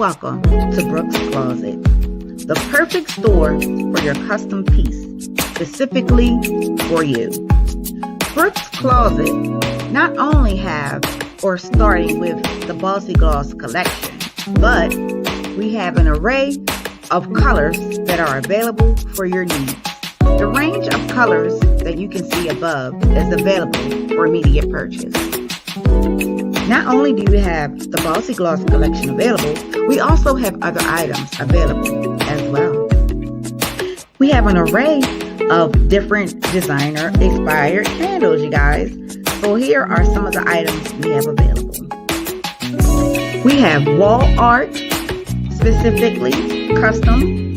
welcome to Brooks Closet, the perfect store for your custom piece, specifically for you. Brooks Closet not only have or starting with the Bossy Gloss collection, but we have an array of colors that are available for your needs. The range of colors that you can see above is available for immediate purchase. Not only do we have the Bossy Gloss collection available, we also have other items available as well. We have an array of different designer-inspired candles, you guys. So here are some of the items we have available. We have wall art, specifically custom,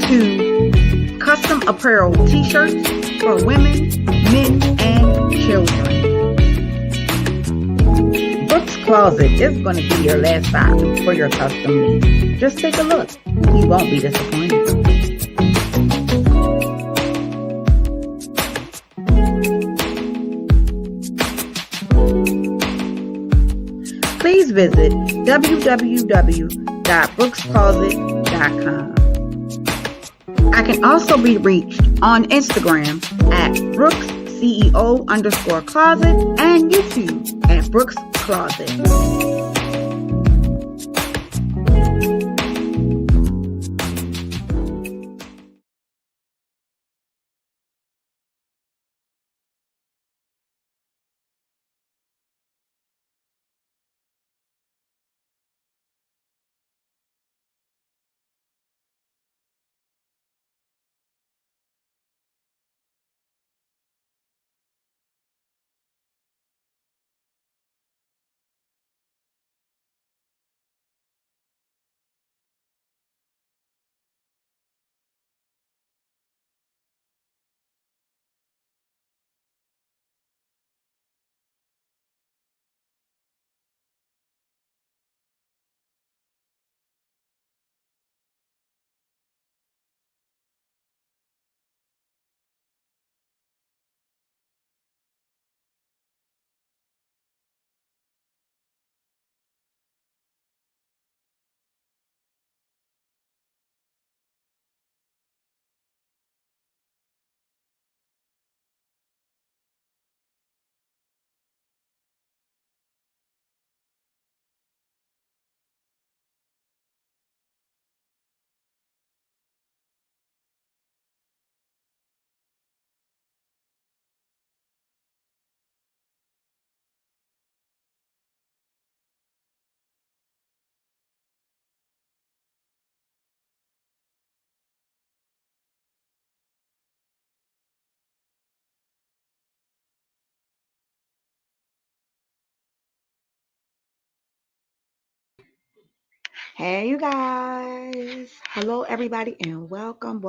to custom apparel t-shirts for women, men, and children. Brooks Closet is going to be your last stop for your custom needs. Just take a look. You won't be disappointed. Please visit www.brookscloset.com. I can also be reached on Instagram at BrooksCEO_closet and YouTube at Brooks Closet. Hey, you guys. Hello, everybody, and welcome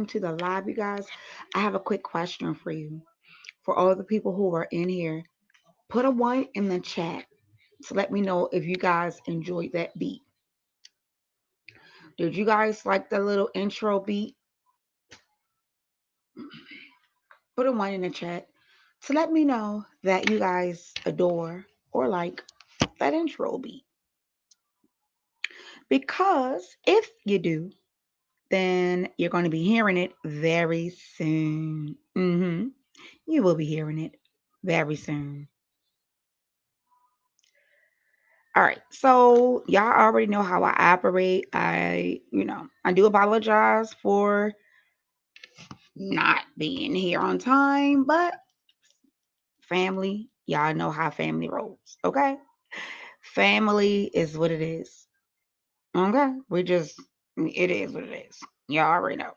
to the live, you guys. I have a quick question for you. For all the people who are in here, put a 1 in the chat to let me know if you guys enjoyed that beat. Did you guys like the little intro beat? Put a 1 in the chat to let me know that you guys adore or like that intro beat. Because if you do, then you're going to be hearing it very soon. You will be hearing it very soon. All right, so y'all already know how I operate. I do apologize for not being here on time, but family, y'all know how family rolls, okay? Family is what it is. Okay? It is what it is. Y'all already know.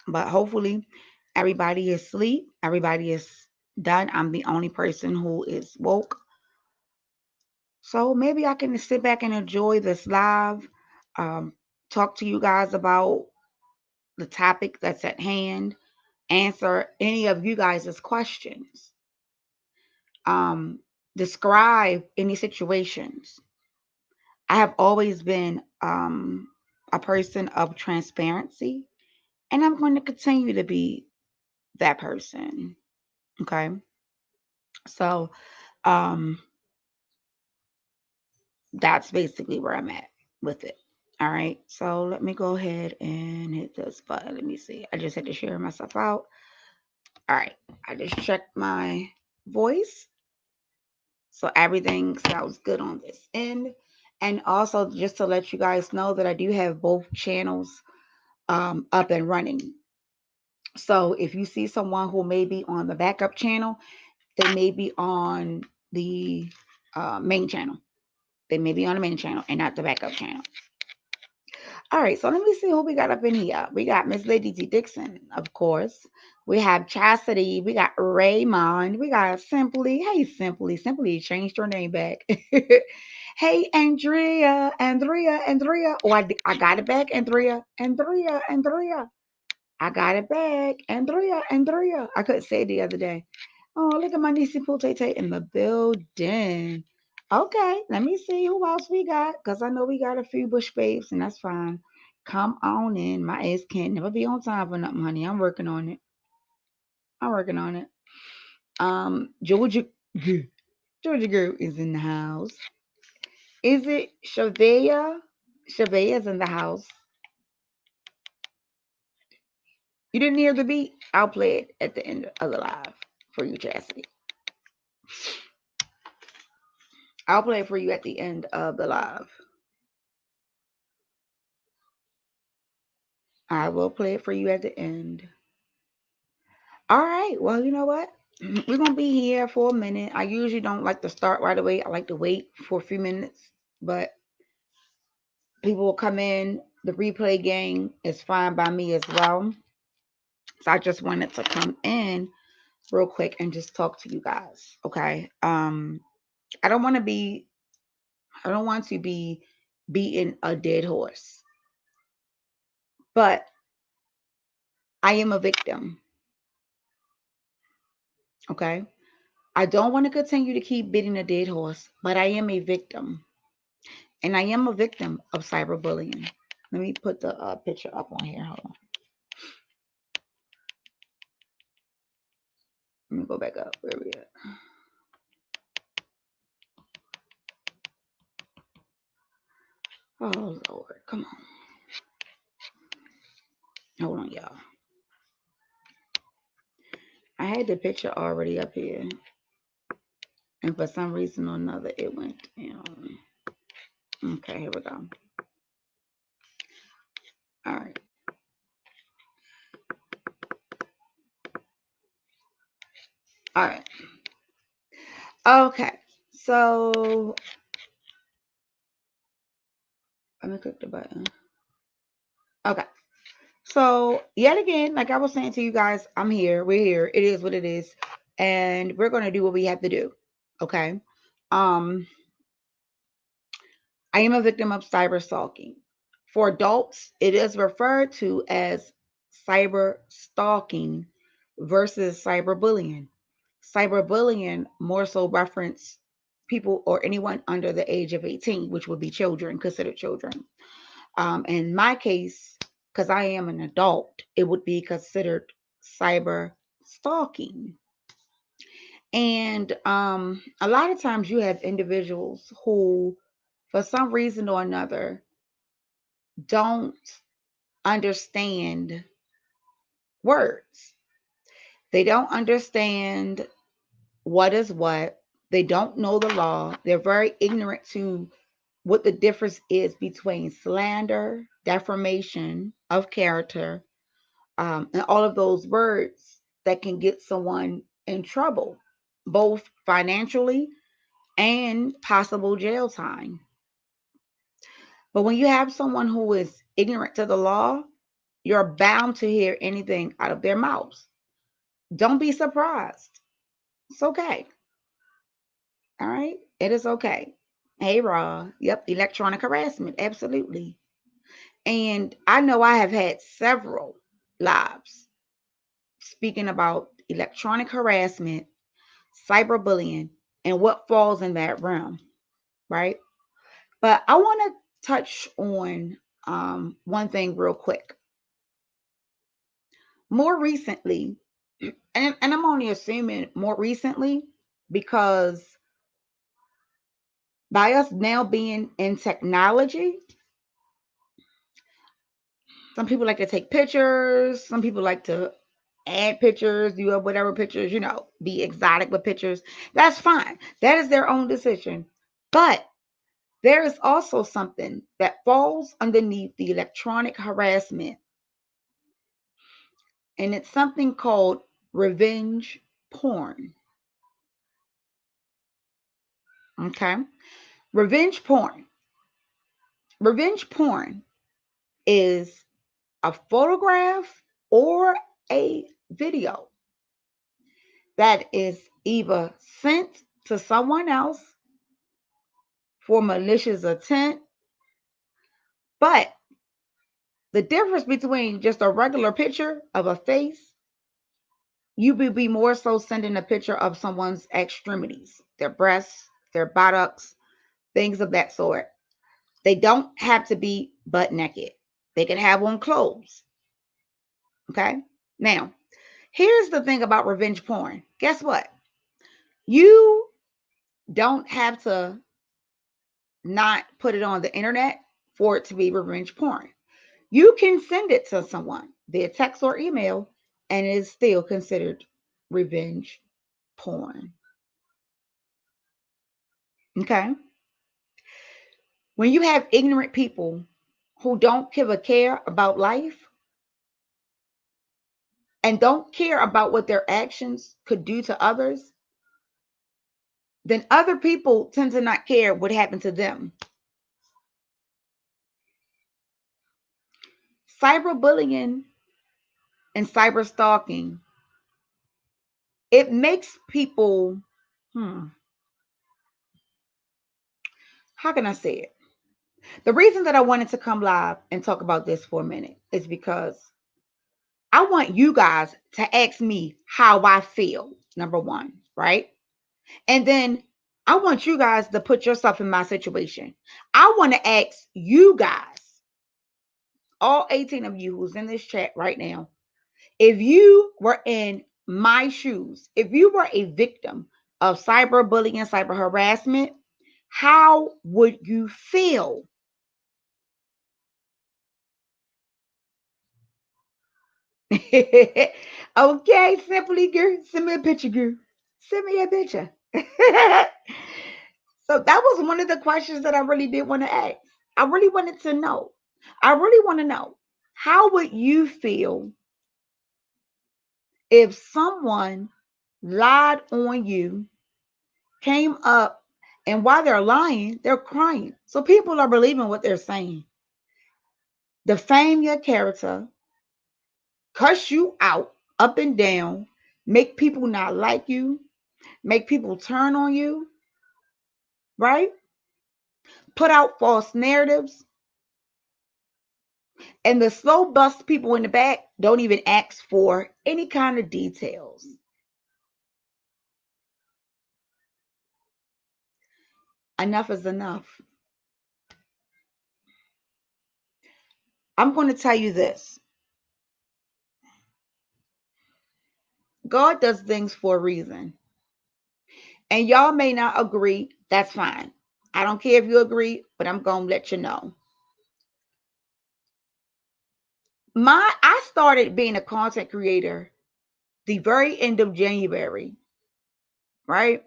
But hopefully everybody is asleep. Everybody is done. I'm the only person who is woke. So maybe I can sit back and enjoy this live, talk to you guys about the topic that's at hand, answer any of you guys' questions, describe any situations. I have always been a person of transparency, and I'm going to continue to be that person. Okay. So, that's basically where I'm at with it. All right. So let me go ahead and hit this button. Let me see. I just had to share myself out. All right. I just checked my voice. So everything sounds good on this end. And also just to let you guys know that I do have both channels up and running. So if you see someone who may be on the backup channel, they may be on the main channel. They may be on the main channel and not the backup channel. All right, so let me see who we got up in here. We got Miss Lady T Dixon, of course. We have Chastity. We got Raymond. We got Simply. Hey, Simply. Simply changed her name back. Hey, Andrea. Oh, I got it back, Andrea. I got it back, Andrea. I couldn't say it the other day. Oh, look at my niece Pootate in the building. Okay, let me see who else we got, because I know we got a few bush babes, and that's fine. Come on in. My ass can't never be on time for nothing, honey. I'm working on it. I'm working on it. Georgia, Georgia girl is in the house. Is it Shavea? Shavea's in the house. You didn't hear the beat? I'll play it at the end of the live for you, Chastity. I'll play it for you at the end of the live. I will play it for you at the end. All right. Well, you know what? We're going to be here for a minute. I usually don't like to start right away. I like to wait for a few minutes, but people will come in. The replay game is fine by me as well. So I just wanted to come in real quick and just talk to you guys. Okay. I don't want to be beating a dead horse, but I am a victim. Okay. I don't want to continue to keep beating a dead horse, but I am a victim. And I am a victim of cyberbullying. Let me put the picture up on here. Hold on. Let me go back up. Where we at? Oh, Lord. Come on. Hold on, y'all. I had the picture already up here. And for some reason or another, it went down. Okay, here we go. All right. All right. Okay. So let me click the button. Okay. So yet again, like I was saying to you guys, I'm here. We're here. It is what it is. And we're going to do what we have to do. Okay. Um, I am a victim of cyber stalking. For adults, it is referred to as cyber stalking versus cyberbullying. Cyberbullying more so reference people or anyone under the age of 18, which would be children, considered children. In my case, because I am an adult, it would be considered cyber stalking. And a lot of times you have individuals who, for some reason or another, don't understand words. They don't understand what is what. They don't know the law. They're very ignorant to what the difference is between slander, defamation of character, and all of those words that can get someone in trouble, both financially and possible jail time. But when you have someone who is ignorant to the law, you're bound to hear anything out of their mouths. Don't be surprised. It's okay. All right. It is okay. Hey, Raw. Yep. Electronic harassment. Absolutely. And I know I have had several lives speaking about electronic harassment, cyberbullying, and what falls in that realm. Right. But I want to touch on one thing real quick. More recently, and I'm only assuming more recently because By us now being in technology, some people like to take pictures. Some people like to add pictures, do whatever pictures, be exotic with pictures. That's fine. That is their own decision. But there is also something that falls underneath the electronic harassment, and it's something called revenge porn. Okay? Revenge porn. Revenge porn is a photograph or a video that is either sent to someone else for malicious intent, but the difference between just a regular picture of a face, you would be more so sending a picture of someone's extremities, their breasts, their buttocks, things of that sort. They don't have to be butt naked. They can have on clothes. Okay? Now, here's the thing about revenge porn. Guess what? You don't have to not put it on the internet for it to be revenge porn. You can send it to someone via text or email, and it is still considered revenge porn. Okay? When you have ignorant people who don't give a care about life and don't care about what their actions could do to others, then other people tend to not care what happened to them. Cyberbullying and cyber stalking, it makes people, how can I say it? The reason that I wanted to come live and talk about this for a minute is because I want you guys to ask me how I feel, number one, right? And then I want you guys to put yourself in my situation. I want to ask you guys, all 18 of you who's in this chat right now, if you were in my shoes, if you were a victim of cyberbullying and cyber harassment, how would you feel? Okay, simply, girl, send me a picture, girl. Send me a picture. So that was one of the questions that I really did want to ask. I really wanted to know. I really want to know, how would you feel if someone lied on you, came up, and while they're lying, they're crying. So people are believing what they're saying. Defame your character, cuss you out up and down, make people not like you, make people turn on you, right? Put out false narratives. And the slow bust people in the back don't even ask for any kind of details. Enough is enough. I'm going to tell you this. God does things for a reason. And y'all may not agree. That's fine. I don't care if you agree, but I'm going to let you know. I started being a content creator the very end of January, right?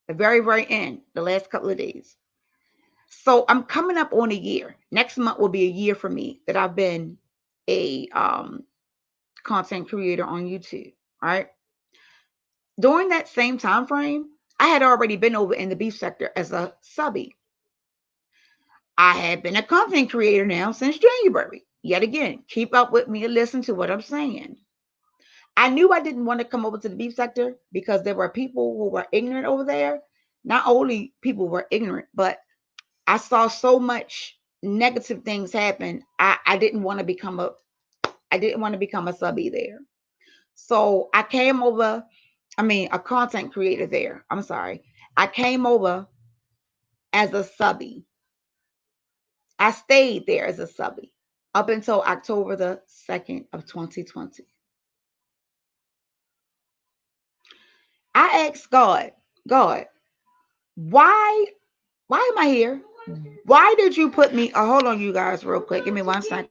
The very, very end, the last couple of days. So I'm coming up on a year. Next month will be a year for me that I've been a content creator on YouTube, right? During that same time frame, I had already been over in the beef sector as a subby. I had been a content creator now since January. Yet again, keep up with me and listen to what I'm saying. I knew I didn't want to come over to the beef sector because there were people who were ignorant over there. Not only people were ignorant, but I saw so much negative things happen. I didn't want to become a subby there. So I came over, a content creator there. I'm sorry. I came over as a subby. I stayed there as a subby up until October the 2nd of 2020. I asked God, why Why am I here? Why did you put me? Oh, hold on, you guys, real quick. Give me 1 second.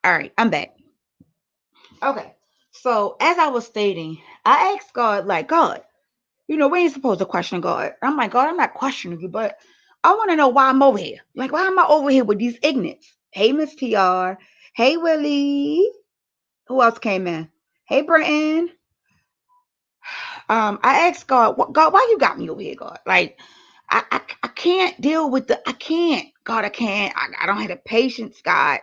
All right, I'm back. Okay. So as I was stating, I asked God, like, God, we ain't supposed to question God. I'm like, God, I'm not questioning you, but I want to know why I'm over here. Like, why am I over here with these ignorants? Hey, Miss TR. Hey, Willie. Who else came in? Hey, Brenton. I asked God, God, why you got me over here, God? Like, I can't deal with I can't. God, I can't. I don't have the patience, God.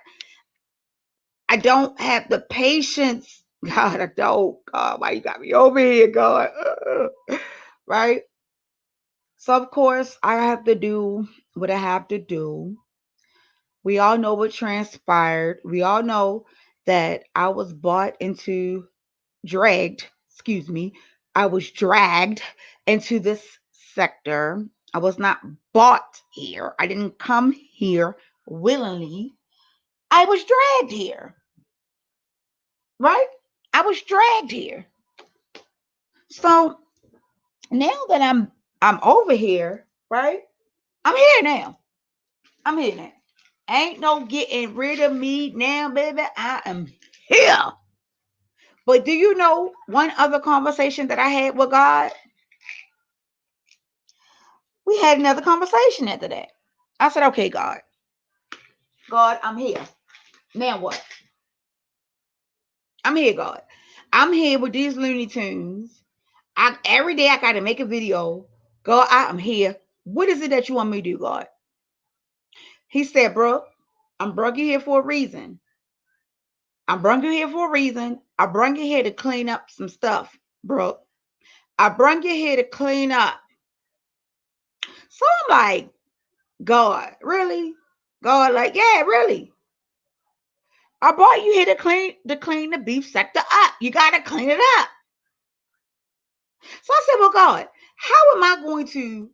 I don't have the patience. God, I don't. God, why you got me over here, God? Right? So, of course, I have to do what I have to do. We all know what transpired. We all know that I was excuse me, I was dragged into this sector. I was not bought here. I didn't come here willingly. I was dragged here, right? I was dragged here. So now that I'm over here, right? I'm here now. I'm here now. Ain't no getting rid of me now, baby. I am here. But do you know one other conversation that I had with God? We had another conversation after that. I said, okay, God, I'm here. Now what? I'm here, God. I'm here with these Looney Tunes. Every day I got to make a video. God, I am here. What is it that you want me to do, God? He said, bro, I'm brought you here for a reason. I brought you here for a reason. I brought you here to clean up some stuff, bro. I brought you here to clean up. So I'm like, God, really? God, like, yeah, really. I brought you here to clean the beef sector up. You gotta clean it up. So I said, well, God, how am I going to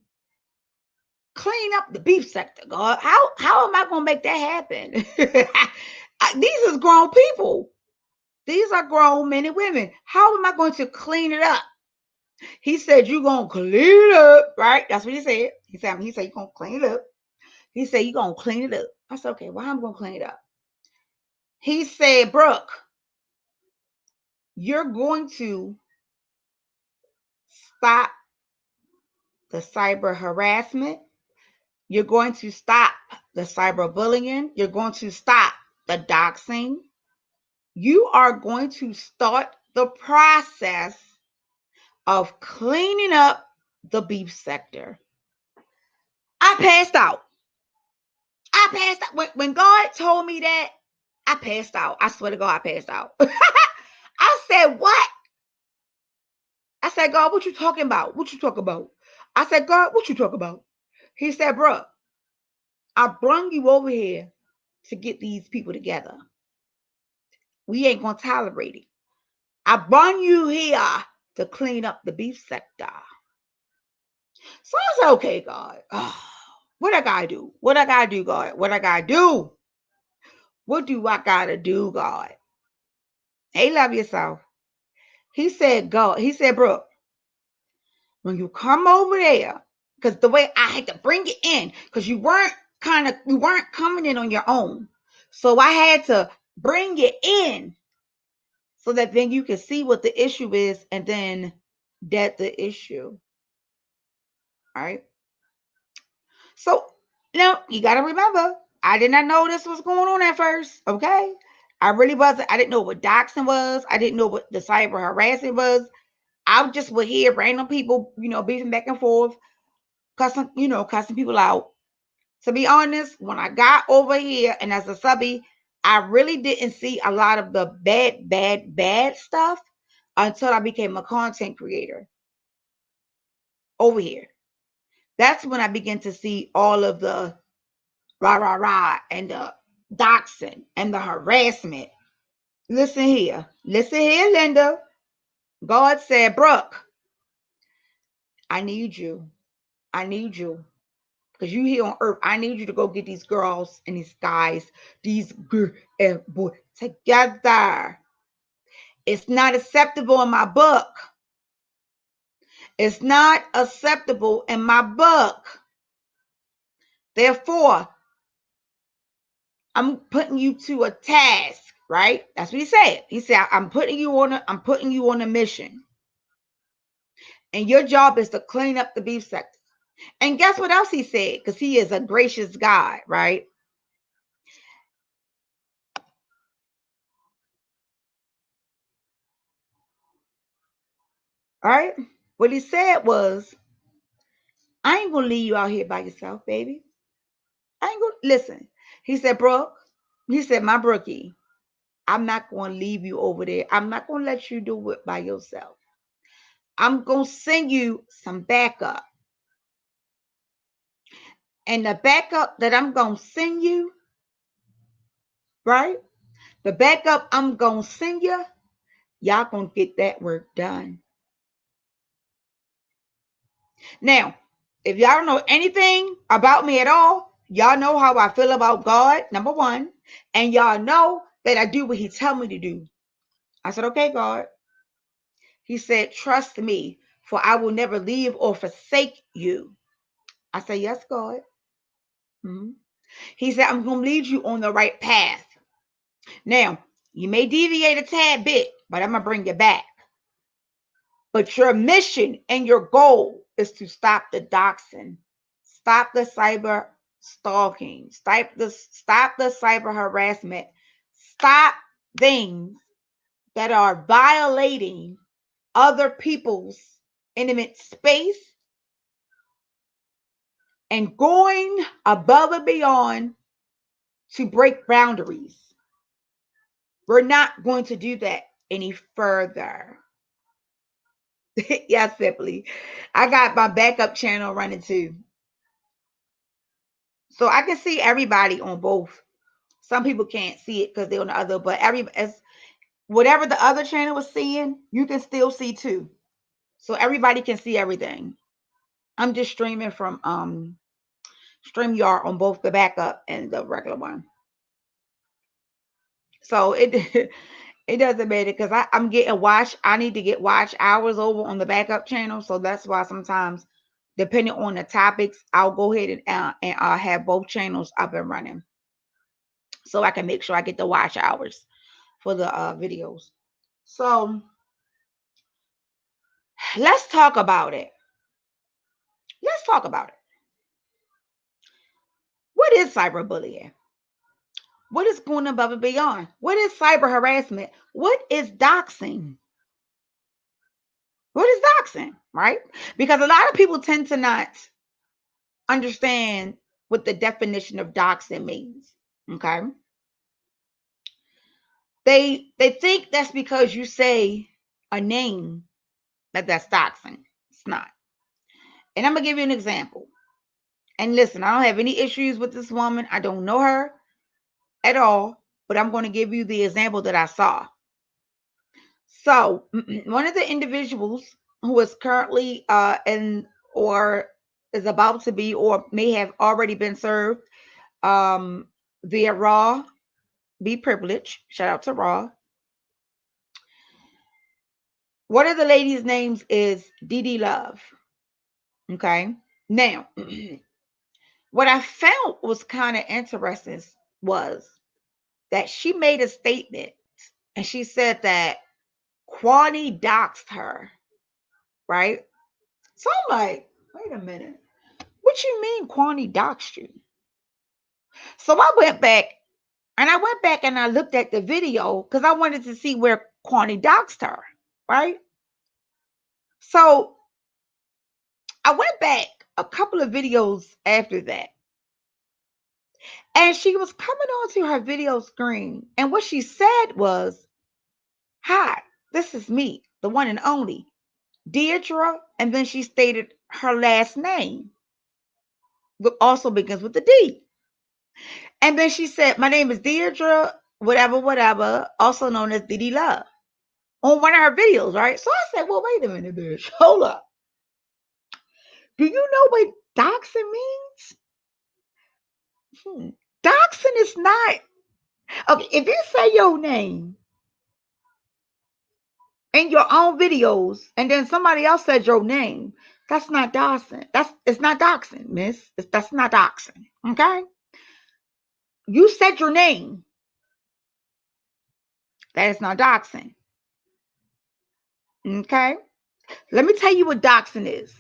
clean up the beef sector, God? How am I gonna make that happen? These is grown people. These are grown men and women. How am I going to clean it up? He said, you're gonna clean it up, right? That's what he said. He said, you're gonna clean it up. He said, you're gonna clean it up. I said, okay, well, I'm gonna clean it up. He said, Brooke, you're going to stop the cyber harassment. You're going to stop the cyberbullying. You're going to stop the doxing. You are going to start the process of cleaning up the beef sector. I passed out. I passed out. When God told me that, I passed out. I swear to God, I passed out. I said, what? I said, God, what you talking about? What you talking about? I said, God, what you talking about? He said, bro, I brung you over here to get these people together. We ain't going to tolerate it. I brung you here to clean up the beef sector. So I said, okay, God. Oh, what I got to do? What I got to do, God? What I got to do? What do I got to do, God? Hey, love yourself. He said, God. He said, bro, when you come over there, because the way I had to bring it in, because you weren't coming in on your own. So I had to bring it in so that then you can see what the issue is and then that the issue. All right. So now you got to remember, I did not know this was going on at first. Okay. I really wasn't. I didn't know what doxing was. I didn't know what the cyber harassment was. I just would hear random people, beefing back and forth, cussing people out. To be honest, when I got over here and as a subby, I really didn't see a lot of the bad stuff until I became a content creator over here. That's when I began to see all of the rah, rah, rah, and the doxing and the harassment. Listen here. Listen here, Linda. God said, Brooke, I need you. I need you. Because you here on earth, I need you to go get these girls and these guys, these girl and boy together. It's not acceptable in my book. It's not acceptable in my book. Therefore, I'm putting you to a task, right? That's what he said. He said, I'm putting you on a mission. And your job is to clean up the beef sector. And guess what else he said? Because he is a gracious God, right? All right. What he said was, I ain't gonna leave you out here by yourself, baby. I ain't gonna listen. He said, Brooke, he said, my Brookie, I'm not gonna leave you over there. I'm not gonna let you do it by yourself. I'm gonna send you some backup. And the backup that I'm gonna send you, right? The backup I'm gonna send you, y'all gonna get that work done. Now, if y'all don't know anything about me at all, y'all know how I feel about God, number one, and y'all know that I do what he tell me to do. I said, okay, God. He said, trust me, for I will never leave or forsake you. I said, yes, God. Mm-hmm. He said, I'm going to lead you on the right path. Now, you may deviate a tad bit, but I'm going to bring you back. But your mission and your goal is to stop the doxing, stop the cyber stalking, stop the cyber harassment, stop things that are violating other people's intimate space and going above and beyond to break boundaries. We're not going to do that any further. Yeah, simply. I got my backup channel running too. So I can see everybody on both. Some people can't see it because they're on the other, but whatever the other channel was seeing, you can still see too. So everybody can see everything. I'm just streaming from StreamYard on both the backup and the regular one. So it it doesn't matter because I'm getting watch. I need to get watch hours over on the backup channel. So that's why sometimes, depending on the topics, I'll go ahead and I'll have both channels up and running. So I can make sure I get the watch hours for the videos. So let's talk about it. Let's talk about it. What is cyberbullying? What is going above and beyond? What is cyber harassment? What is doxing? What is doxing, right? Because a lot of people tend to not understand what the definition of doxing means. Okay. They think that's because you say a name that's doxing. It's not. And I'm gonna give you an example. And listen, I don't have any issues with this woman. I don't know her at all, but I'm going to give you the example that I saw. So one of the individuals who is currently in or is about to be or may have already been served via Raw, be privileged. Shout out to Raw. One of the ladies' names is Dee Love. Okay. Now, what I found was kind of interesting was that she made a statement and she said that Kwani doxed her, right? So I'm like, wait a minute. What you mean Kwani doxed you? So I went back and I looked at the video because I wanted to see where Kwani doxed her, right? So I went back a couple of videos after that, and she was coming onto her video screen, and what she said was, "Hi, this is me, the one and only Deirdre," and then she stated her last name, which also begins with the D. And then she said, "My name is Deirdre, whatever, whatever, also known as Didi Love," on one of her videos, right? So I said, "Well, wait a minute, bitch. Hold up. Do you know what doxing means?" Doxing is not, okay, if you say your name in your own videos and then somebody else said your name, that's not doxing. It's not doxing, miss. That's not doxing. Okay? You said your name. That is not doxing. Okay? Let me tell you what doxing is.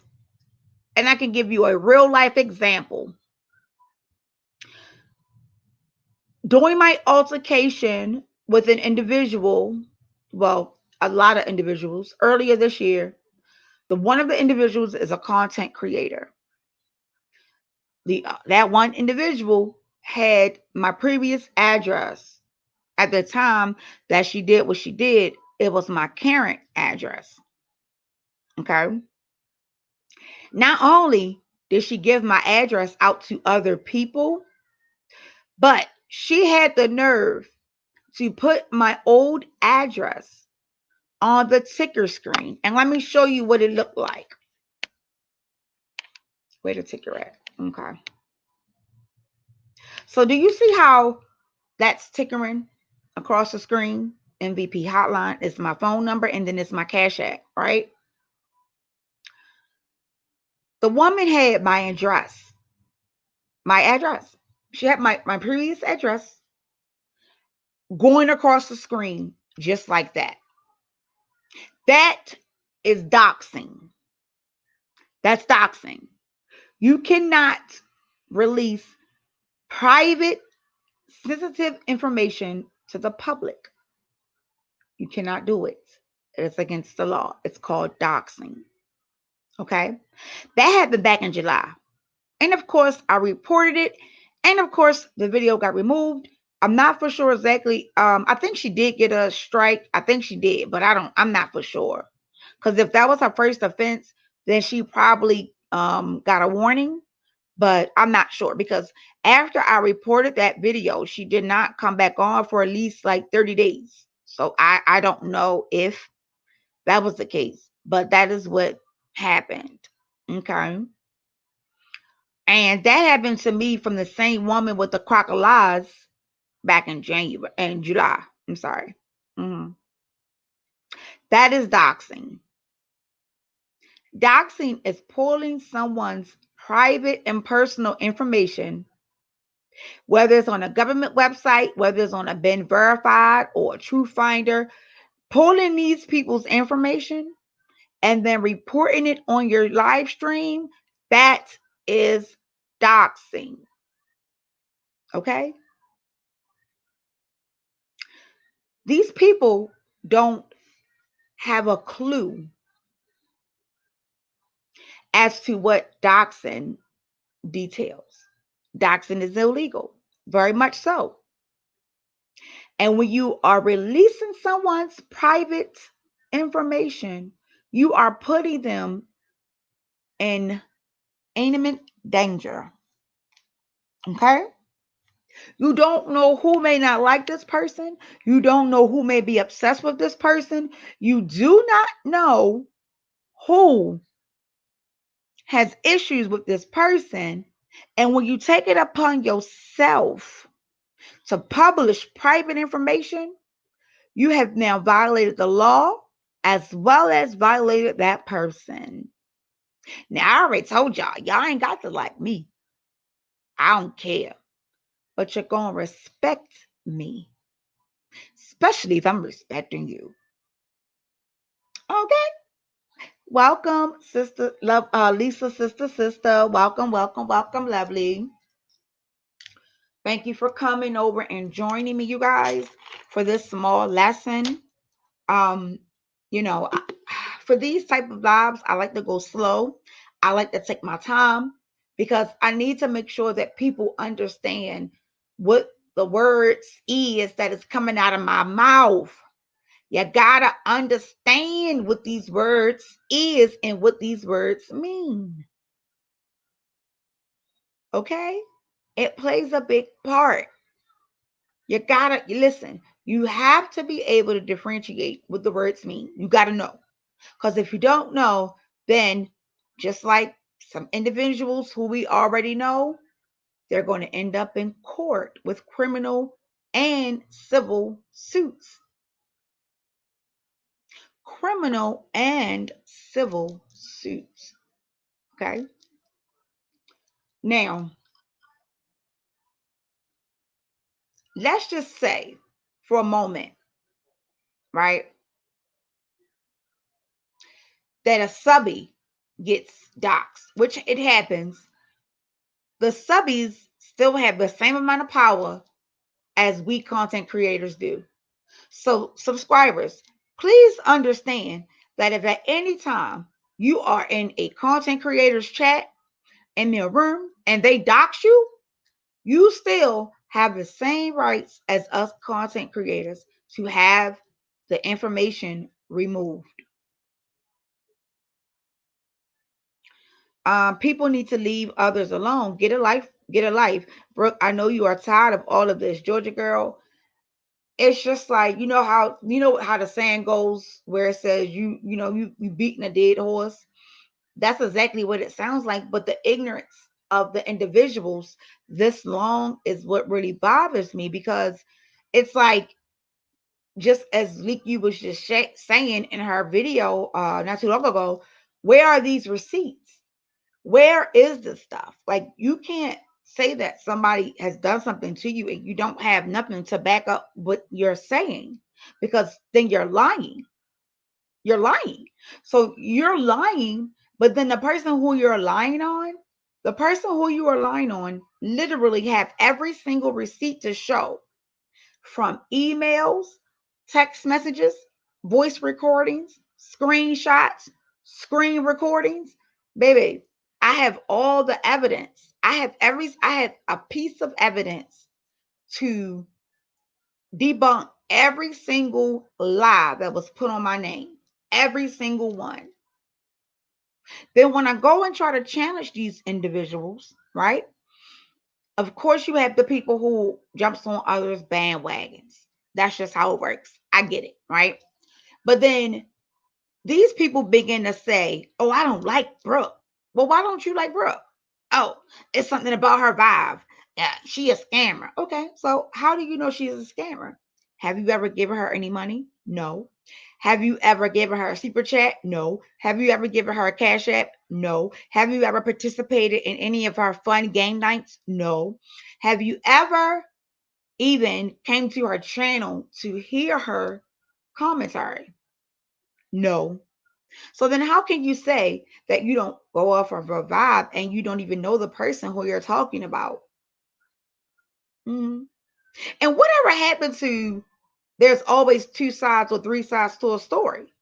And I can give you a real life example. During my altercation with an individual, well, a lot of individuals earlier this year, one of the individuals is a content creator. That one individual had my previous address. At the time that she did what she did, it was my current address. Okay. Not only did she give my address out to other people, but she had the nerve to put my old address on the ticker screen. And let me show you what it looked like. Where the ticker at? Okay. So do you see how that's tickering across the screen? MVP hotline is my phone number, and then it's my Cash App, right? The woman had my address. She had my previous address going across the screen just like that. That is doxing. That's doxing. You cannot release private, sensitive information to the public. You cannot do it. It's against the law. It's called doxing. Okay? That happened back in July. And of course, I reported it. And of course, the video got removed. I'm not for sure exactly. I think she did get a strike. I think she did, but I'm not for sure. Because if that was her first offense, then she probably got a warning. But I'm not sure, because after I reported that video, she did not come back on for at least like 30 days. So I don't know if that was the case, but that is what happened. Okay. And that happened to me from the same woman with the crocodiles back in July. I'm sorry. That is doxing. Doxing is pulling someone's private and personal information, whether it's on a government website, whether it's on a been verified or a true finder, pulling these people's information and then reporting it on your live stream. That is doxing. Okay? These people don't have a clue as to what doxing details. Doxing is illegal, very much so. And when you are releasing someone's private information, you are putting them in imminent danger. Okay? You don't know who may not like this person. You don't know who may be obsessed with this person. You do not know who has issues with this person. And when you take it upon yourself to publish private information, you have now violated the law as well as violated that person. Now, I already told y'all ain't got to like me. I don't care. But you're going to respect me, especially if I'm respecting you. Okay? Welcome, sister, love, Lisa, sister. Welcome, welcome, welcome, lovely. Thank you for coming over and joining me, you guys, for this small lesson. Um, you know, for these type of lives, I like to go slow. I like to take my time because I need to make sure that people understand what the words is that is coming out of my mouth. You gotta understand what these words is and what these words mean. Okay? It plays a big part. You gotta listen. You have to be able to differentiate what the words mean. You gotta know. Because if you don't know, then just like some individuals who we already know, they're going to end up in court with criminal and civil suits. Criminal and civil suits. Okay. Now, let's just say for a moment, right, that a subby gets doxxed, which it happens. The subbies still have the same amount of power as we content creators do. So, subscribers, please understand that if at any time you are in a content creator's chat in their room and they dox you, you still have the same rights as us content creators to have the information removed. People need to leave others alone. Get a life. Get a life. Brooke, I know you are tired of all of this. Georgia girl, it's just like you know how the saying goes where it says you beating a dead horse. That's exactly what it sounds like. But the ignorance of the individuals this long is what really bothers me, because it's like, just as Leaky was just saying in her video not too long ago, where are these receipts? Where is this stuff? Like, you can't say that somebody has done something to you and you don't have nothing to back up what you're saying, because then you're lying. You're lying. So you're lying, but then the person who you're lying on, the person who you are lying on literally have every single receipt to show, from emails, text messages, voice recordings, screenshots, screen recordings. Baby, I have all the evidence. I have a piece of evidence to debunk every single lie that was put on my name. Every single one. Then when I go and try to challenge these individuals, right? Of course, you have the people who jumps on others' bandwagons. That's just how it works. I get it, right? But then these people begin to say, "Oh, I don't like Brooke." Well, why don't you like Brooke? Oh, it's something about her vibe. Yeah, she a scammer. Okay, so how do you know she's a scammer? Have you ever given her any money? No. Have you ever given her a super chat? No. Have you ever given her a cash app? No. Have you ever participated in any of her fun game nights? No. Have you ever even came to her channel to hear her commentary? No. So then how can you say that you don't go off of a vibe and you don't even know the person who you're talking about? Mhm. And whatever happened to there's always two sides or three sides to a story?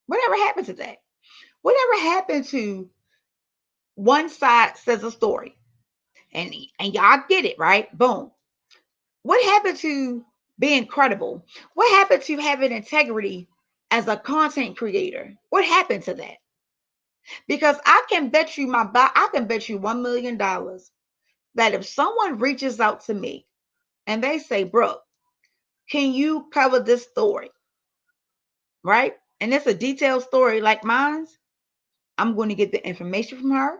Whatever happened to that? Whatever happened to one side says a story and y'all get it, right? Boom. What happened to being credible? What happened to having integrity as a content creator? What happened to that? Because I can bet you $1 million that if someone reaches out to me and they say, "Brooke, can you cover this story?" Right? And it's a detailed story like mine's, I'm going to get the information from her.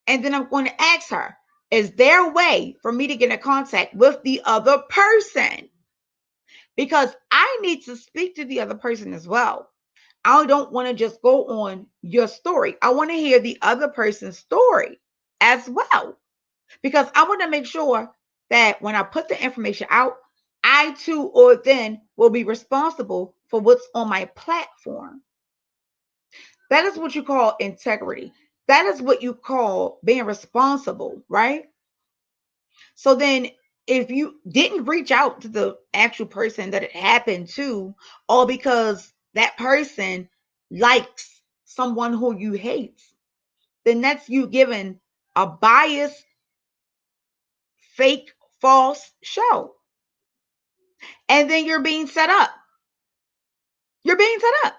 And then I'm going to ask her, is there a way for me to get in contact with the other person? Because I need to speak to the other person as well. I don't want to just go on your story. I want to hear the other person's story as well. Because I want to make sure that when I put the information out, I too or then will be responsible for what's on my platform. That is what you call integrity. That is what you call being responsible, right? So then if you didn't reach out to the actual person that it happened to, all because that person likes someone who you hate, then that's you giving a biased, fake, false show. And then you're being set up. You're being set up.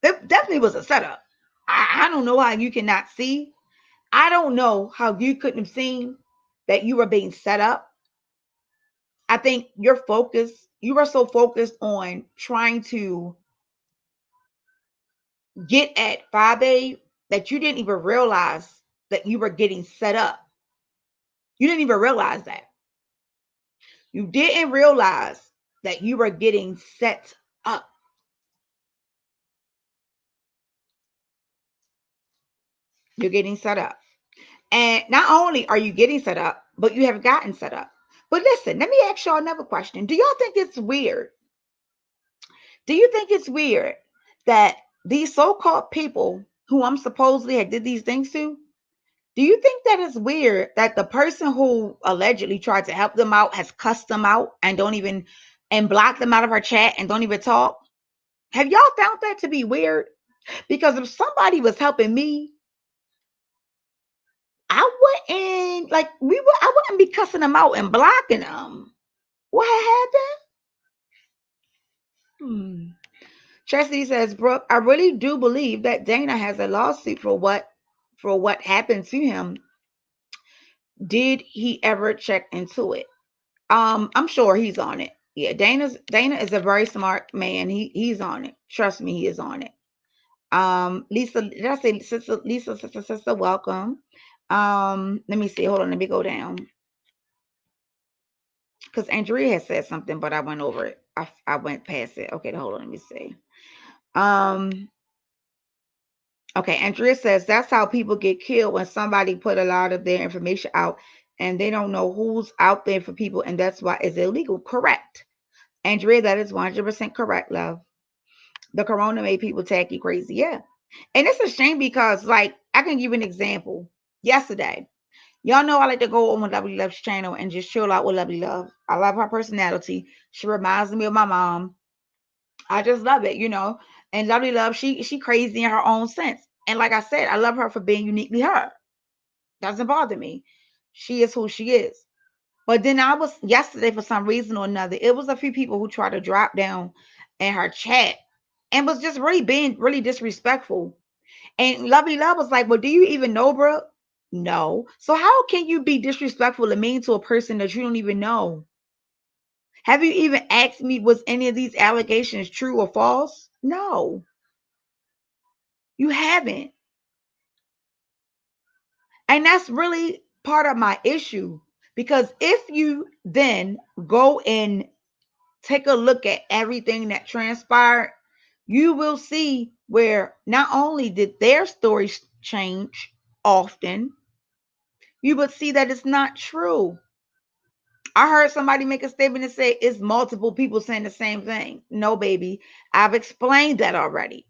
That definitely was a setup. I don't know how you cannot see. I don't know how you couldn't have seen that you were being set up. I think you were so focused on trying to get at Fabe that you didn't even realize that you were getting set up. You didn't even realize that. You didn't realize that you were getting set up. You're getting set up. And not only are you getting set up, but you have gotten set up. But listen, let me ask y'all another question. Do y'all think it's weird? Do you think it's weird that these so-called people who I'm supposedly had did these things to, do you think that it's weird that the person who allegedly tried to help them out has cussed them out and don't even and blocked them out of her chat and don't even talk? Have y'all found that to be weird? Because if somebody was helping me, I wouldn't I wouldn't be cussing them out and blocking them. What happened? Chastity says, Brooke, I really do believe that Dana has a lawsuit for what happened to him. Did he ever check into it? I'm sure he's on it. Yeah, Dana is a very smart man. He's on it. Trust me, he is on it. Lisa, did I say sister Lisa, sister, welcome. Let me see. Hold on, let me go down. Because Andrea has said something, but I went over it. I went past it. Okay, hold on, let me see. Okay, Andrea says that's how people get killed when somebody put a lot of their information out and they don't know who's out there for people, and that's why it's illegal. Correct. Andrea, that is 100% correct, love. The corona made people tacky crazy. Yeah. And it's a shame because, like, I can give you an example. Yesterday, y'all know I like to go on Lovely Love's channel and just chill out with Lovely Love. I love her personality. She reminds me of my mom. I just love it, you know. And Lovely Love, she crazy in her own sense. And like I said, I love her for being uniquely her. Doesn't bother me. She is who she is. But then I was yesterday for some reason or another, it was a few people who tried to drop down in her chat and was just really being really disrespectful. And Lovely Love was like, well, do you even know, bro? No. So how can you be disrespectful and mean to a person that you don't even know? Have you even asked me, was any of these allegations true or false? No, you haven't. And that's really part of my issue. Because if you then go and take a look at everything that transpired, you will see where not only did their stories change often, you would see that it's not true. I heard somebody make a statement and say it's multiple people saying the same thing. No, baby. I've explained that already.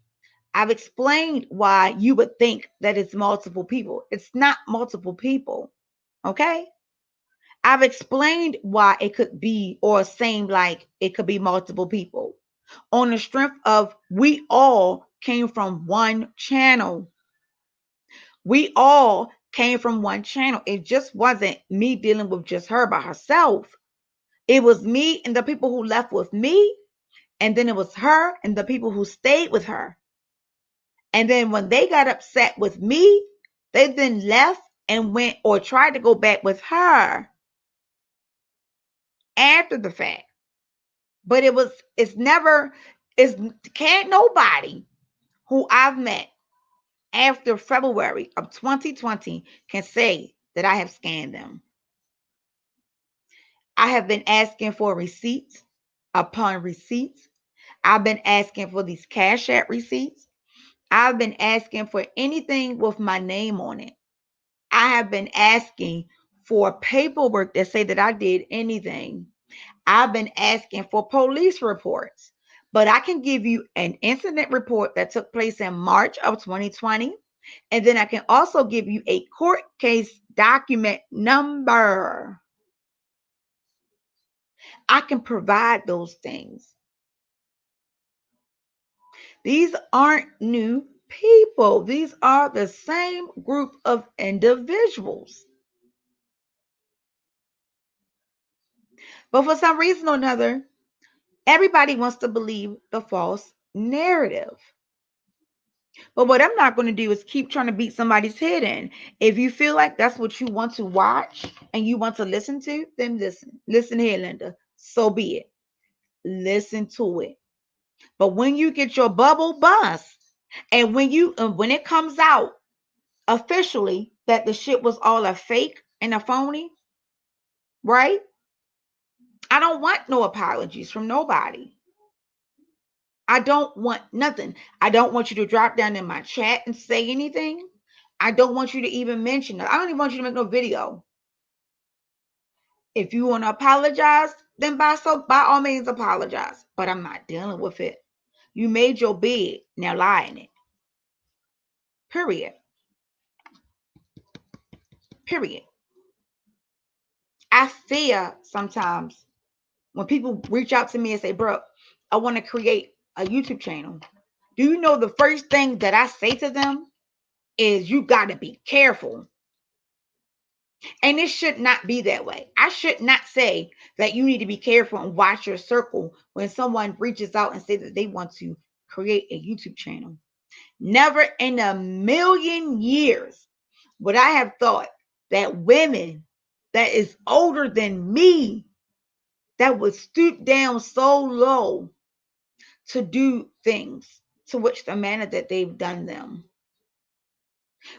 I've explained why you would think that it's multiple people. It's not multiple people. Okay? I've explained why it could be or seem like it could be multiple people on the strength of we all came from one channel. We all came from one channel. It just wasn't me dealing with just her by herself. It was me and the people who left with me, and then it was her and the people who stayed with her. And then when they got upset with me, they then left and went or tried to go back with her after the fact. But it's can't nobody who I've met after February of 2020 can say that I have scanned them. I have been asking for receipts upon receipts. I've been asking for these Cash App receipts. I've been asking for anything with my name on it. I have been asking for paperwork that say that I did anything. I've been asking for police reports, but I can give you an incident report that took place in March of 2020. And then I can also give you a court case document number. I can provide those things. These aren't new people. These are the same group of individuals. But for some reason or another, everybody wants to believe the false narrative. But what I'm not going to do is keep trying to beat somebody's head in. If you feel like that's what you want to watch and you want to listen to, then listen. Listen here, Linda. So be it. Listen to it. But when you get your bubble bust, and when it comes out officially that the shit was all a fake and a phony, right? I don't want no apologies from nobody. I don't want nothing. I don't want you to drop down in my chat and say anything. I don't want you to even mention it. I don't even want you to make no video. If you want to apologize, then by all means apologize. But I'm not dealing with it. You made your bed, now lie in it. Period. Period. I fear sometimes when people reach out to me and say, bro, I want to create a YouTube channel. Do you know the first thing that I say to them is you got to be careful. And it should not be that way. I should not say that you need to be careful and watch your circle when someone reaches out and says that they want to create a YouTube channel. Never in a million years would I have thought that women that is older than me that would stoop down so low to do things to which the manner that they've done them.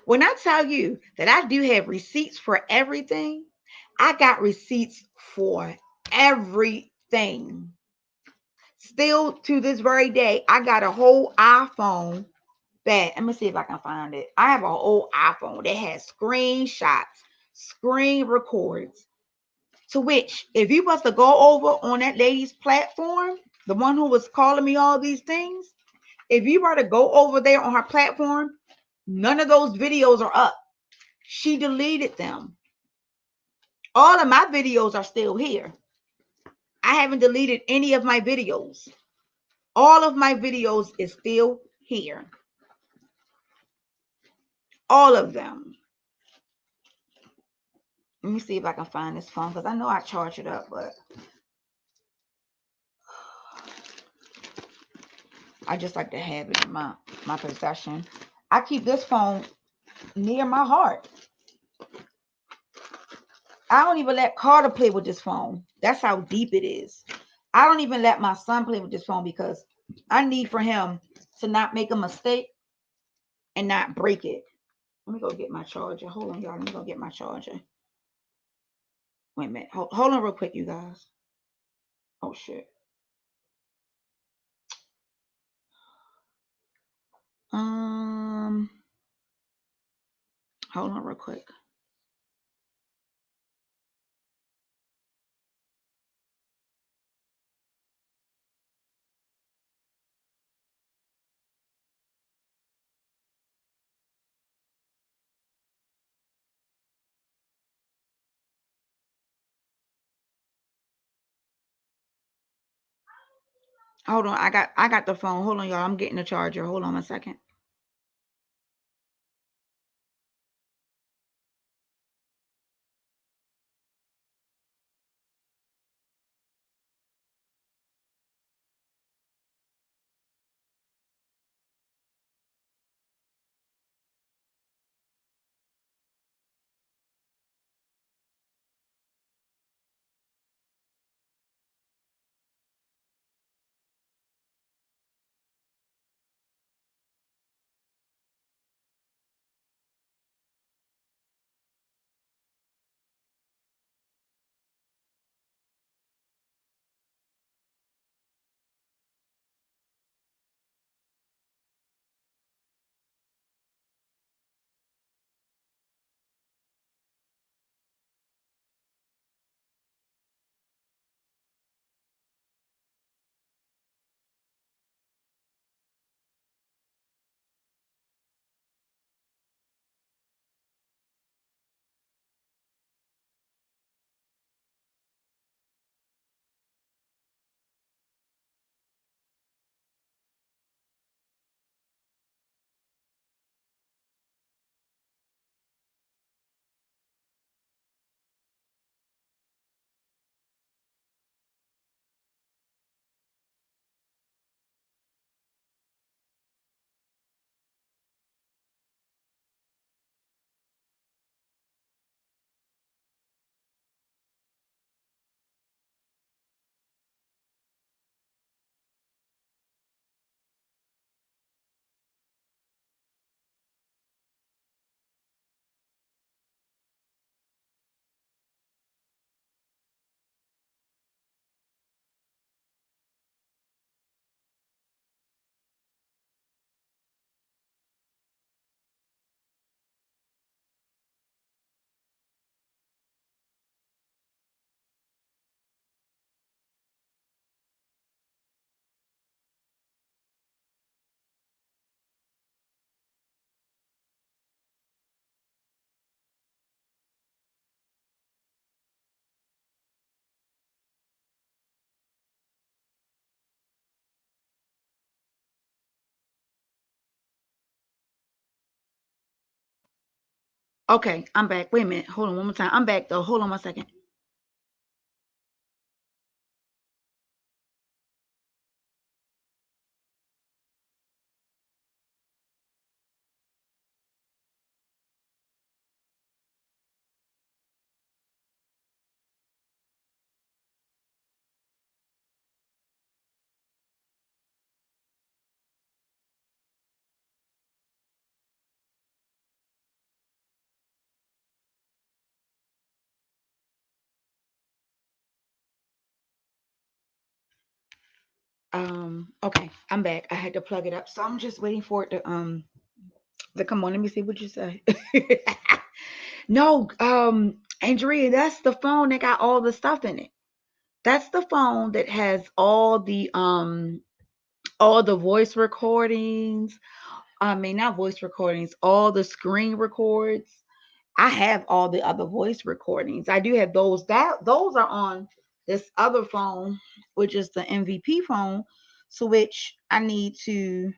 When I tell you that I do have receipts for everything, I got receipts for everything. Still to this very day, I got a whole iPhone that, let me see if I can find it. I have a whole iPhone that has screenshots, screen records, to which if you was to go over on that lady's platform, the one who was calling me all these things, if you were to go over there on her platform, none of those videos are up. She deleted them. All of my videos are still here. I haven't deleted any of my videos. All of my videos is still here. All of them. Let me see if I can find this phone because I know I charge it up, but I just like to have it in my possession. I keep this phone near my heart. I don't even let Carter play with this phone. That's how deep it is. I don't even let my son play with this phone because I need for him to not make a mistake and not break it. Let me go get my charger. Hold on, y'all. Let me go get my charger. Wait a minute. Hold on real quick, you guys. Oh, shit. Hold on real quick. Hold on. I got the phone. Hold on, y'all. I'm getting the charger. Hold on a second. Okay, I'm back. Wait a minute. Hold on one more time. I'm back though. Hold on one second. Okay, I'm back. I had to plug it up. So I'm just waiting for it to come on. Let me see what you say. No, Andrea, that's the phone that got all the stuff in it. That's the phone that has all the voice recordings. I mean, not voice recordings, all the screen records. I have all the other voice recordings. I do have those. Those are on this other phone, which is the MVP phone, to which I need to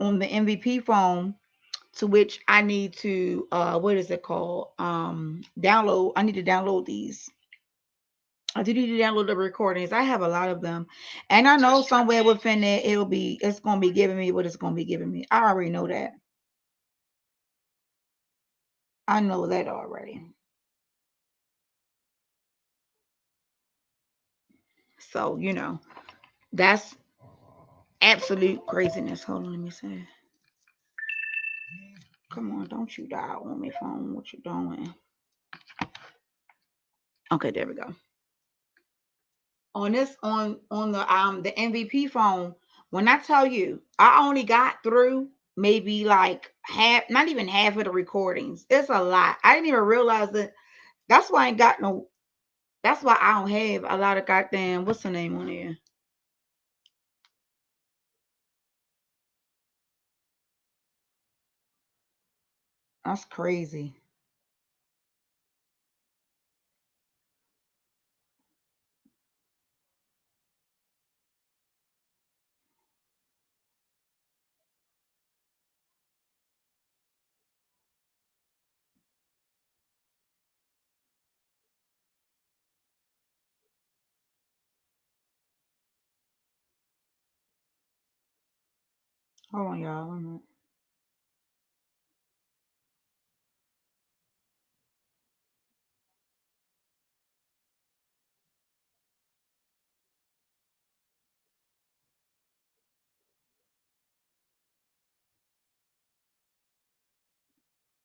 on the MVP phone, to which I need to what is it called? Download. I need to download these. I do need to download the recordings. I have a lot of them. And I know somewhere within there it's gonna be giving me what it's gonna be giving me. I already know that. I know that already. So, that's absolute craziness. Hold on, let me see. Come on, don't you die on me, phone. What you doing? Okay, there we go. On this on the MVP phone, when I tell you I only got through maybe like half, not even half of the recordings. It's a lot. I didn't even realize that. That's why I ain't got no. That's why I don't have a lot of goddamn. What's the name on there? That's crazy. Hold on, y'all. Wait a minute.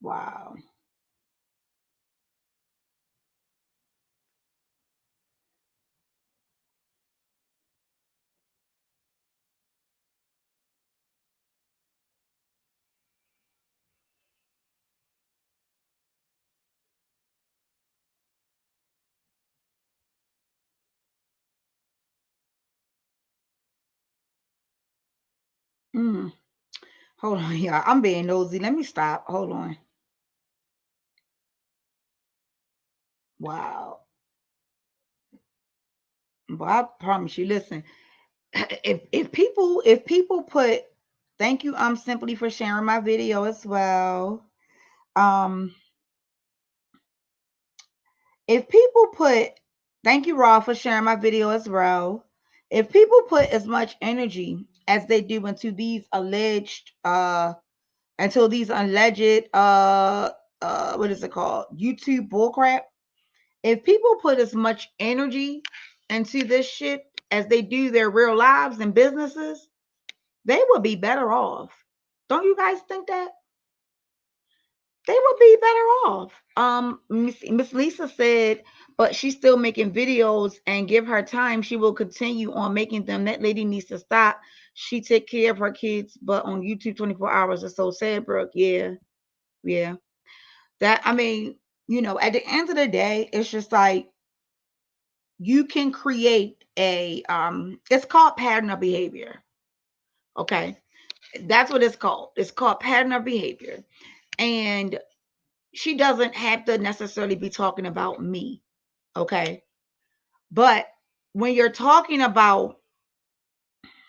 Wow. Mm. Hold on, y'all. I'm being nosy. Let me stop. Hold on. Wow. But I promise you, listen. If people put thank you simply for sharing my video as well. Um if people put thank you Raw for sharing my video as well. If people put as much energy as they do until these alleged what is it called? YouTube bullcrap. If people put as much energy into this shit as they do their real lives and businesses, they would be better off. Don't you guys think that? They would be better off. Miss Lisa said, but she's still making videos and give her time. She will continue on making them. That lady needs to stop. She take care of her kids, but on YouTube 24 hours is so sad, Brooke. Yeah, yeah. That I mean, at the end of the day, it's just like you can create it's called pattern of behavior. Okay. That's what it's called. It's called pattern of behavior. And she doesn't have to necessarily be talking about me. Okay. But when you're talking about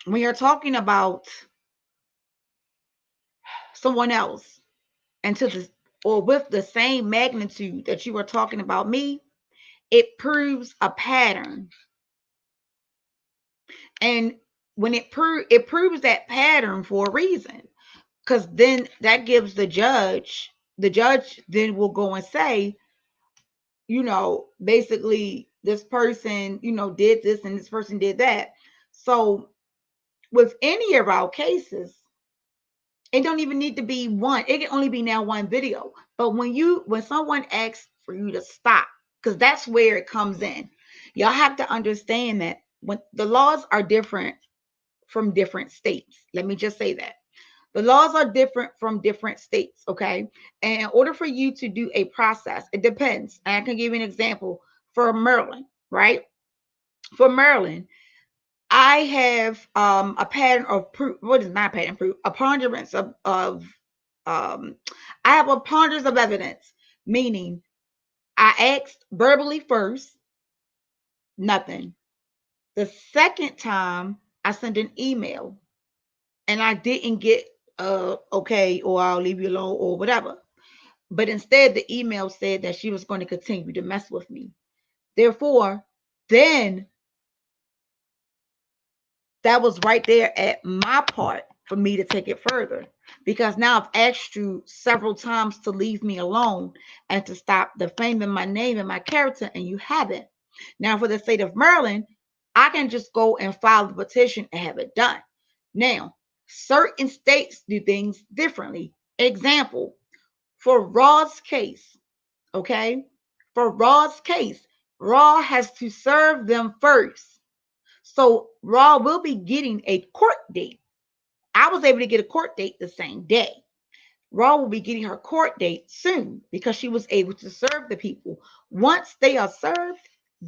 when you're talking about someone else and to the or with the same magnitude that you were talking about me, it proves a pattern. And when it proves that pattern for a reason, because then that gives the judge then will go and say, basically this person, did this and this person did that. So with any of our cases, it don't even need to be one. It can only be now one video. But when someone asks for you to stop, because that's where it comes in, y'all have to understand that when the laws are different from different states. Let me just say that. The laws are different from different states, okay? And in order for you to do a process, it depends. And I can give you an example for Maryland, right? For Maryland, I have a pattern of proof. What is my pattern proof? A ponderance of I have a ponderance of evidence, meaning I asked verbally first, nothing. The second time I sent an email and I didn't get okay, or I'll leave you alone or whatever. But instead the email said that she was going to continue to mess with me. Therefore, then that was right there at my part for me to take it further, because now I've asked you several times to leave me alone and to stop defaming my name and my character, and you haven't. Now, for the state of Maryland, I can just go and file the petition and have it done. Now, certain states do things differently. Example, for Raw's case, okay? For Raw's case, Raw has to serve them first. So Raw will be getting a court date. I was able to get a court date the same day. Raw will be getting her court date soon because she was able to serve the people. Once they are served,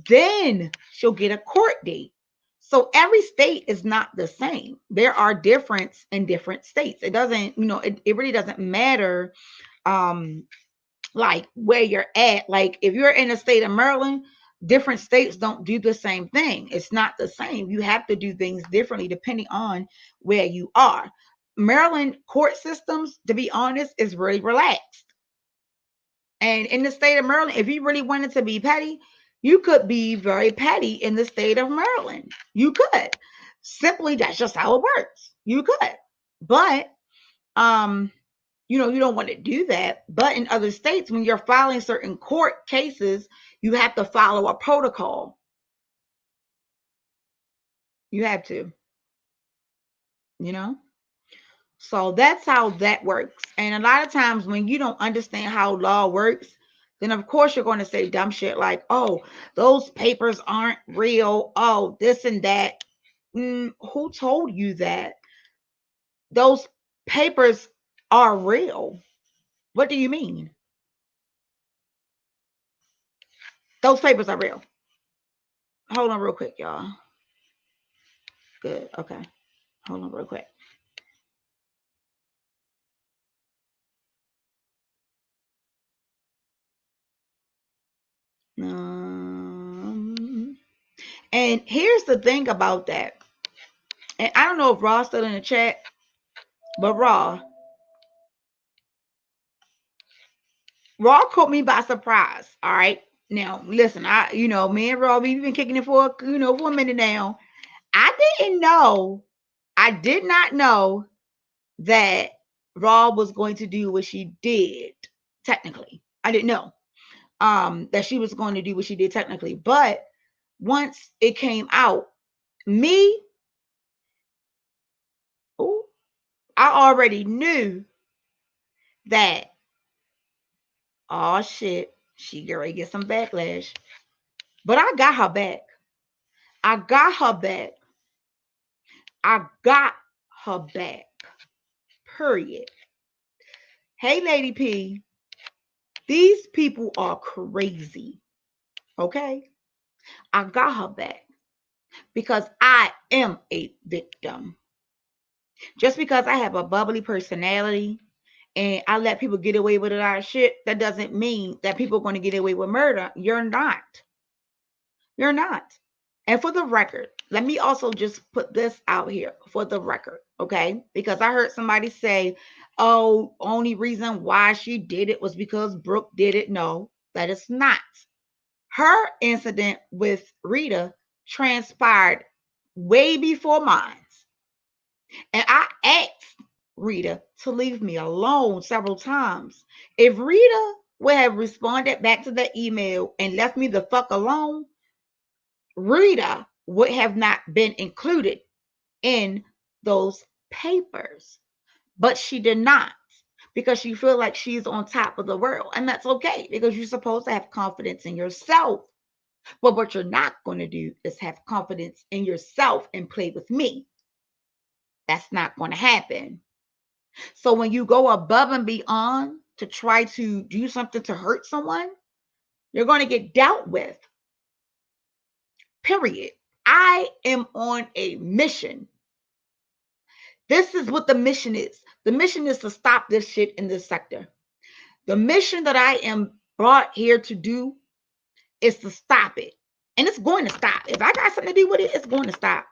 then she'll get a court date. So every state is not the same. There are differences in different states. It doesn't, it really doesn't matter like where you're at. Like if you're in the state of Maryland, different states don't do the same thing. It's not the same. You have to do things differently depending on where you are. Maryland court systems, to be honest, is really relaxed. And in the state of Maryland, if you really wanted to be petty, you could be very petty in the state of Maryland. You could. Simply, that's just how it works. You could. But you don't want to do that. But in other states, when you're filing certain court cases, you have to follow a protocol. You have to, you know? So that's how that works. And a lot of times when you don't understand how law works, then of course you're going to say dumb shit like, oh, those papers aren't real. Oh, this and that. Who told you that? Those papers are real. What do you mean? Those papers are real. Hold on real quick, y'all. Good. Okay. Hold on real quick. And here's the thing about that. And I don't know if Raw's still in the chat, but Raw caught me by surprise. All right. Now, listen, me and Raw, we've been kicking it for a minute now. I did not know that Raw was going to do what she did technically. I didn't know that she was going to do what she did technically. But once it came out, I already knew that, oh shit, she gonna get some backlash. But I got her back. I got her back. I got her back. Period. Hey, Lady P, these people are crazy. Okay? I got her back because I am a victim. Just because I have a bubbly personality and I let people get away with a lot of shit, that doesn't mean that people are going to get away with murder. You're not. You're not. And for the record, let me also just put this out here for the record, okay? Because I heard somebody say, oh, only reason why she did it was because Brooke did it. No, that is not. Her incident with Rita transpired way before mine. And I asked Rita to leave me alone several times. If Rita would have responded back to the email and left me the fuck alone, Rita would have not been included in those papers. But she did not, because she feels like she's on top of the world. And that's okay, because you're supposed to have confidence in yourself. But what you're not going to do is have confidence in yourself and play with me. That's not going to happen. So when you go above and beyond to try to do something to hurt someone, you're going to get dealt with. Period. I am on a mission. This is what the mission is. The mission is to stop this shit in this sector. The mission that I am brought here to do is to stop it. And it's going to stop. If I got something to do with it, it's going to stop.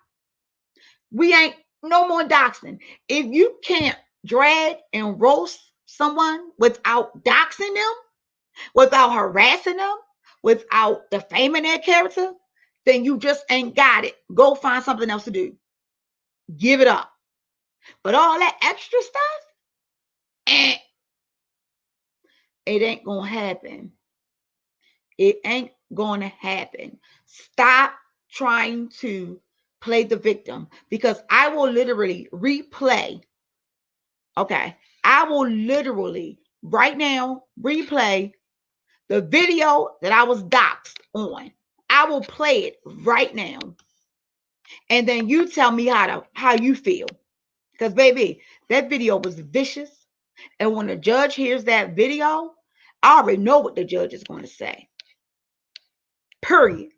We ain't no more doxing. If you can't drag and roast someone without doxing them, without harassing them, without defaming their character, then you just ain't got it. Go find something else to do. Give it up. But all that extra stuff, eh, it ain't gonna happen. It ain't gonna happen. Stop trying to play the victim, because I will literally replay. Okay. I will literally right now replay the video that I was doxxed on. I will play it right now. And then you tell me how you feel. Because baby, that video was vicious. And when the judge hears that video, I already know what the judge is going to say. Period.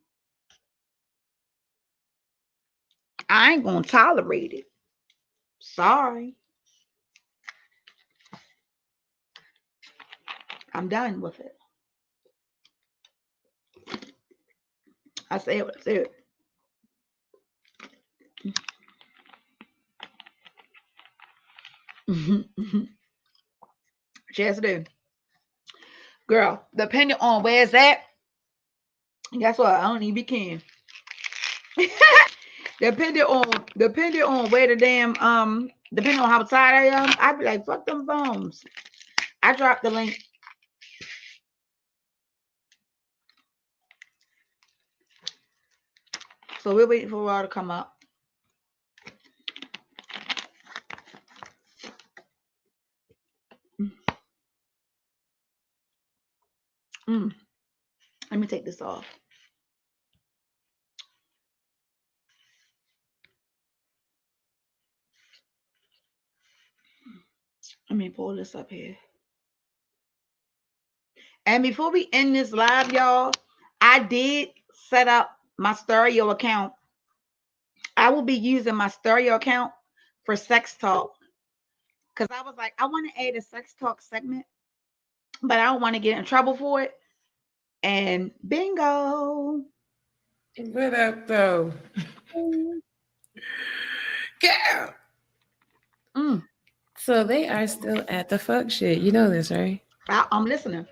I ain't going to tolerate it. Sorry. I'm done with it. I said what I said. Just do. Girl, depending on where it's at, guess what? I don't even be can. depending on where the damn depending on how tired I am, I'd be like, fuck them phones. I dropped the link. So we're waiting for Raw to come up. Mm. Let me take this off. Let me pull this up here. And before we end this live, y'all, I did set up my stereo account. I will be using my stereo account for sex talk. Because I was like, I want to add a sex talk segment, but I don't want to get in trouble for it. And bingo. What up, though? Girl. Mm. So they are still at the fuck shit. You know this, right? I'm listening.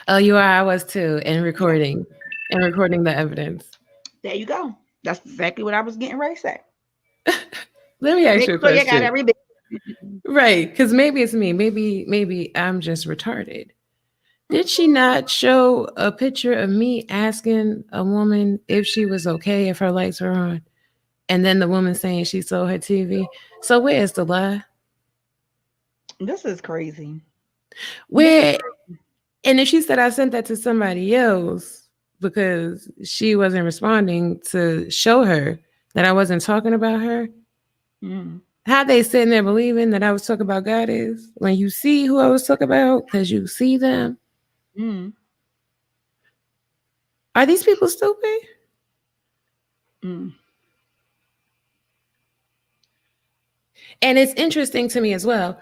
Oh, you are. I was too. And recording the evidence. There you go. That's exactly what I was getting ready to say. Let me ask Make you a sure you got question. every bit. Right, because maybe it's me. Maybe I'm just retarded. Did she not show a picture of me asking a woman if she was okay if her lights were on? And then the woman saying she sold her TV. So where is the lie? This is crazy. This is Where and if she said I sent that to somebody else because she wasn't responding to show her that I wasn't talking about her, mm, how they sitting there believing that I was talking about God is when you see who I was talking about because you see them. mm, Are these people stupid? mm. And it's interesting to me as well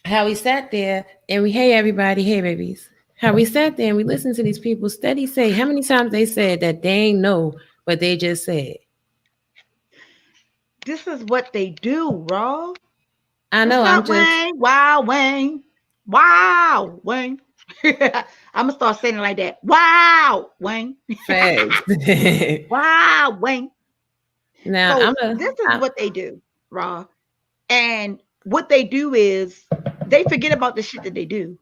how we sat there and we, hey, everybody, hey, babies. How we sat there and we listened to these people steady say how many times they said that they ain't know what they just said. This is what they do, Raw. I What's know. I'm up, just Wayne? Wow, Wayne. Wow, Wayne. I'm gonna start saying it like that. Wow, Wayne. facts. Wow, Wayne. Now So I'm a. this is what they do, Raw. And what they do is they forget about the shit that they do.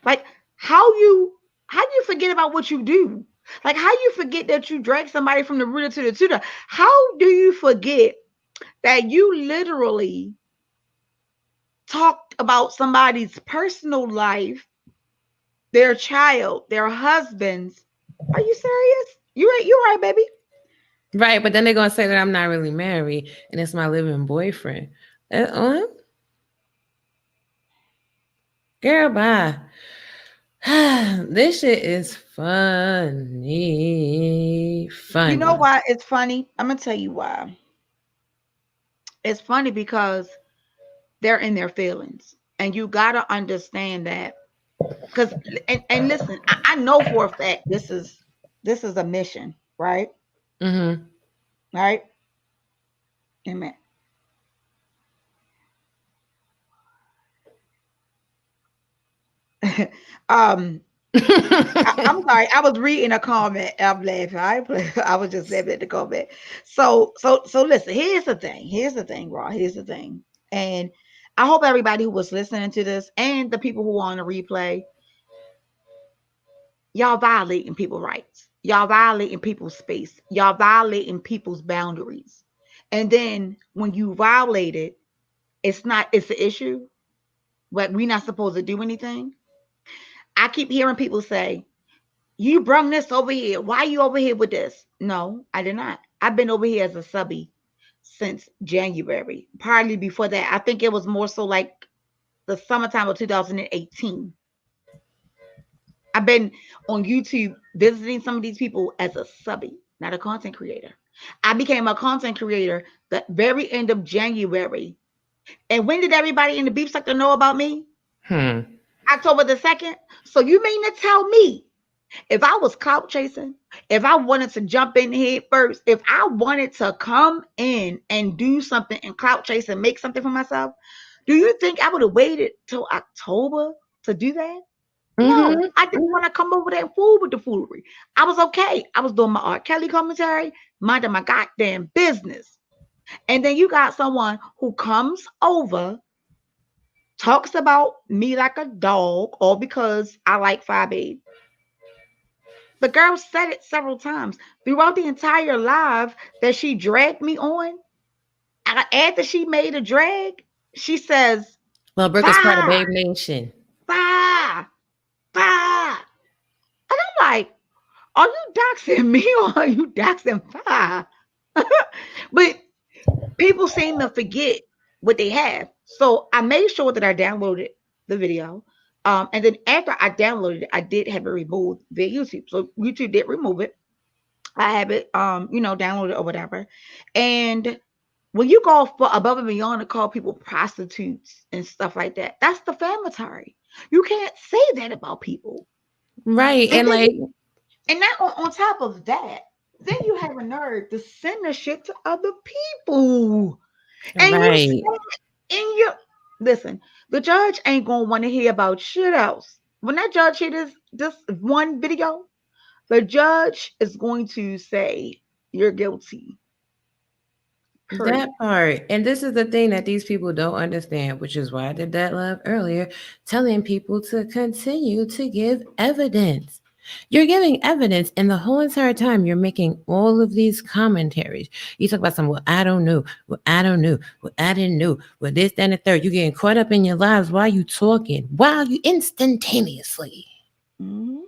Like how you how do you forget about what you do? Like how you forget that you drag somebody from the rooter to the tutor? How do you forget that you literally talked about somebody's personal life, their child, their husbands? Are you serious? You're right, baby. Right, but then they're gonna say that I'm not really married and it's my living boyfriend. Uh, girl, bye. This shit is funny. You know Funny. why it's funny? I'm gonna tell you why. It's funny because they're in their feelings. And you gotta understand that. Because and listen, I know for a fact this is a mission, right? Mm-hmm. Right? Amen. um I'm sorry. I was reading a comment. I'm laughing. I was just laughing at the comment. So listen. Here's the thing. Here's the thing, Raw. Here's the thing. And I hope everybody who was listening to this and the people who are on the replay, y'all violating people's rights. Y'all violating people's space. Y'all violating people's boundaries. And then when you violate it, it's an issue. But we're not supposed to do anything. I keep hearing people say, you brung this over here. Why are you over here with this? No, I did not. I've been over here as a subby since January. Partly before that, I think it was more so like the summertime of 2018. I've been on YouTube visiting some of these people as a subby, not a content creator. I became a content creator the very end of January. And when did everybody in the beef sector know about me? Hmm. October the 2nd. So you mean to tell me if I was clout chasing, if I wanted to jump in head first, if I wanted to come in and do something and clout chase and make something for myself, do you think I would have waited till October to do that? No, I didn't Mm-hmm. want to come over there and fool with the foolery. I was okay. I was doing my R. Kelly commentary, minding my goddamn business. And then you got someone who comes over, talks about me like a dog, all because I like 5'8". The girl said it several times throughout the entire live that she dragged me on. After she made a drag, she says, Well, Brooke is part of "Fire, Babe Nation. fire, fire." And I'm like, are you doxing me or are you doxing fire? But people seem to forget what they have. So I made sure that I downloaded the video. And then after I downloaded it, I did have it removed via YouTube. So YouTube did remove it. I have it, downloaded or whatever. And when you go for above and beyond to call people prostitutes and stuff like that, that's defamatory. You can't say that about people. Right. And And then, like, and now on top of that, then you have a nerve to send the shit to other people, and you say right. in your listen. The judge ain't gonna want to hear about shit else. When that judge hear this one video, the judge is going to say you're guilty. That Period. part. And this is the thing that these people don't understand, which is why I did that love earlier, telling people to continue to give evidence. You're giving evidence, and the whole entire time you're making all of these commentaries. You talk about some, well, I don't know, well, I don't know, well, I didn't know, well, this, that, and the third. You're getting caught up in your lives while you talking, while you instantaneously Mhm.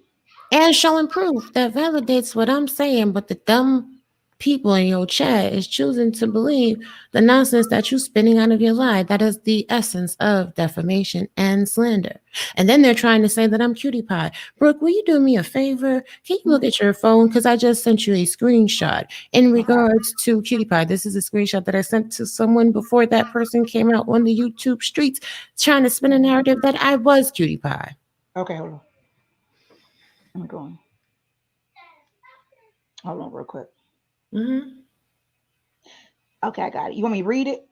and showing proof that validates what I'm saying, but the dumb people in your chat is choosing to believe the nonsense that you're spinning out of your lie. That is the essence of defamation and slander. And then they're trying to say that I'm cutie pie. Brooke, will you do me a favor? Can you look Mhm. at your phone? Because I just sent you a screenshot in Okay. regards to cutie pie. This is a screenshot that I sent to someone before that person came out on the YouTube streets trying to spin a narrative that I was cutie pie. Okay. Hold on. Let me go on. Hold on, real quick. Mhm. Okay, I got it. You want me to read it?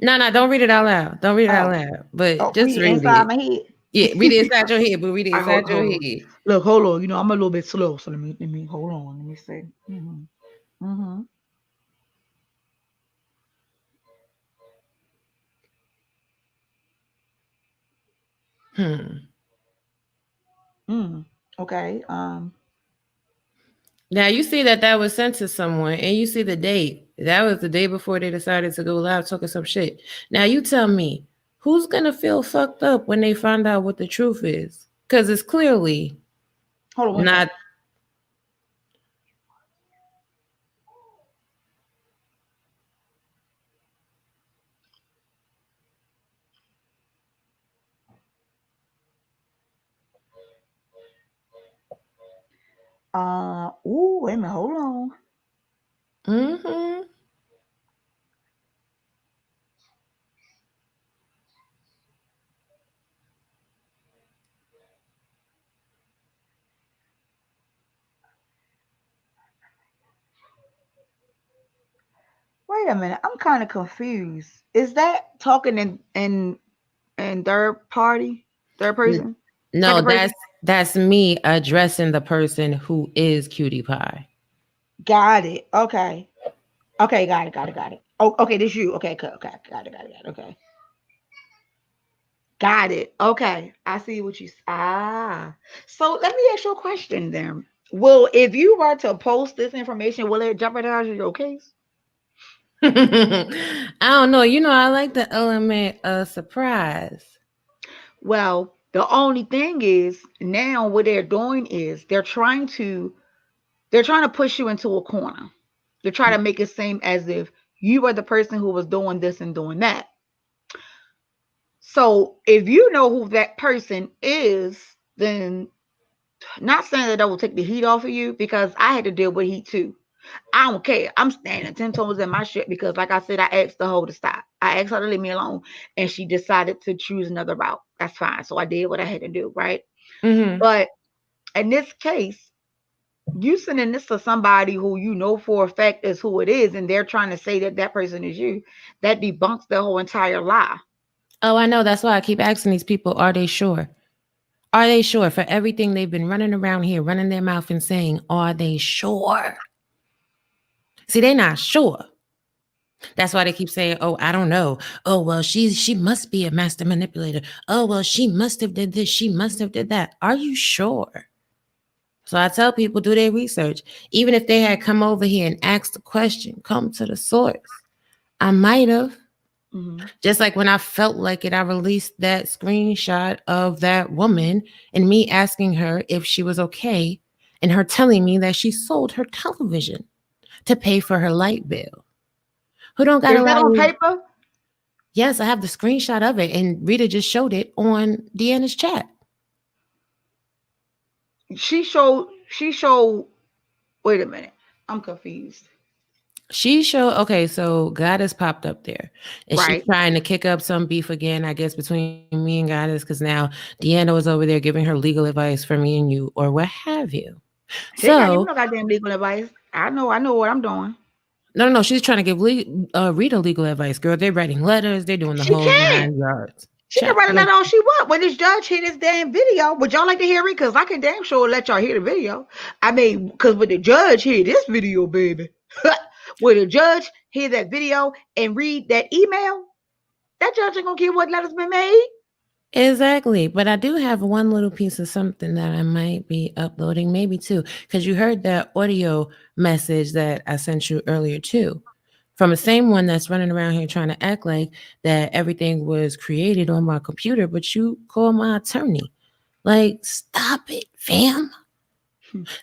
No, no, don't read it out loud. Don't read it out Oh, loud. But oh, just read it read inside it. my head. Yeah, read it inside your head, but read it I hold inside your hold on. head. Look, hold on. You know, I'm a little bit slow, so let me hold on. Let me see. Mm-hmm. Hmm. Mm. Okay. Now you see that that was sent to someone, and you see the date. That was the day before they decided to go live talking some shit. Now you tell me, who's gonna feel fucked up when they find out what the truth is? Because it's clearly Hold on. Wait a minute. not. Ooh, wait a minute. Hold on. Mm-hmm. Wait a minute. I'm kind of confused. Is that talking in third party, third person, No, second that's person? that's me addressing the person who is Cutie Pie. Got it. Okay. Okay. Got it. Got it. Got it. Oh, okay. This you. Okay. Okay. Okay. Got it. Got it. Got it. Okay. Got it. Okay. I see what So let me ask you a question then. Will, if you were to post this information, will it jeopardize your case? I don't know. You know, I like the element of surprise. Well, the only thing is now what they're doing is they're trying to push you into a corner. They're trying to make it seem as if you are the person who was doing this and doing that. So if you know who that person is, then not saying that will take the heat off of you because I had to deal with heat too. I don't care. I'm standing 10 toes in my shit because, like I said, I asked the hoe to stop. I asked her to leave me alone, and she decided to choose another route. That's fine. So I did what I had to do, right? Mm-hmm. But in this case, you sending this to somebody who you know for a fact is who it is, and they're trying to say that that person is you. That debunks the whole entire lie. Oh, I know. That's why I keep asking these people, are they sure? Are they sure for everything they've been running around here, running their mouth and saying, are they sure? See, they're not sure. That's why they keep saying, "Oh, I don't know. Oh, well, she must be a master manipulator. Oh, well, she must have did this. She must have did that." Are you sure? So I tell people do their research. Even if they had come over here and asked the question, come to the source. I might have. Mm-hmm. Just like when I felt like it, I released that screenshot of that woman and me asking her if she was okay and her telling me that she sold her television to pay for her light bill. Who don't got to Is that lie on to you? paper? Yes, I have the screenshot of it, and Rita just showed it on Deanna's chat. She showed. Wait a minute. I'm confused. She showed okay, so Goddess popped up there, and she's Right. trying to kick up some beef again, I guess, between me and Goddess, because now Deanna was over there giving her legal advice for me and you, or what have you. She ain't gotta give me So, no goddamn legal advice. I know what I'm doing. no, no, no, she's trying to give Rita legal advice, girl. They're writing letters, they're doing the She whole can. nine yards. She can Chat, write a letter all she want. When this judge hear this damn video, would y'all like to hear it? Because I can damn sure let y'all hear the video. I mean, because when the judge hear this video, baby, when the judge hear that video and read that email, that judge ain't gonna care what letters been made. exactly. But I do have one little piece of something that I might be uploading, maybe two, because you heard that audio message that I sent you earlier, too. From the same one that's running around here trying to act like that everything was created on my computer, but you call my attorney. Like, stop it, fam.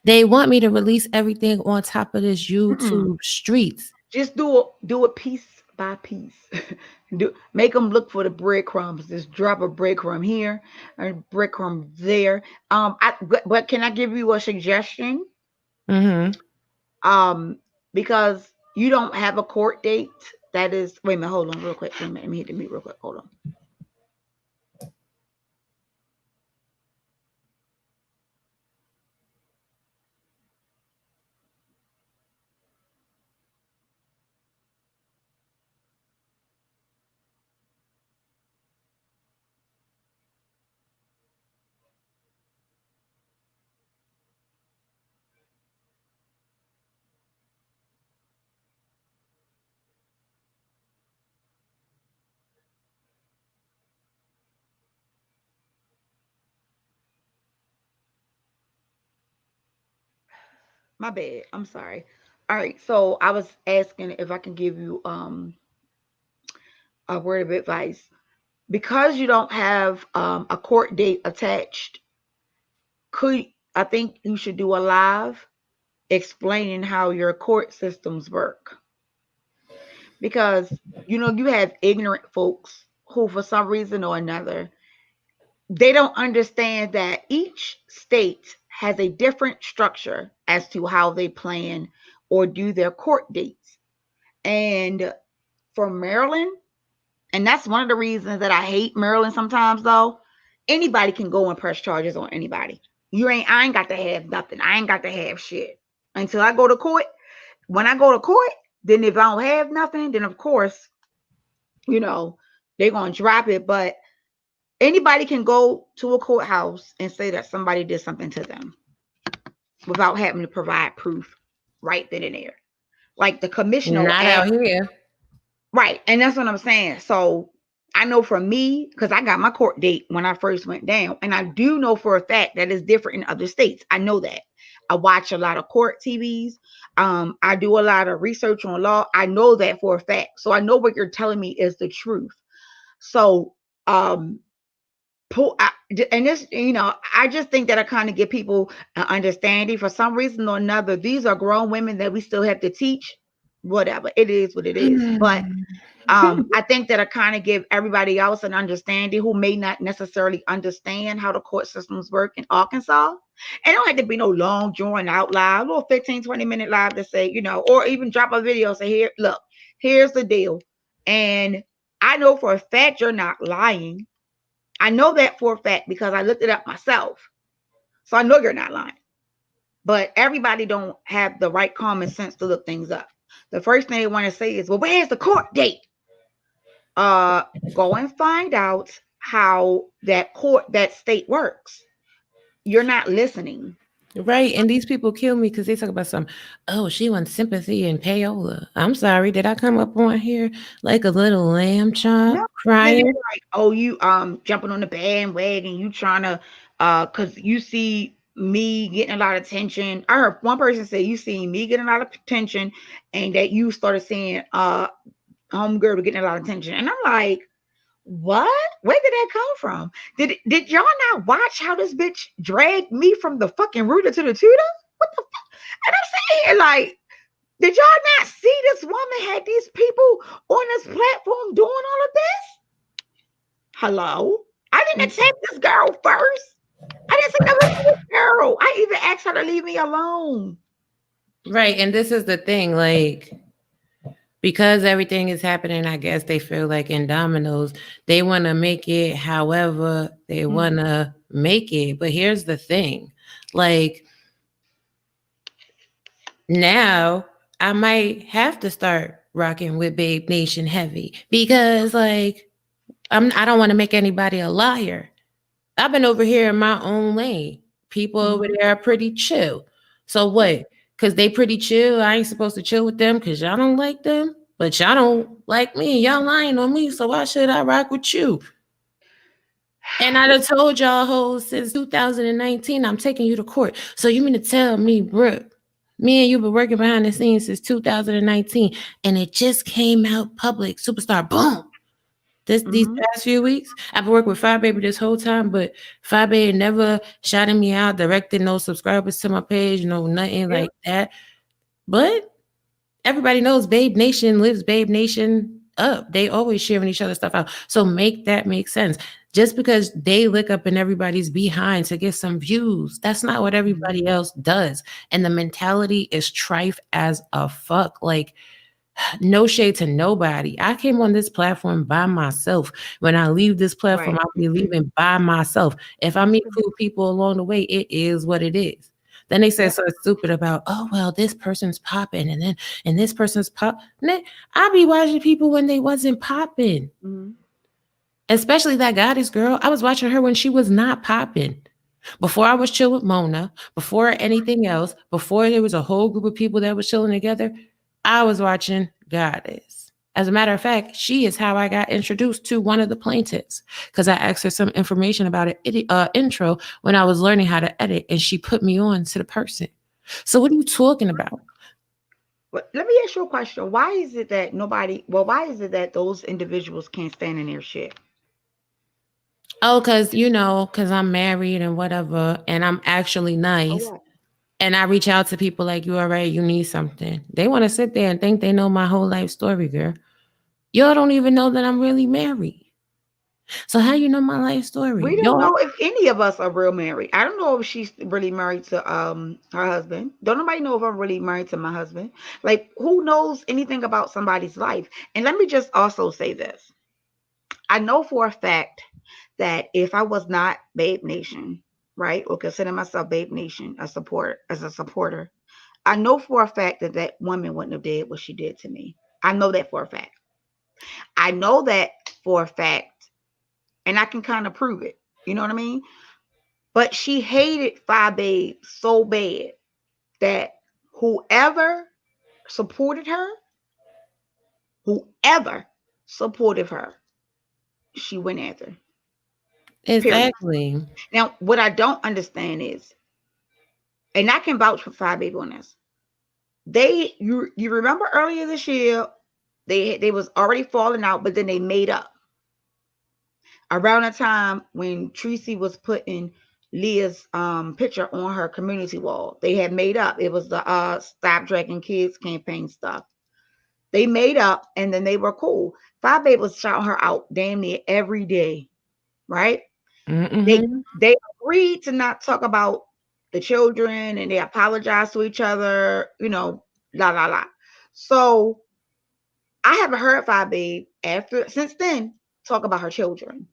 They want me to release everything on top of this Mm-mm. YouTube streets. Just do it piece by piece. Make them look for the breadcrumbs. Just drop a breadcrumb here, a breadcrumb there. But can I give you a suggestion? Mm-hmm. Um, because you don't have a court date. That is, wait a minute, hold on, real quick. Wait a minute, let me hit the mute real quick. Hold on. My bad. I'm sorry. All right. So I was asking if I can give you a word of advice. Because you don't have a court date attached, could I think you should do a live explaining how your court systems work. Because you have ignorant folks who for some reason or another they don't understand that each state has a different structure as to how they plan or do their court dates. And for Maryland, and that's one of the reasons that I hate Maryland sometimes though, anybody can go and press charges on anybody. I ain't got to have nothing. I ain't got to have shit. Until I go to court. When I go to court, then if I don't have nothing, then of course, you know, they're gonna drop it. But anybody can go to a courthouse and say that somebody did something to them without having to provide proof right then and there. Like the commissioner will Not ask, out here. right, and that's what I'm saying. So I know for me, because I got my court date when I first went down, and I do know for a fact that it's different in other states. I know that. I watch a lot of court TVs. I do a lot of research on law. I know that for a fact. So I know what you're telling me is the truth. So um and this, I just think that I kind of give people an understanding. For some reason or another, these are grown women that we still have to teach. Whatever it is, what it is. But I think that I kind of give everybody else an understanding who may not necessarily understand how the court systems work in Arkansas. And it don't have to be no long, drawn out live, a little 15, 20-minute live to say, or even drop a video, say, here, look, here's the deal. And I know for a fact you're not lying. I know that for a fact because I looked it up myself. So I know you're not lying. But everybody don't have the right common sense to look things up. The first thing they want to say is, well, where's the court date? Go and find out how that state works. You're not listening. Right. And these people kill me because they talk about some, oh, she wants sympathy and payola. I'm sorry. Did I come up on here like a little lamb chop No. Then they're crying? like, oh, you jumping on the bandwagon, you trying to cause you see me getting a lot of attention. I heard one person say you see me getting a lot of attention and that you started seeing homegirl getting a lot of attention. And I'm like, what? Where did that come from? Did y'all not watch how this bitch dragged me from the fucking rooter to the tutor? What the fuck? And I'm saying here, like, did y'all not see this woman had these people on this platform doing all of this? Hello? I didn't attack this girl first. I didn't say nothing to this girl. I even asked her to leave me alone. Right. And this is the thing, like, because everything is happening, I guess they feel like in dominoes, they want to make it however they want to make it. But here's the thing, like, now I might have to start rocking with Babe Nation heavy because, like, I don't want to make anybody a liar. I've been over here in my own lane. People over there are pretty chill. So what? Because they pretty chill, I ain't supposed to chill with them because y'all don't like them, but y'all don't like me. Y'all lying on me, so why should I rock with you? And I done told y'all hoes since 2019, I'm taking you to court. So you mean to tell me, Brooke, me and you been working behind the scenes since 2019, and it just came out public, superstar, boom. These past few weeks, I've been working with Fire Baby this whole time, but Fire Baby never shouting me out, directed no subscribers to my page, no nothing like that. But everybody knows Babe Nation lives Babe Nation up. They always sharing each other's stuff out. So make that make sense. Just because they lick up in everybody's behind to get some views, that's not what everybody else does. And the mentality is trife as a fuck. Like, no shade to nobody. I came on this platform by myself. When I leave this platform, I'll be leaving by myself. If I meet cool people along the way, it is what it is. Then they say something stupid about, oh, well, this person's popping and this person's pop. I be watching people when they wasn't popping. Especially that goddess girl. I was watching her when she was not popping. Before I was chill with Mona, before anything else, before there was a whole group of people that was chilling together, I was watching Goddess. As a matter of fact, she is how I got introduced to one of the plaintiffs because I asked her some information about an intro when I was learning how to edit, and she put me on to the person. So what are you talking about? But let me ask you a question. Why is it that why is it that those individuals can't stand in their shit? Oh, because, because I'm married and whatever, and I'm actually So nice. what? And I reach out to people like, you all right, you need something. They want to sit there and think they know my whole life story, girl. Y'all don't even know that I'm really married. So how you know my life story? We don't Y'all know if any of us are real married. I don't know if she's really married to her husband. Don't nobody know if I'm really married to my husband. Like, who knows anything about somebody's life? And let me just also say this. I know for a fact that if I was not Babe Nation, right, or consider myself Babe Nation, a supporter, I know for a fact that that woman wouldn't have did what she did to me. I know that for a fact. I know that for a fact, and I can kind of prove it. You know what I mean? But she hated Phi Babe so bad that whoever supported her, whoever supported her, she went after. Period. exactly. Now, what I don't understand is, and I can vouch for Phi Babe on this. You remember earlier this year, they was already falling out, but then they made up around the time when Tracy was putting Leah's picture on her community wall. They had made up. It was the Stop Dragging Kids campaign stuff. They made up and then they were cool. Five Babe was shouting her out damn near every day, right? They Mm-hmm. they agreed to not talk about the children and they apologized to each other, la la la. So I haven't heard Five Babe after since then talk about her children.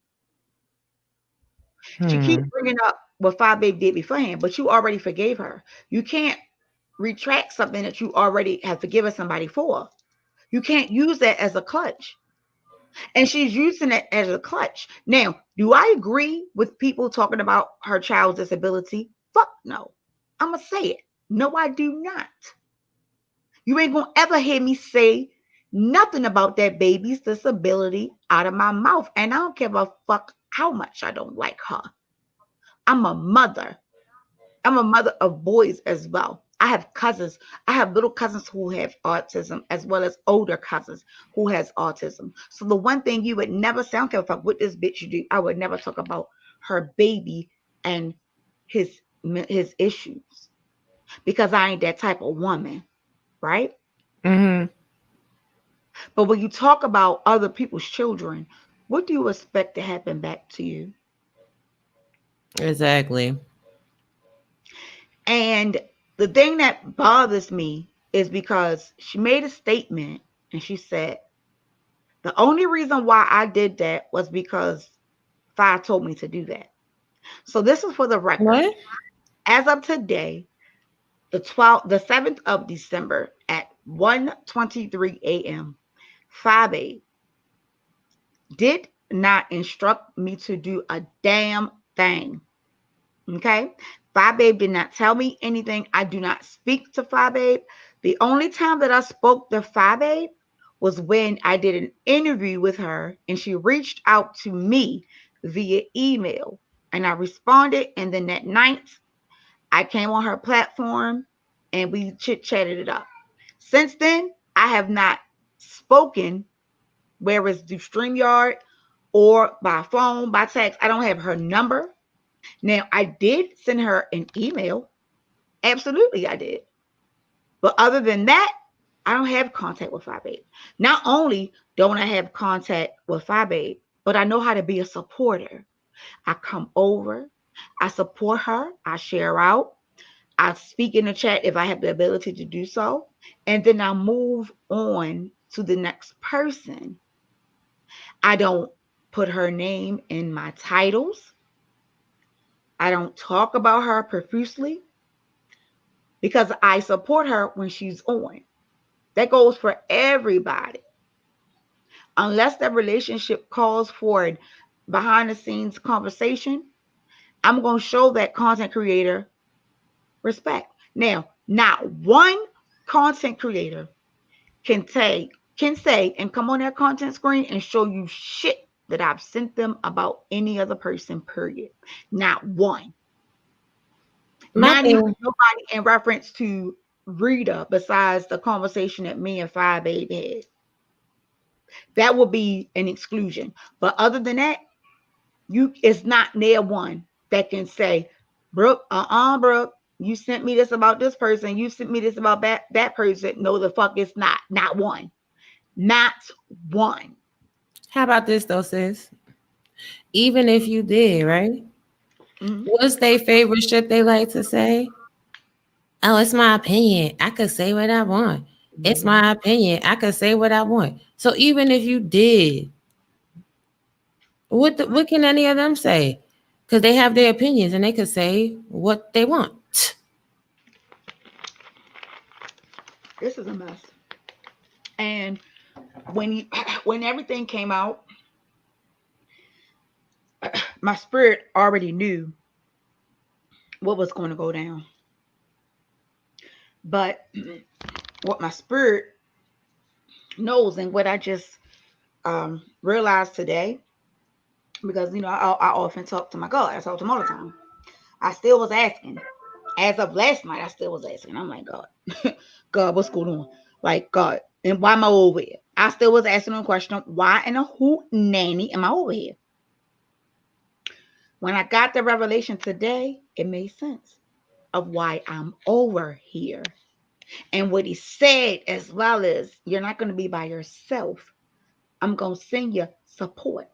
She keeps Hmm. bringing up what Five Babe did beforehand, but you already forgave her. You can't retract something that you already have forgiven somebody for. You can't use that as a clutch. And she's using it as a clutch. Now, do I agree with people talking about her child's disability? Fuck no. I'm going to say it. No, I do not. You ain't going to ever hear me say nothing about that baby's disability out of my mouth. And I don't give a fuck how much I don't like her. I'm a mother. I'm a mother of boys as well. I have cousins. I have little cousins who have autism as well as older cousins who has autism. So the one thing you would never say, I don't care if I, what this bitch you do, I would never talk about her baby and his his issues because I ain't that type of woman, right? Mm-hmm. But when you talk about other people's children, what do you expect to happen back to you? Exactly. And the thing that bothers me is because she made a statement and she said, the only reason why I did that was because Fi told me to do that. So this is for the record. What? As of today, the 7th of December at 1:23 a.m., Fi did not instruct me to do a damn thing. Okay. Phi Babe did not tell me anything. I do not speak to Phi Babe. The only time that I spoke to Phi Babe was when I did an interview with her and she reached out to me via email and I responded. And then that night I came on her platform and we chit chatted it up. Since then, I have not spoken, whereas through StreamYard or by phone, by text. I don't have her number. Now, I did send her an email. Absolutely, I did. But other than that, I don't have contact with Phi Babe. Not only don't I have contact with Phi Babe, but I know how to be a supporter. I come over, I support her, I share out, I speak in the chat if I have the ability to do so, and then I move on to the next person. I don't put her name in my titles. I don't talk about her profusely because I support her when she's on. That goes for everybody. Unless that relationship calls for a behind the scenes conversation, I'm going to show that content creator respect. Now, not one content creator can say and come on that content screen and show you shit that I've sent them about any other person, period. Not one. My Not even thing, nobody in reference to Rita besides the conversation that me and Five Baby had. That would be an exclusion. But other than that, you it's not near one that can say, Brooke, Brooke, you sent me this about this person, you sent me this about that person. No, the fuck it's not. Not one. Not one. how about this though, sis? Even if you did, right? Mhm. What's their favorite shit they like to say? Oh, it's my opinion. I could say what I want. It's Mhm. my opinion. I could say what I want. So even if you did, what can any of them say? Because they have their opinions and they could say what they want. This is a mess. And when you, when everything came out, my spirit already knew what was going to go down. But what my spirit knows and what I just realized today, because I often talk to my God. I talk to him all the time. I still was asking. As of last night, I still was asking. I'm like, God, God, what's going on? Like, God, and why am I over here? I still was asking the question, why and who nanny am I over here? When I got the revelation today, it made sense of why I'm over here. And what he said as well is, you're not going to be by yourself. I'm going to send you support.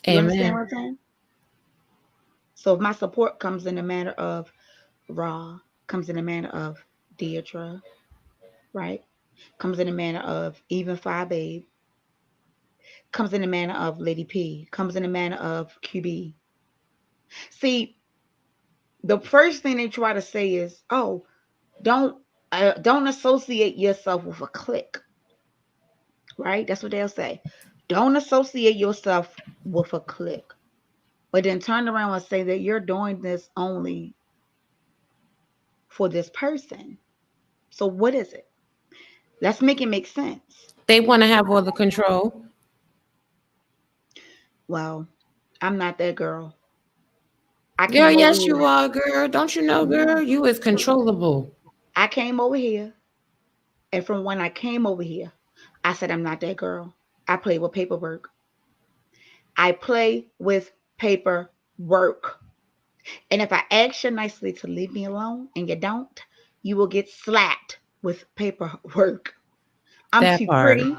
You understand Amen. what I'm saying? So if my support comes in the manner of Raw, comes in the manner of Deidre, right? Comes in the manner of even Five Babe, comes in the manner of Lady P, comes in the manner of QB. See, the first thing they try to say is, "Oh, don't don't associate yourself with a clique," right? That's what they'll say. Don't associate yourself with a clique, but then turn around and say that you're doing this only for this person. So what is it? Let's make it make sense. They want to have all the control. Well, I'm not that girl. I Girl, came over yes, here. you are, girl. Don't you know, girl? You is controllable. I came over here, and from when I came over here, I said I'm not that girl. I play with paperwork. I play with paperwork. And if I ask you nicely to leave me alone and you don't, you will get slapped with paperwork. I'm That too part. pretty.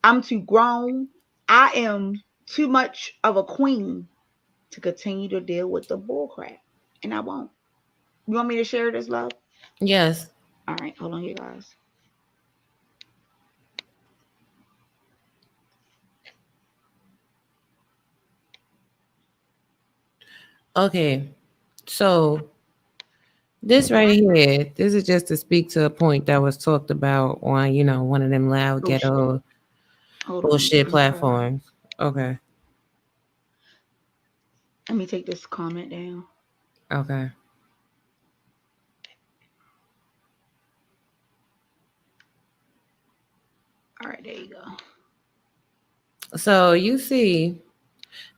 I'm too grown. I am too much of a queen to continue to deal with the bullcrap. And I won't. You want me to share this, love? Yes. All right, hold on, you guys. Okay. So this right here, this is just to speak to a point that was talked about on, one of them loud Oh shit. ghetto Hold on. bullshit I'm sorry. platforms. Okay. Let me take this comment down. Okay. All right, there you go. So you see,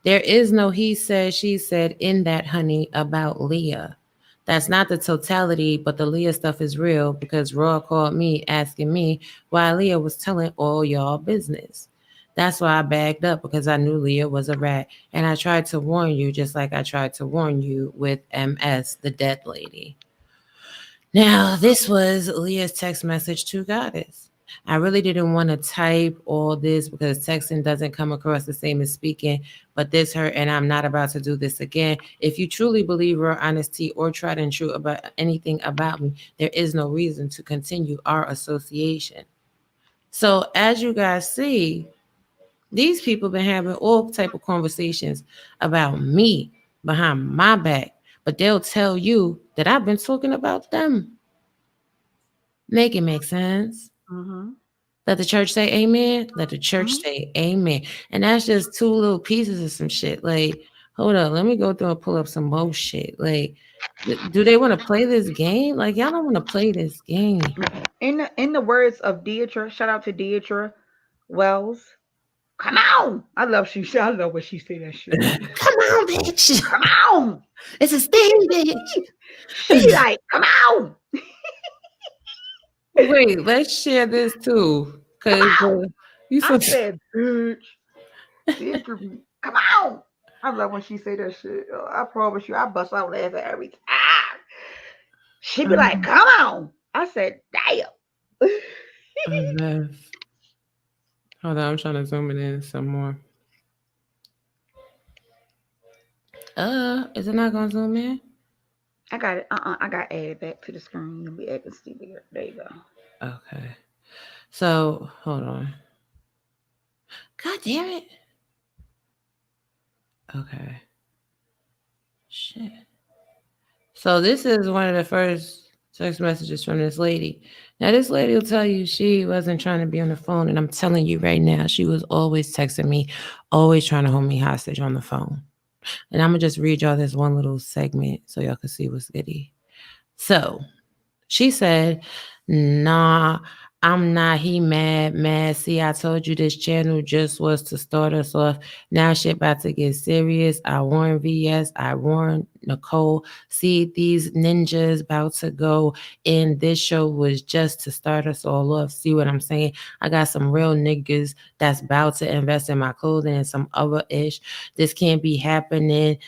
there is no he said, she said in that, honey, about Leah. That's not the totality, but the Leah stuff is real because Raw called me asking me why Leah was telling all y'all business. That's why I bagged up because I knew Leah was a rat. And I tried to warn you just like I tried to warn you with MS, the dead lady. Now, this was Leah's text message to Goddess. I really didn't want to type all this because texting doesn't come across the same as speaking, but this hurt and I'm not about to do this again. If you truly believe real honesty or tried and true about anything about me, there is no reason to continue our association. So as you guys see, these people been having all type of conversations about me behind my back, but they'll tell you that I've been talking about them. Make it make sense. Mm-hmm. Let the church say amen. Let the church Mm-hmm. say amen. And that's just two little pieces of some shit. Like, hold up, let me go through and pull up some more shit. Like, do they want to play this game? Like, y'all don't want to play this game. In the words of Deidre, shout out to Deidre Wells. Come on! I love she. I love when she say that shit. Come on, bitch. Come on! It's a sting, bitch. She like, come on, Wait, let's share this too. come Cause on. you I so said, bitch, bitch, come on. I love when she say that shit. I promise you, I bust out laughing every time. She be like, um, come on. I said, damn. Beth. Hold on, I'm trying to zoom it in some more. Is it not gonna zoom in? I got it. I got added back to the screen. You'll be acting stupid here. There you go. Okay. So hold on. God damn it. Okay. Shit. So this is one of the first text messages from this lady. Now this lady will tell you she wasn't trying to be on the phone, and I'm telling you right now, she was always texting me, always trying to hold me hostage on the phone. And I'm gonna just read y'all this one little segment so y'all can see what's goody. So she said, "Nah, I'm not. He mad, mad. See, I told you this channel just was to start us off. Now shit about to get serious. I warned VS. I warned Nicole. See, these ninjas about to go in. This show was just to start us all off. See what I'm saying? I got some real niggas that's about to invest in my clothing and some other ish. This can't be happening.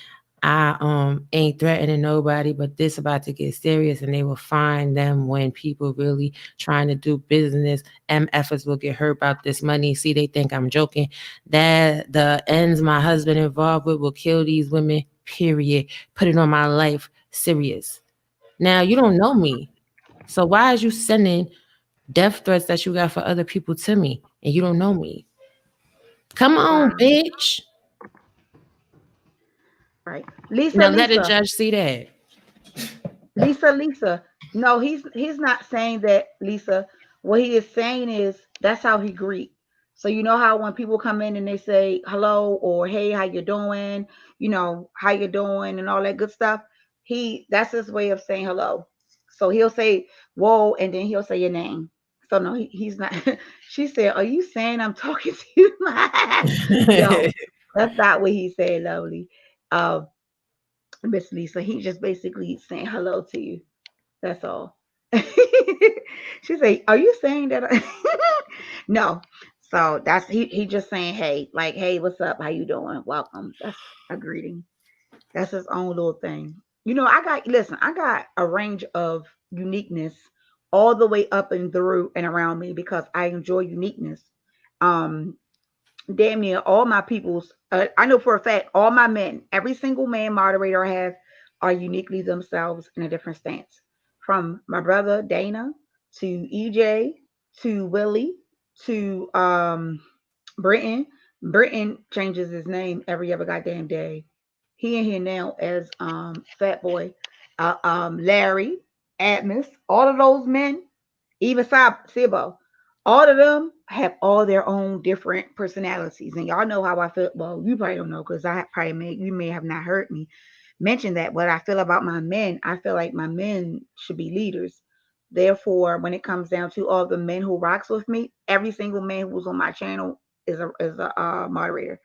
I ain't threatening nobody, but this about to get serious, and they will find them when people really trying to do business. MFers will get hurt about this money. See, they think I'm joking. That the ends my husband involved with will kill these women. Period. Put it on my life. Serious. Now you don't know me, so why is you sending death threats that you got for other people to me, and you don't know me? Come on, Wow. bitch. Right. Lisa, Now let a Lisa. judge see that. Lisa. No, he's not saying that, Lisa. What he is saying is that's how he greet. So you know how when people come in and they say hello or hey, how you doing? How you doing and all that good stuff. That's his way of saying hello. So he'll say whoa, and then he'll say your name. So no, he's not. She said, "Are you saying I'm talking to you?" No, that's not what he said, lovely. Um, Miss Lisa. He's just basically saying hello to you. That's all. She said, "Are you saying that?" No. So that's he just saying, "Hey, like, hey, what's up? How you doing? Welcome." That's a greeting. That's his own little thing. I got a range of uniqueness all the way up and through and around me because I enjoy uniqueness. Um, damn near all my people's I know for a fact all my men, every single man moderator I have are uniquely themselves in a different stance, from my brother Dana to EJ to Willie to Britton changes his name every other goddamn day. He in here now as Fat Boy, Larry, Atmos, all of those men, even Sibo, all of them have all their own different personalities. And y'all know how I feel. Well, you probably don't know because you may have not heard me mention that. What I feel about my men, I feel like my men should be leaders. Therefore, when it comes down to all the men who rocks with me, every single man who's on my channel is a moderator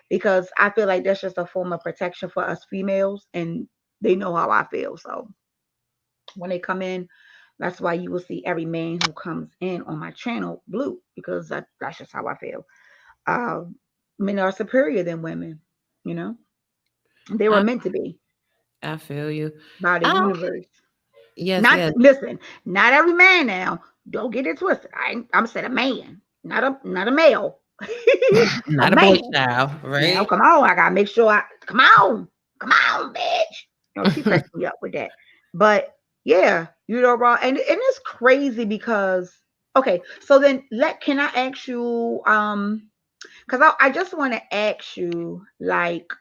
because I feel like that's just a form of protection for us females, and they know how I feel. So when they come in, that's why you will see every man who comes in on my channel blue because that's just how I feel. Uh, Men are superior than women, you know. They were I, meant to be I feel you. by the Oh, universe. yes, Not yes. listen, not every man now. Don't get it twisted. I'm saying a man, not a male. A Not a boy man. child, Now right? come on, I gotta make sure come on, bitch. She cracks me up with that. But yeah, Raw, and it's crazy because okay, so then can I ask you because I just want to ask you like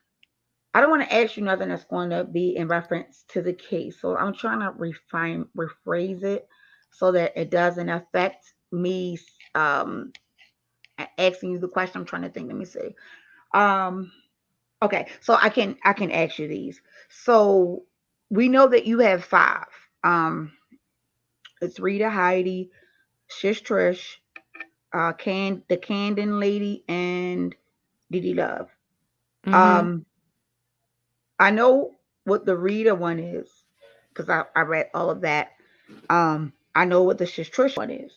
I don't want to ask you nothing that's going to be in reference to the case. So I'm trying to rephrase it so that it doesn't affect me asking you the question. I'm trying to think. Let me see. Um, okay, so I can ask you these. So we know that you have five. Um, it's Rita, Heidi, Shish Trish, the Candon lady, and Didi Love. Mm-hmm. Um, I know what the Rita one is. because I read all of that. I know what the Shish Trish one is.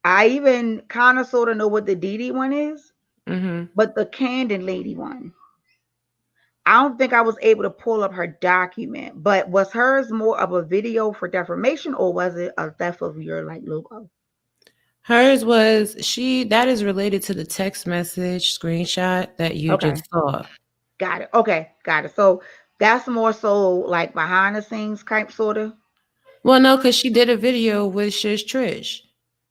I even kind of sort of know what the Dee Dee one is, Mm-hmm. but the Candon lady one, I don't think I was able to pull up her document. But was hers more of a video for defamation, or was it a theft of your like logo? Hers was that is related to the text message screenshot that you Okay, just saw. got it. Okay, got it. So that's more so like behind the scenes type sort of. Well, no, because she did a video with Shish Trish.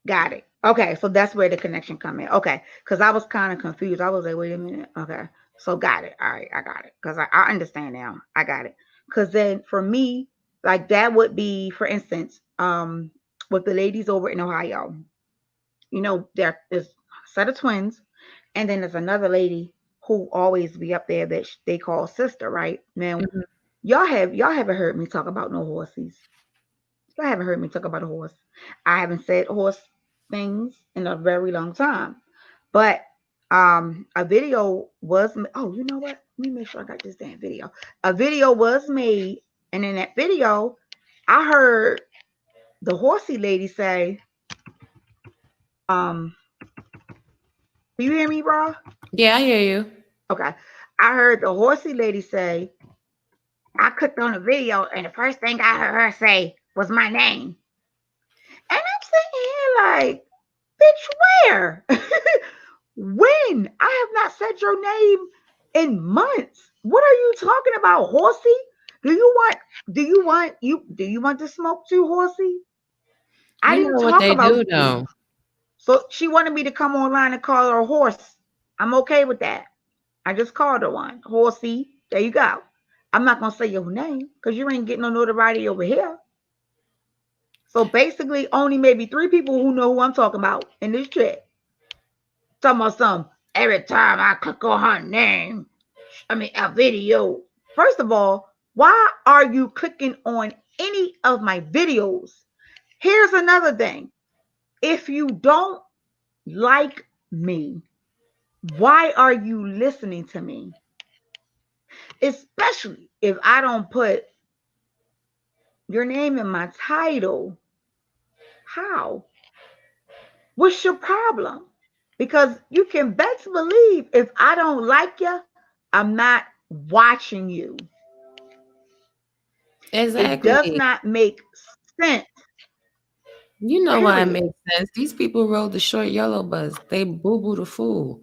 Got it. Okay, so that's where the connection come in. Okay, because I was kind of confused. I was like, wait a minute. Okay, so got it. All right, I got it. Because I understand now. I got it. Because then for me, like that would be, for instance, with the ladies over in Ohio. There is a set of twins, and then there's another lady who always be up there that they call sister. Right now, Mhm. y'all haven't heard me talk about no horses. You haven't heard me talk about a horse. I haven't said horse things in a very long time. But a video was oh, you know what? Let me make sure I got this damn video. A video was made, and in that video, I heard the horsey lady say, um, do you hear me, bro? Yeah, I hear you. Okay. I heard the horsey lady say, I clicked on the video, and the first thing I heard her say was my name. And I'm sitting here like, bitch, where? When? I have not said your name in months. What are you talking about, horsey? Do you want do you want to smoke too, horsey? I You didn't know what talk they about do you. though. So she wanted me to come online and call her a horse. I'm okay with that. I just called her one. Horsey. There you go. I'm not gonna say your name because you ain't getting no notoriety over here. So basically, only maybe three people who know who I'm talking about in this chat. Talking about some every time I click on her name, I mean a video. First of all, why are you clicking on any of my videos? Here's another thing. If you don't like me, why are you listening to me? Especially if I don't put your name in my title. How? What's your problem? Because you can best believe if I don't like you, I'm not watching you. It does Exactly. not make sense, You know why it period. makes sense. These people rode the short yellow bus. They boo boo the fool.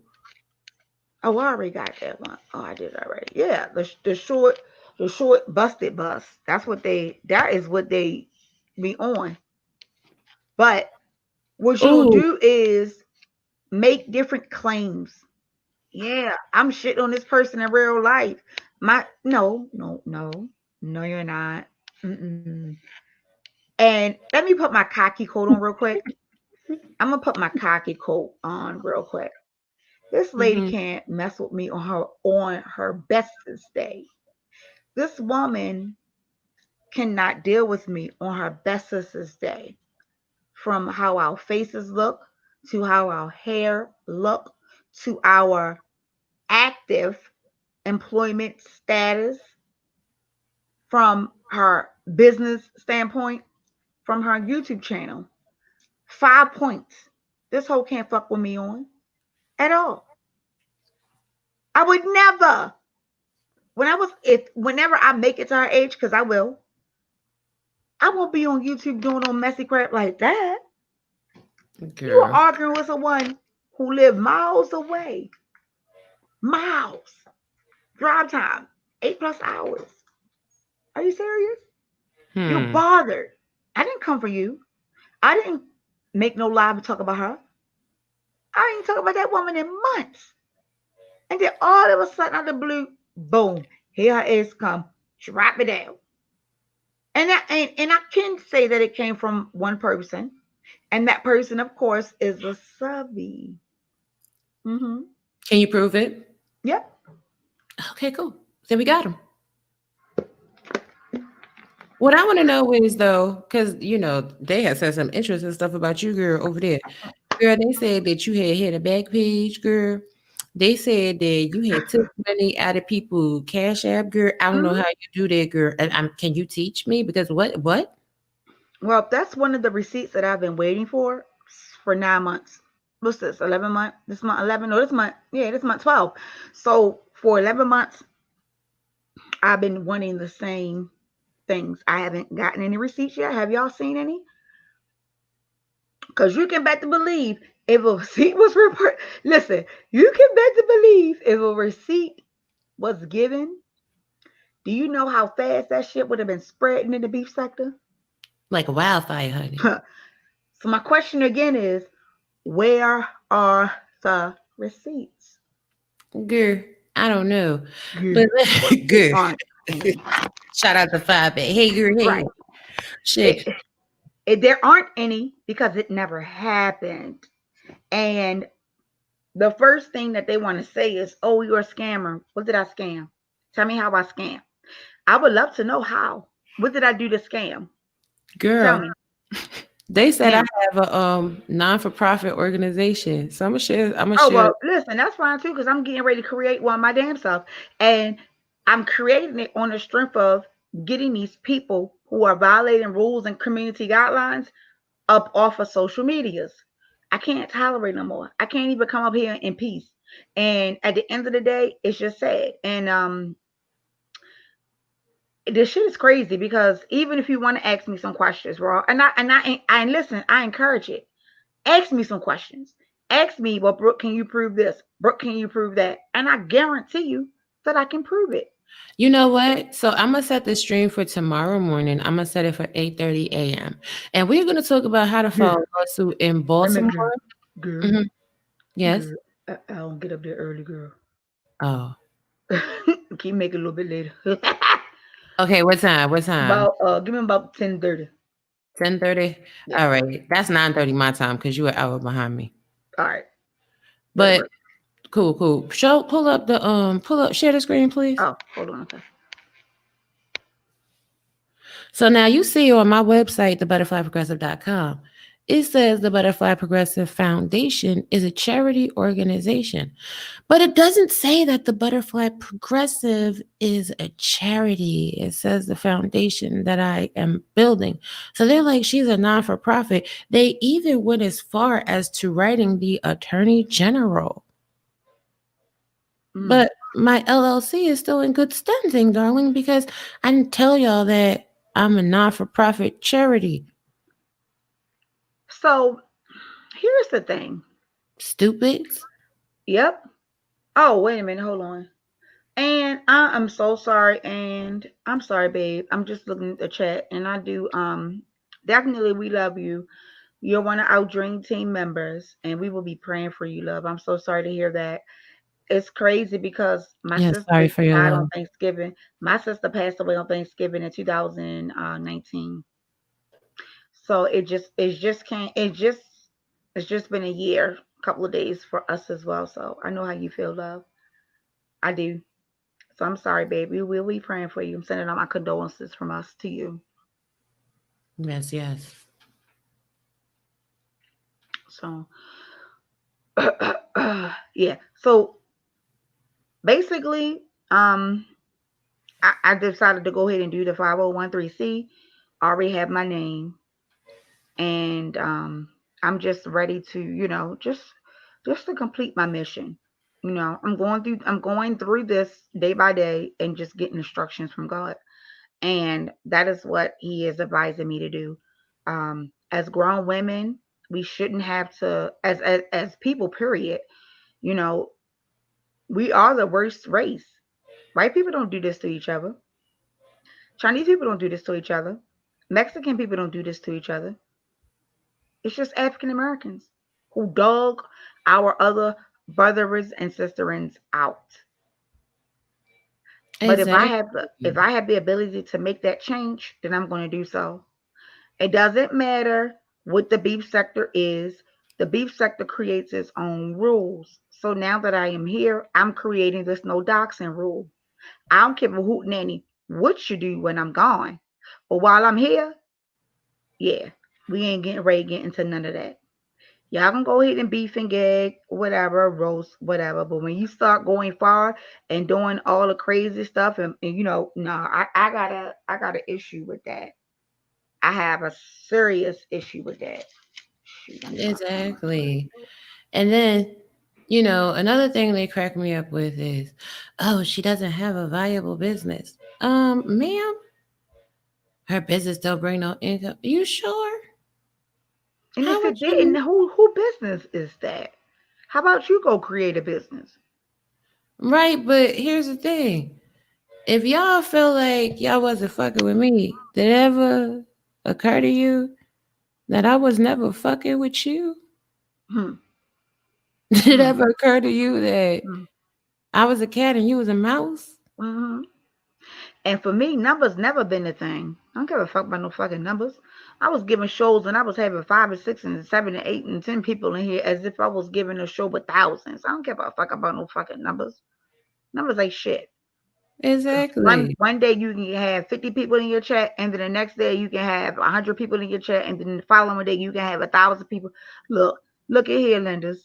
Oh, I already got that one. Oh, I did already. Yeah, the short busted bus. That is what they be on. But what you'll Ooh. do is make different claims. Yeah, I'm shit on this person in real life. No, no, no, no, you're not. Mm-mm. And let me put my khaki coat on real quick. I'm gonna put my khaki coat on real quick. This lady Hmm. can't mess with me on her bestest day. This woman cannot deal with me on her bestest day. From how our faces look, to how our hair look, to our active employment status, from her business standpoint, from her YouTube channel. 5 points. This hoe can't fuck with me on at all. I would never. Whenever I make it to her age, because I will, I won't be on YouTube doing no messy crap like that. You are Girl. arguing with someone who live miles away. Miles. Drive time. 8+ hours. Are you serious? You're Hmm. bothered. I didn't come for you. I didn't make no live and talk about her. I ain't talking about that woman in months. And then all of a sudden, out of the blue, boom, here her ass come. Drop it down. And I can say that it came from one person. And that person, of course, is a subby. Mm-hmm. Can you prove it? Yep. Okay, cool. Then we got them. What I want to know is though, because they had said some interesting stuff about you, girl, over there. Girl, they said that you had hit a back page, girl. They said that you had took money out of people cash app, girl. I don't know Hmm. how you do that, girl. And can you teach me? Because what? Well, that's one of the receipts that I've been waiting for 9 months. What's this? 11 month? This month 11? No, this month. Yeah, this month 12. So for 11 months, I've been wanting the same things. I haven't gotten any receipts yet. Have y'all seen any? Because you can bet to believe if a receipt was listen, you can bet to believe if a receipt was given, do you know how fast that shit would have been spreading in the beef sector? Like a wildfire, honey. So my question again is, where are the receipts? Girl, I don't know. Yeah. But Well, it girl, aren't any. shout out to Five Bay. Hey girl, hey. Right. Shit. It, there aren't any because it never happened. And the first thing that they want to say is, oh, you're a scammer. What did I scam? Tell me how I scam. I would love to know how. What did I do to scam? Tell Girl, me. they said I Now, have a non-for-profit organization. So I'm gonna oh, share. well, listen, that's fine too, because I'm getting ready to create one my damn self. And I'm creating it on the strength of getting these people who are violating rules and community guidelines up off of social medias. I can't tolerate no more. I can't even come up here in peace. And at the end of the day, it's just sad. And this shit is crazy because even if you want to ask me some questions, raw, and listen, I encourage it. Ask me some questions. Ask me, well, Brooke, can you prove this? Brooke, can you prove that? And I guarantee you that I can prove it. You know what? So I'm gonna set the stream for tomorrow morning. I'm gonna set it for 8:30 a.m. And we're gonna talk about how to file Girl, a lawsuit in let me girl, Baltimore. girl, Mhm. Yes. girl. I don't get up there early, girl. Oh. Keep making a little bit later. Okay, what time? What time? About give me about 10:30. 10:30? Yeah. All right. That's 9:30 my time because you were hour behind me. All right. That'll But work. cool, cool. Show pull up share the screen, please. Oh, hold on. Okay. So now you see on my website, thebutterflyprogressive.com, it says the Butterfly Progressive Foundation is a charity organization. But it doesn't say that the Butterfly Progressive is a charity. It says the foundation that I am building. So they're like, she's a non for profit. They even went as far as to writing the attorney general. Mm. But my LLC is still in good standing, darling, because I didn't tell y'all that I'm a non for profit charity. So here's the thing. Stupids. Yep. Oh, wait a minute. Hold on. And I am so sorry. And I'm sorry, babe. I'm just looking at the chat, and I do definitely we love you. You're one of our dream team members, and we will be praying for you, love. I'm so sorry to hear that. It's crazy because my Yeah, sister sorry for your died on love. Thanksgiving. My sister passed away on Thanksgiving in 2019. So it just can't it's just been a year, a couple of days for us as well. So I know how you feel, love. I do. So I'm sorry, baby. We will be praying for you. I'm sending out my condolences from us to you. Yes, yes. So yeah. So basically, I decided to go ahead and do the 5013C. I already have my name, and I'm just ready to, just to complete my mission. I'm going through this day by day and just getting instructions from God. And that is what he is advising me to do. As grown women, we shouldn't have to, as people, period. You know, we are the worst race. White people don't do this to each other. Chinese people don't do this to each other. Mexican people don't do this to each other. It's just African Americans who dog our other brothers and sisters out. But if Exactly. I have the ability to make that change, then I'm going to do so. It doesn't matter what the beef sector is. The beef sector creates its own rules. So now that I am here, I'm creating this no doxing rule. I don't give a hoot nanny what you do when I'm gone. But while I'm here, yeah, we ain't getting ready to get into none of that. Y'all can go ahead and beef and gag, whatever, roast, whatever. But when you start going far and doing all the crazy stuff, and no, I got an issue with that. I have a serious issue with that. Shoot, let me lock my mic. Exactly. And then, another thing they crack me up with is, oh, she doesn't have a viable business. Ma'am, her business don't bring no income. You sure? And How if would it didn't, you? who business is that? How about you go create a business? Right, but here's the thing. If y'all feel like y'all wasn't fucking with me, did it ever occur to you that I was never fucking with you? Hmm. Did it Hmm. ever occur to you that Hmm. I was a cat and you was a mouse? Hmm. And for me, numbers never been a thing. I don't give a fuck about no fucking numbers. I was giving shows and I was having 5 and 6 and 7 and 8 and 10 people in here as if I was giving a show with thousands. I don't give a fuck about no fucking numbers. Numbers ain't shit. Cause one Exactly. one day you can have 50 people in your chat, and then the next day you can have 100 people in your chat, and then the following day you can have 1,000 people. Look, look at here, Lindas.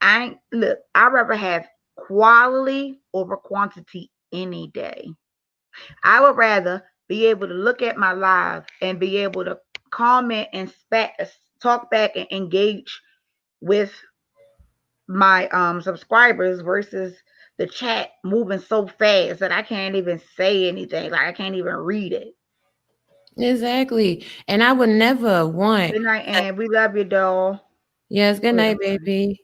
I ain't look. I'd rather have quality over quantity any day. I would rather be able to look at my live and be able to comment and talk back and engage with my subscribers versus the chat moving so fast that I can't even say anything. Like I can't even read it. Exactly. And I would never want Good night, to, and we love you, doll. yes, good Go ahead, night, I'm sorry. baby.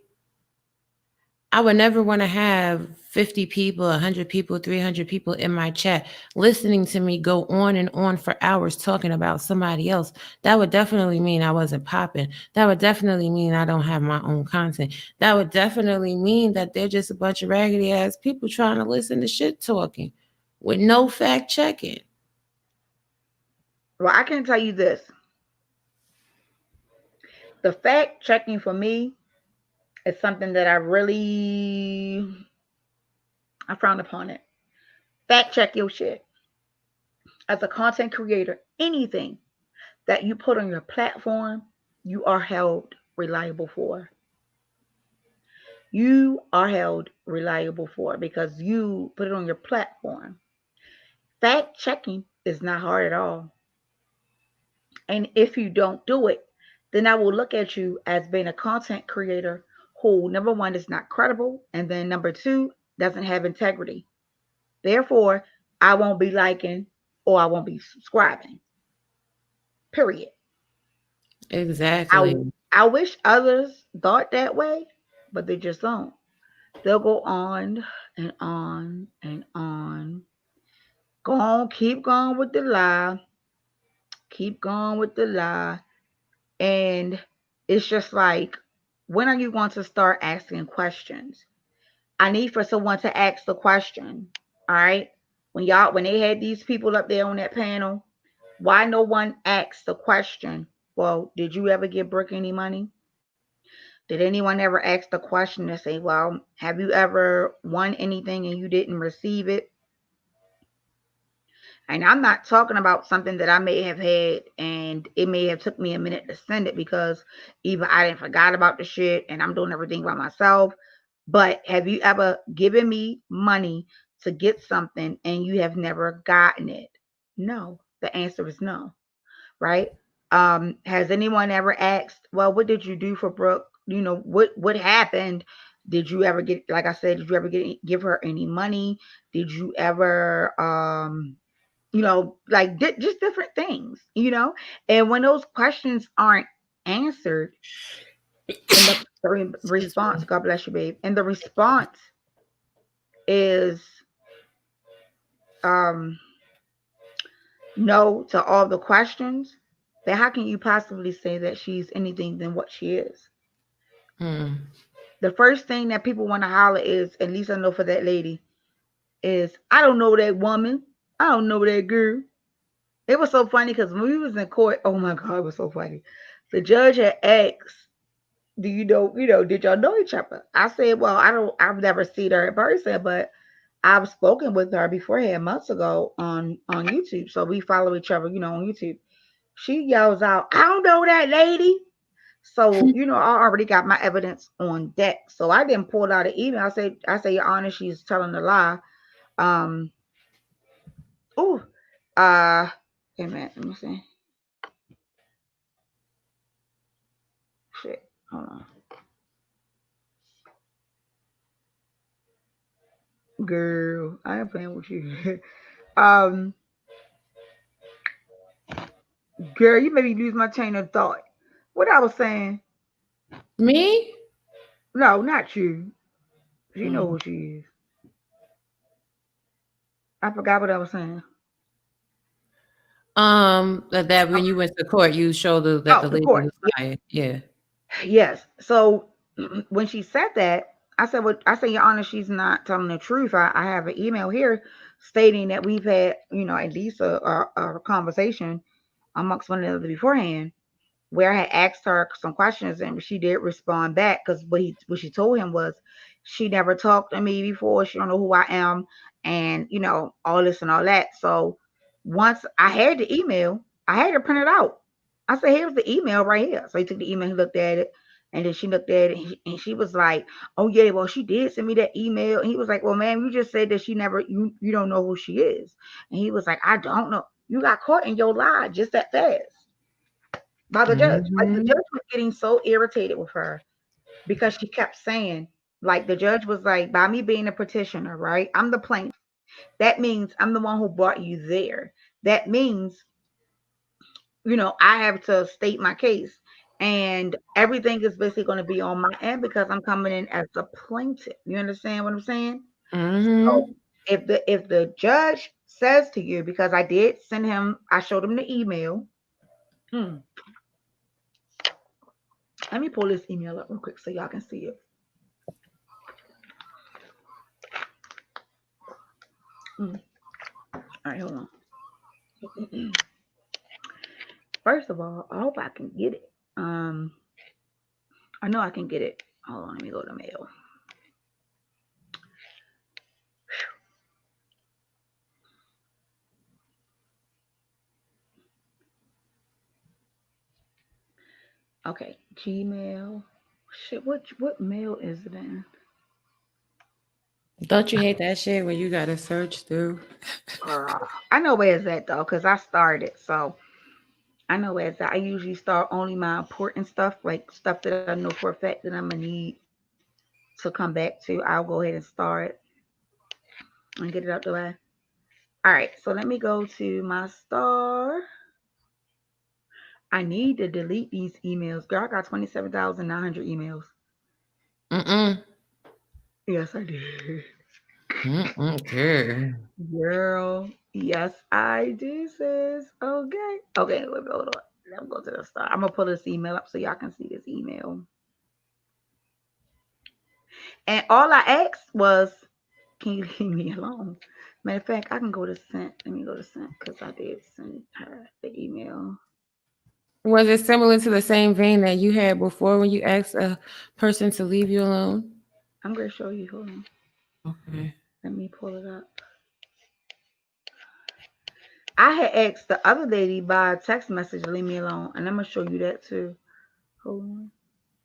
I would never want to have 50 people, 100 people, 300 people in my chat listening to me go on and on for hours talking about somebody else. That would definitely mean I wasn't popping. That would definitely mean I don't have my own content. That would definitely mean that they're just a bunch of raggedy ass people trying to listen to shit talking with no fact checking. Well, I can tell you this: the fact checking for me is something that I frown upon it. Fact check your shit as a content creator. Anything that you put on your platform, you are held reliable for. You are held reliable for because you put it on your platform. Fact checking is not hard at all. And if you don't do it, then I will look at you as being a content creator who, number one, is not credible, and then number two, doesn't have integrity. Therefore, I won't be liking or I won't be subscribing. Period. I Exactly. I wish others thought that way, but they just don't. They'll go on and on and on. Go on, keep going with the lie, keep going with the lie. And it's just like, when are you going to start asking questions? I need for someone to ask the question. All right. When they had these people up there on that panel, why no one asked the question? Well, did you ever give Brooke any money? Did anyone ever ask the question to say, well, have you ever won anything and you didn't receive it? And I'm not talking about something that I may have had and it may have took me a minute to send it because either I didn't forgot about the shit and I'm doing everything by myself. But have you ever given me money to get something and you have never gotten it? No. The answer is no. Right? Has anyone ever asked, well, what did you do for Brooke? What happened? Did you ever get, like I said, did you ever give her any money? Did you ever like just different things, and when those questions aren't answered, and the Excuse response, me. God bless you, babe, and the response is um no to all the questions, then how can you possibly say that she's anything than what she is? Hmm. The first thing that people want to holler is, at least I know for that lady, is, I don't know that woman, I don't know that girl. It was so funny because when we was in court, oh my God, it was so funny. The judge had asked, do did y'all know each other? I said, well, I've never seen her in person, but I've spoken with her beforehand months ago on YouTube. So we follow each other, on YouTube. She yells out, I don't know that lady. So, I already got my evidence on deck. So I didn't pull out an email. I say, Your Honor, she's telling a lie. Um, ooh, wait a minute, let me see. Shit, hold on. Girl, I ain't playing with you. um, Girl, you made me lose my train of thought. What I was saying? Me? No, not you. She know Mm. who she is. I forgot what I was saying. That when you went to court, you showed that Oh, the the lady court. was lying. Yeah. Yes. So when she said that, I said, "Well, I said, Your Honor, she's not telling the truth. I have an email here stating that we've had, at least a conversation amongst one another beforehand, where I had asked her some questions and she did respond back because what she told him was she never talked to me before. She don't know who I am, and all this and all that. So once I had the email, I had to print it out. I said, "Here's the email right here." So he took the email, he looked at it, and then she looked at it, and she was like, "Oh yeah, well she did send me that email." And he was like, "Well, ma'am, you just said that she never you don't know who she is." And he was like, "I don't know. You got caught in your lie just that fast by the judge." Like the Hmm. judge was getting so irritated with her because she kept saying, like the judge was like, by me being a petitioner, right? I'm the plaintiff. That means I'm the one who brought you there. That means, I have to state my case. And everything is basically going to be on my end because I'm coming in as a plaintiff. You understand what I'm saying? So Hmm. if the judge says to you, because I showed him the email. Hmm, let me pull this email up real quick so y'all can see it. Hmm. All right, hold on. First of all, I hope I can get it. I know I can get it. Hold on, let me go to mail. Okay, Gmail. Shit, what mail is it in? Don't you hate that shit when you gotta search through? I know where it's at though, cause I started. So I know where it's at. I usually start only my important stuff, like stuff that I know for a fact that I'm gonna need to come back to. I'll go ahead and start and get it out the way. All right, so let me go to my star. I need to delete these emails. Girl, I got 27,900 emails. Mm-mm. Yes, I did. Mm-mm. Okay. Girl, yes, I do, sis. Okay. Okay, wait, hold on. Let me go to the start. I'm gonna pull this email up so y'all can see this email. And all I asked was, can you leave me alone? Matter of fact, I can go to sent. Let me go to sent because I did send her the email. Was it similar to the same vein that you had before when you asked a person to leave you alone? I'm gonna show you. Hold on. Okay. Let me pull it up. I had asked the other lady by text message to leave me alone, and I'm gonna show you that too. Hold on.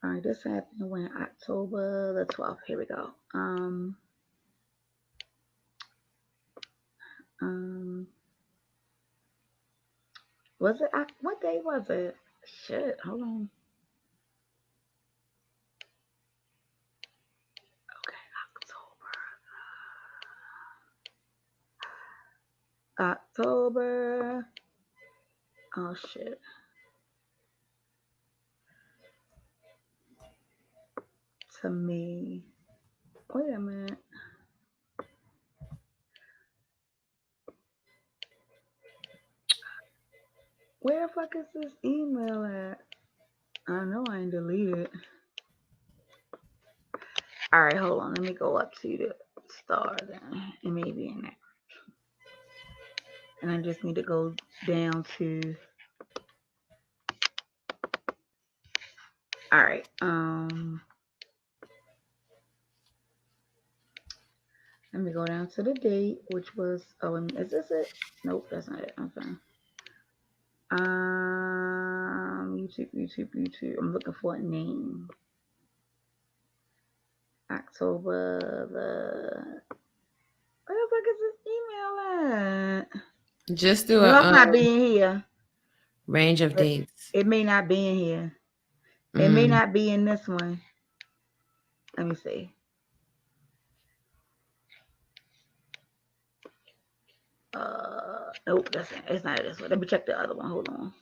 All right, this happened when October the 12th. Here we go. Um, was it? What day was it? Shit, hold on. Okay, October. Oh shit. To me. Wait a minute. Where the fuck is this email at? I know I ain't deleted it. All right, hold on. Let me go up to the star then. It may be in there. And I just need to go down to. All right. Let me go down to the date, which was. Oh, is this it? Nope, that's not it. Okay. YouTube. I'm looking for a name. October the where the fuck is this email at? Just do a No, it's not being here. range of It, dates. it may not be in here. It may Mm, not be in this one. Let me see. Nope, it's not this one. Let me check the other one. Hold on.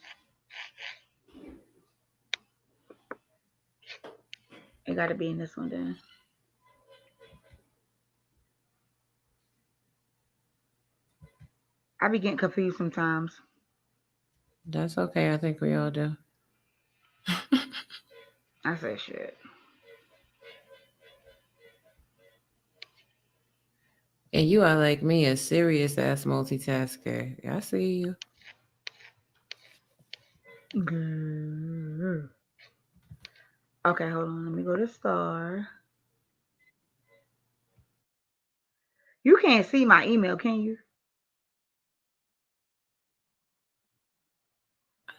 It got to be in this one then. I be getting confused sometimes. that's okay. I think we all do. I say shit. And you are like me, a serious ass multitasker. I see you. Grrr. Okay, hold on. Let me go to star. You can't see my email, can you?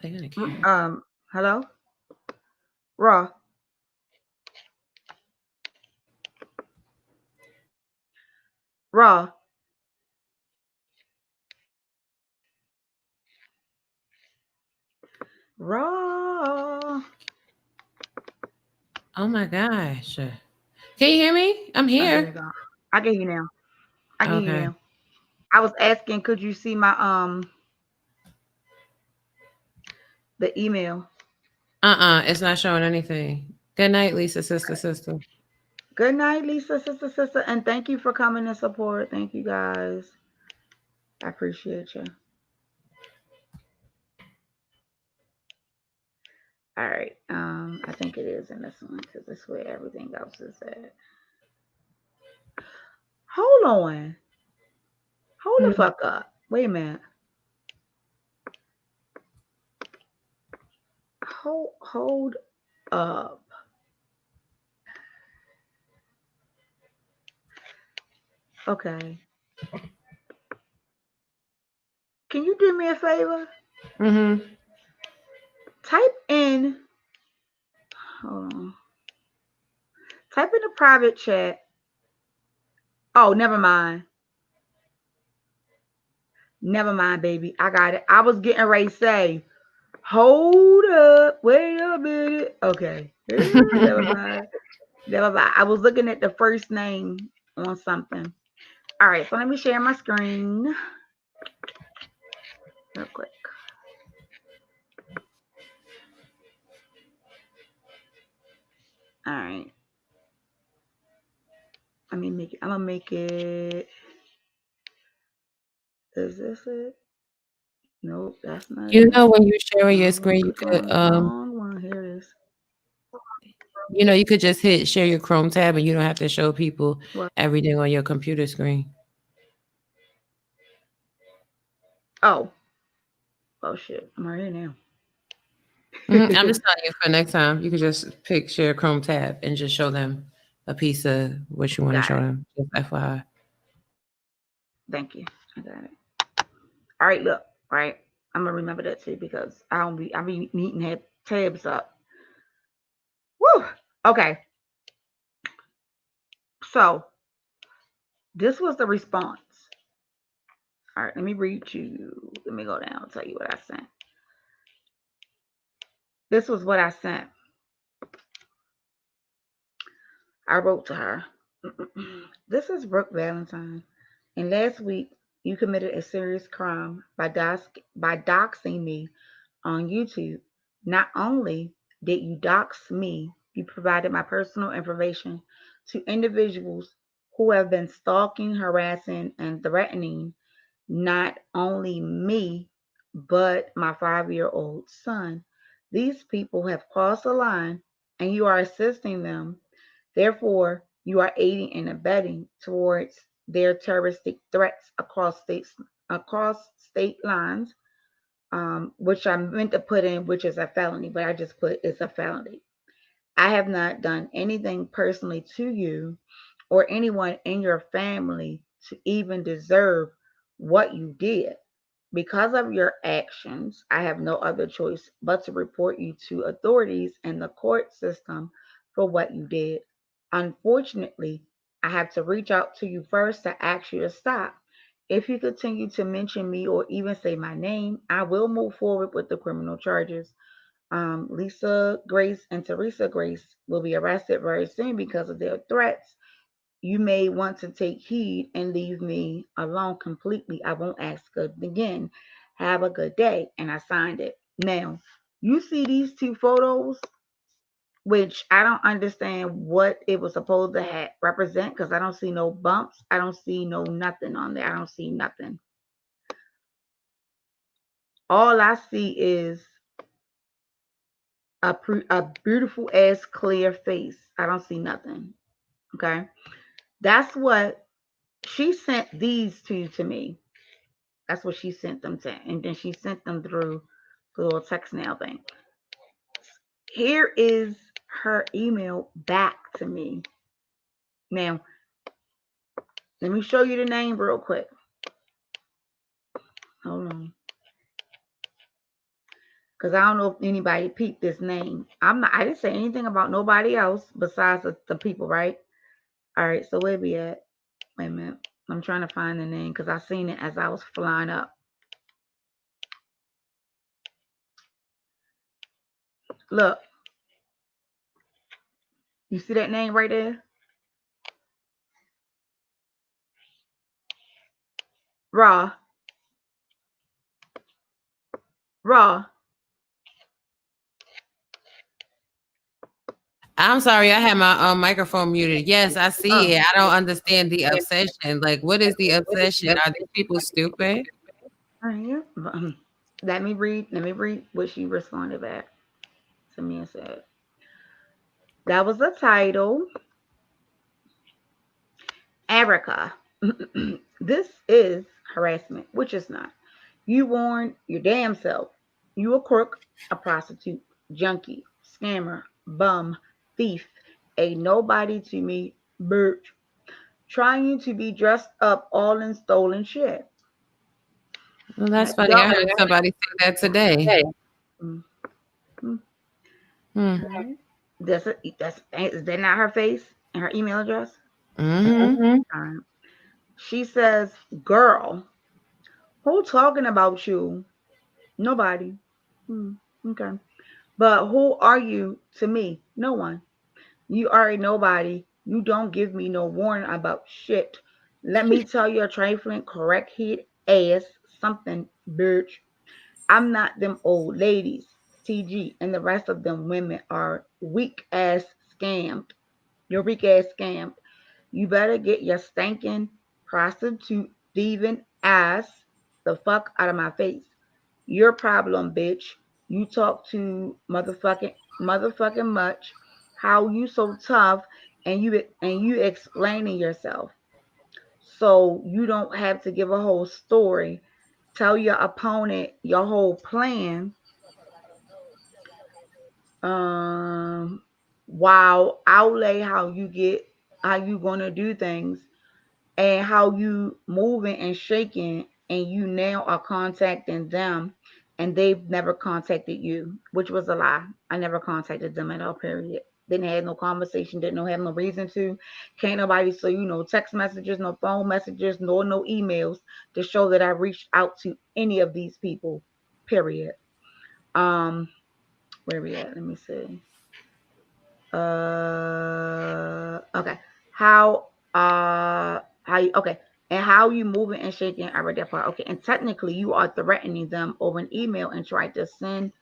They're gonna care. Hello, Raw, Raw, Raw. Oh my gosh. Can you hear me? I'm Oh, there here. you go. I get you now. I get you Okay. now. I was asking, could you see my the email? It's not showing anything. Good night, Lisa, sister, Okay. sister. Good night, Lisa, sister, and thank you for coming and support. Thank you guys. I appreciate you. All right. I think it is in this one because it's where everything else is at. Hold on. Hold the fuck up. Wait a minute. Hold up. Okay. Can you do me a favor? Mm-hmm. Type in. Hold on. Type in the private chat. Oh, never mind. Never mind, baby. I got it. I was getting ready to say, hold up. Wait a minute. Okay. Never mind. Never mind. I was looking at the first name on something. All right. So let me share my screen real quick. All right. Let me make it. I'm going to make it. Is this it? Nope. That's not You it. know when you're sharing your Wrong one. screen, you Click could on the wrong one. Here it is. you could just hit share your Chrome tab and you don't have to show people What? everything on your computer screen. Oh. Oh, shit. I'm right here now. I'm just telling you for next time, you could just pick share Chrome tab and just show them a piece of what you want to Got show it. them. Just FYI. Thank you. I got it. All right, look, right. I'm gonna remember that too because I be needing to have tabs up. Woo. Okay. So this was the response. All right, let me read you. Let me go down and tell you what I sent. This was what I sent. I wrote to her. This is Brooke Valentine. And last week you committed a serious crime by doxing me on YouTube. Not only did you dox me, you provided my personal information to individuals who have been stalking, harassing, and threatening not only me, but my 5-year-old son. These people have crossed the line and you are assisting them. Therefore, you are aiding and abetting towards their terroristic threats across state lines, which I meant to put in, which is a felony, but I just put it's a felony. I have not done anything personally to you or anyone in your family to even deserve what you did. Because of your actions, I have no other choice but to report you to authorities and the court system for what you did. Unfortunately, I have to reach out to you first to ask you to stop. If you continue to mention me or even say my name, I will move forward with the criminal charges. Lisa Grace and Teresa Grace will be arrested very soon because of their threats. You may want to take heed and leave me alone completely. I won't ask again. Have a good day. And I signed it. Now, you see these two photos, which I don't understand what it was supposed to represent because I don't see no bumps. I don't see no nothing on there. I don't see nothing. All I see is a beautiful ass clear face. I don't see nothing. Okay. That's what she sent these two to me. That's what she sent them to. And then she sent them through the little text now thing. Here is her email back to me. Now, let me show you the name real quick. Hold on. Because I don't know if anybody peeped this name. I didn't say anything about nobody else besides the people, right? All right, so where we at? Wait a minute. I'm trying to find the name because I seen it as I was flying up. Look, you see that name right there? Raw. Raw. I'm sorry, I had my microphone muted. Yes, I Oh. see it. I don't understand the obsession. Like, what is the obsession? Are these people stupid? Right. Let me read. Let me read what she responded back to me and said. That was the title. Erica. This is harassment, which is not. You warned your damn self. You a crook, a prostitute, junkie, scammer, bum, thief, a nobody to me, bitch, trying to be dressed up all in stolen shit. Well, Now, that's funny. I y'all, heard somebody say that today. mm, mm, Hmm. all right. Is that not her face and her email address? Mm-hmm. All right. She says, "Girl, who talking about you? Nobody. Hmm, okay. But who are you to me? No one. You are a nobody. You don't give me no warning about shit. Let me tell your trifling, correct head ass something, bitch. I'm not them old ladies. TG and the rest of them women are weak ass scammed. You're weak ass scammed. You better get your stinking prostitute thieving ass the fuck out of my face. Your problem, bitch. You talk too motherfucking much. How you so tough and you explaining yourself. So you don't have to give a whole story. Tell your opponent your whole plan. While outlay how you gonna do things and how you moving and shaking and you now are contacting them and they've never contacted you, which was a lie. I never contacted them at all, period. Didn't have no conversation, didn't have no reason to. Can't nobody, so text messages, no phone messages, nor no emails to show that I reached out to any of these people, period. Um, where we at? Let me see. Okay. How you okay. And how you moving and shaking, I read that part. Okay. And technically you are threatening them over an email and try to seem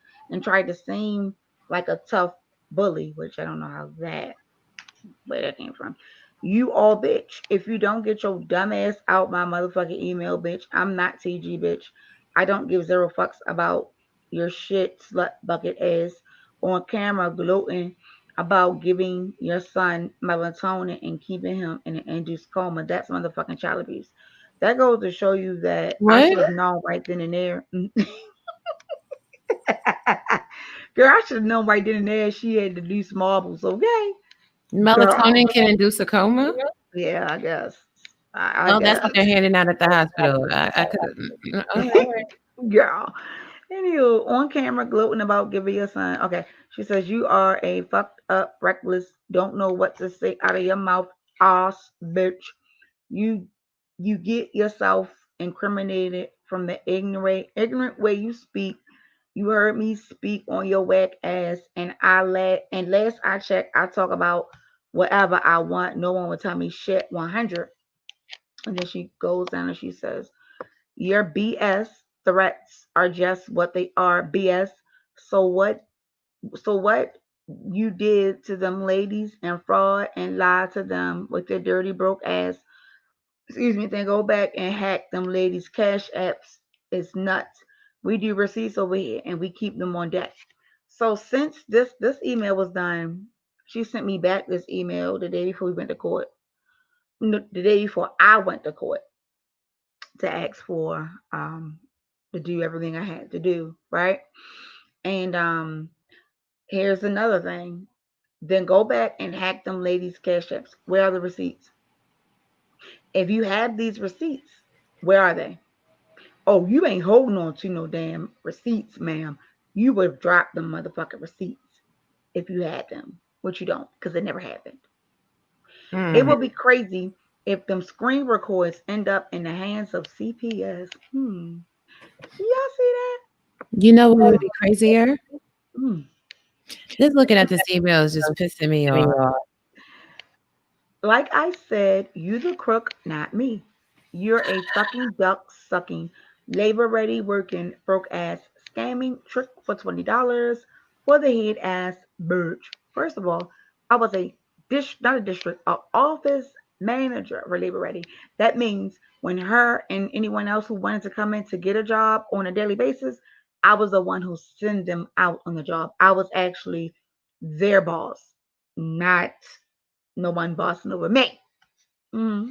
like a tough bully, which I don't know how that where that came from. You all bitch. If you don't get your dumb ass out my motherfucking email, bitch, I'm not TG, bitch. I don't give zero fucks about your shit slut bucket ass on camera gloating about giving your son melatonin and keeping him in an induced coma. That's motherfucking child abuse. That goes to show you that I What? should have known right then and there. Girl, I should have known right then and there she had to do marbles, okay? Girl, Melatonin can induce a coma? yeah, I guess. I Oh, that's guess. what they're handing out at the hospital. I could. All right. Girl. Anywho, on camera gloating about giving your son. Okay. She says, you are a fucked up, reckless, don't know what to say out of your mouth, ass bitch. You you get yourself incriminated from the ignorant way you speak. You heard me speak on your whack ass, and last I checked, I talk about whatever I want. No one will tell me shit. 100. And then she goes down and she says, your BS threats are just what they are, BS. So what? So what you did to them ladies and fraud and lied to them with your dirty broke ass? Excuse me. Then go back and hack them ladies' cash apps. It's nuts. We do receipts over here and we keep them on deck. So since this email was done, she sent me back this email the day before we went to court. No, the day before I went to court to ask for to do everything I had to do, right? And here's another thing. Then go back and hack them ladies' cash apps. Where are the receipts? If you have these receipts, where are they? Oh, you ain't holding on to no damn receipts, ma'am. You would have dropped them motherfucking receipts if you had them, which you don't, because it never happened. It Hmm. would be crazy if them screen records end up in the hands of CPS. Y'all see that? You know what would be crazier? Hmm. Just looking at this email is just pissing me off. Like I said, you the crook, not me. You're a fucking duck sucking, labor ready working, broke ass, scamming trick for $20 for the head ass birch. First of all, I was a not a district, a office manager for labor ready. That means when her and anyone else who wanted to come in to get a job on a daily basis, I was the one who sent them out on the job. I was actually their boss, not no one bossing over me.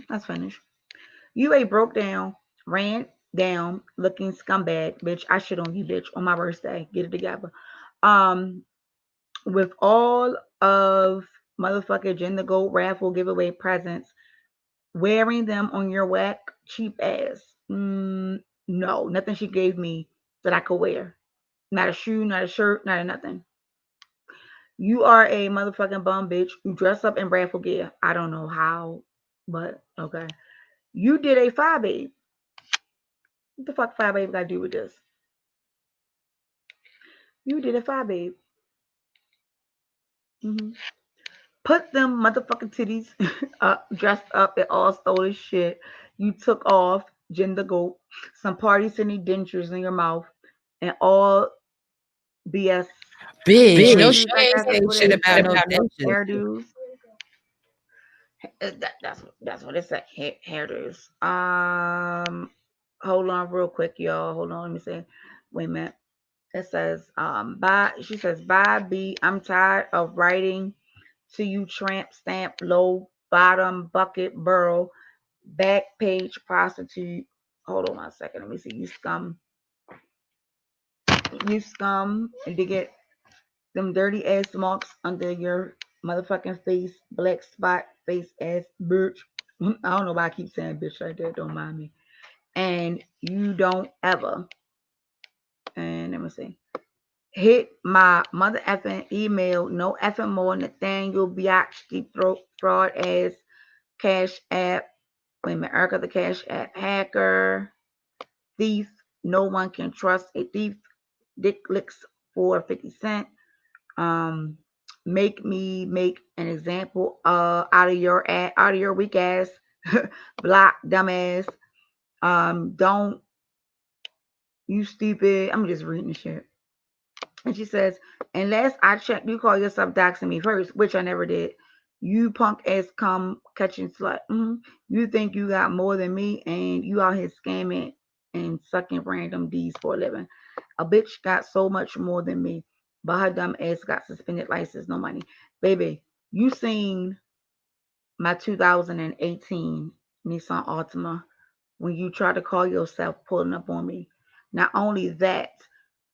That's finished. You a broke down, ran down, looking scumbag, bitch. I shit on you, bitch, on my birthday. Get it together. Um, with all of motherfucker gender gold raffle giveaway presents, wearing them on your whack cheap ass. No, nothing she gave me that I could wear. Not a shoe, not a shirt, not a nothing. You are a motherfucking bum bitch. You dress up in raffle gear. I don't know how, but okay. You did a five babe. What the fuck five babe got to do with this? You did a five babe. hmm Put them motherfucking titties up, dressed up in all stolen shit. You took off, gender goat, some party city dentures in your mouth, and all BS Bitch, no, she hairdos. I ain't guess that's saying what shit it is. about no dentures. Hairdos. That's what it said. Hairdos. Hold on, real quick, y'all. Hold on. Let me see. Wait a minute. It says, bye. She says, bye, B. I'm tired of writing to you, tramp, stamp, low, bottom, bucket, burrow, back page, prostitute. Hold on one second. Let me see. You scum, and to get them dirty ass marks under your motherfucking face, black spot, face ass bitch. I don't know why I keep saying bitch like that. Don't mind me. And you don't ever. And let me see. Hit my mother effing email, no effing more, Nathaniel Biatch, throat fraud ass, cash app. Wait a minute, Erica the cash app hacker, thief. No one can trust a thief. Dick licks for 50 cents. Um, make me make an example out of your weak ass, block dumbass. Don't you stupid. I'm just reading the shit. And she says, unless I check, you call yourself doxing me first, which I never did. You punk ass come catching slut. You think you got more than me and you out here scamming and sucking random D's for a living. A bitch got so much more than me, but her dumb ass got suspended license, no money. Baby, you seen my 2018 Nissan Altima when you try to call yourself pulling up on me. Not only that,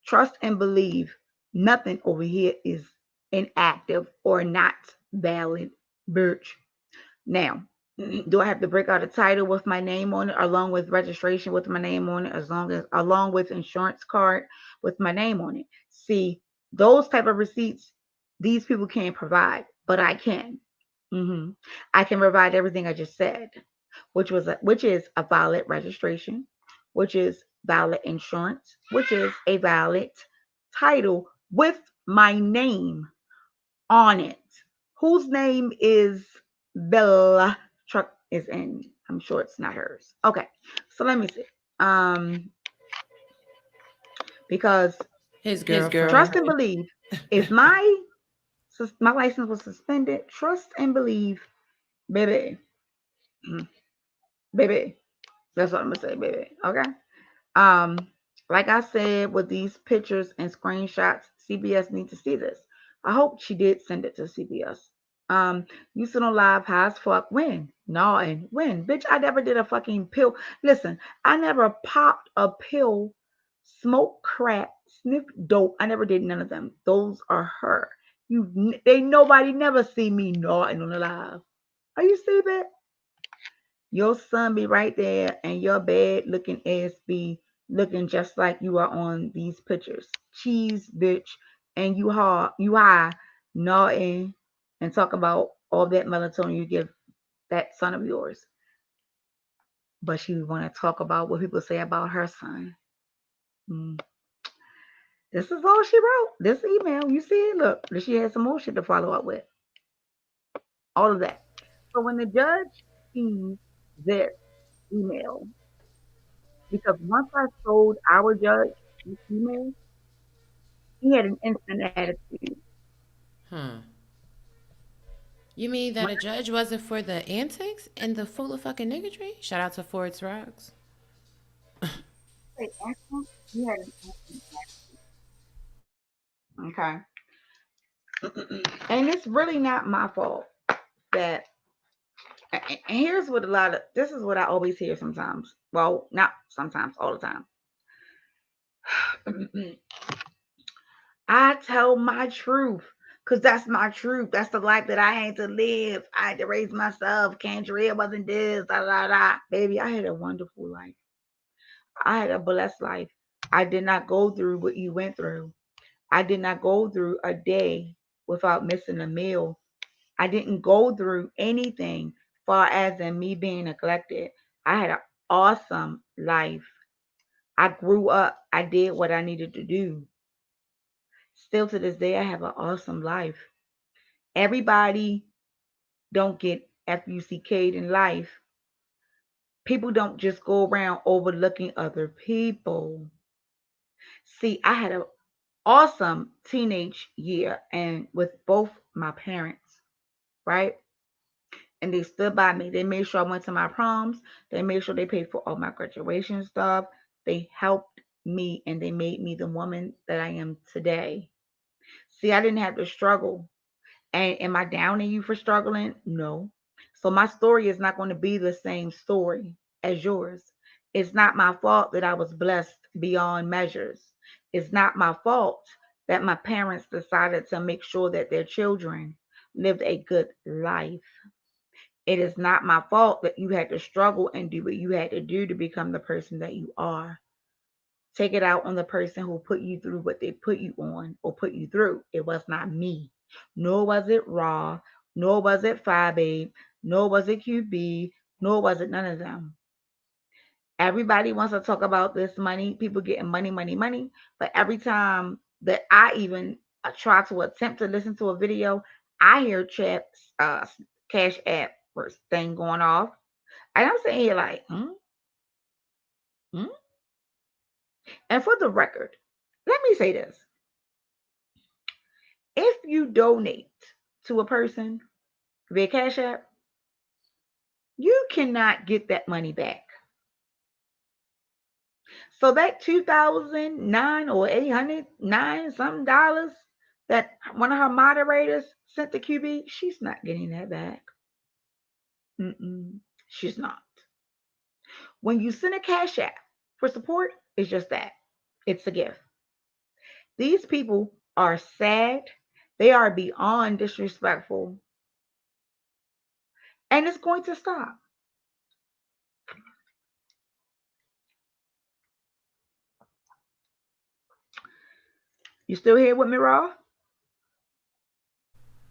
trust and believe nothing over here is inactive or not valid, bitch. Now, Do I have to break out a title with my name on it, along with registration with my name on it, along with insurance card with my name on it? See, those type of receipts, these people can't provide, but I can. hmm I can provide everything I just said, which is a valid registration, which is valid insurance, which is a valid title with my name on it. Whose name is Bella truck is in? I'm sure it's not hers. Okay, so let me see. Um, because His His girlfriend. trust girlfriend. and believe. If my license was suspended, trust and believe, baby, baby. That's what I'm gonna say, baby. Okay. Um, like I said, with these pictures and screenshots, CBS need to see this. I hope she did send it to CBS. Um, you sit on live high as fuck. When? No, and when? Bitch, I never did a fucking pill. Listen, I never popped a pill, smoked crack, sniffed dope. I never did none of them. Those are her. They nobody never see me gnawing on the live. Are you stupid? Your son be right there, and your bed looking ass be looking just like you are on these pictures. Cheese, bitch, and you high, nodding, and talk about all that melatonin you give that son of yours. But she want to talk about what people say about her son. Mm. This is all she wrote. This email, you see it? Look, she had some more shit to follow up with. All of that. So when the judge sees this email, because once I told our judge this email, he had an instant attitude. Huh. You mean When that a judge wasn't for the antics and the full of fucking niggatry? Shout out to Ford's Rocks. I say instant, he had an instant attitude. Okay. And it's really not my fault that, and here's what this is what I always hear sometimes. Well, not sometimes, all the time. I tell my truth. Cause that's my truth. That's the life that I had to live. I had to raise myself. Candrea wasn't this, da da da. Baby, I had a wonderful life. I had a blessed life. I did not go through what you went through. I did not go through a day without missing a meal. I didn't go through anything far as in me being neglected. I had an awesome life. I grew up. I did what I needed to do. Still to this day, I have an awesome life. Everybody don't get FUCK'd in life. People don't just go around overlooking other people. See, I had an awesome teenage year and with both my parents, right? And they stood by me. They made sure I went to my proms. They made sure they paid for all my graduation stuff. They helped me and they made me the woman that I am today. See, I didn't have to struggle. And am I downing you for struggling? No. So my story is not going to be the same story as yours. It's not my fault that I was blessed beyond measures. It's not my fault that my parents decided to make sure that their children lived a good life. It is not my fault that you had to struggle and do what you had to do to become the person that you are. Take it out on the person who put you through what they put you on or put you through. It was not me. Nor was it Raw, nor was it Phi Babe, nor was it QB, nor was it none of them. Everybody wants to talk about this money, people getting money, money, money. But every time that I even try to attempt to listen to a video, I hear Cash App thing going off. And I'm sitting here like, hmm, hmm. And for the record, let me say this. If you donate to a person via Cash App, you cannot get that money back. So that 2009 or 809 something dollars that one of her moderators sent to QB, she's not getting that back. Mm-mm, she's not. When you send a Cash App for support, it's just that. It's a gift. These people are sad. They are beyond disrespectful. And it's going to stop. You still here with me, Raw?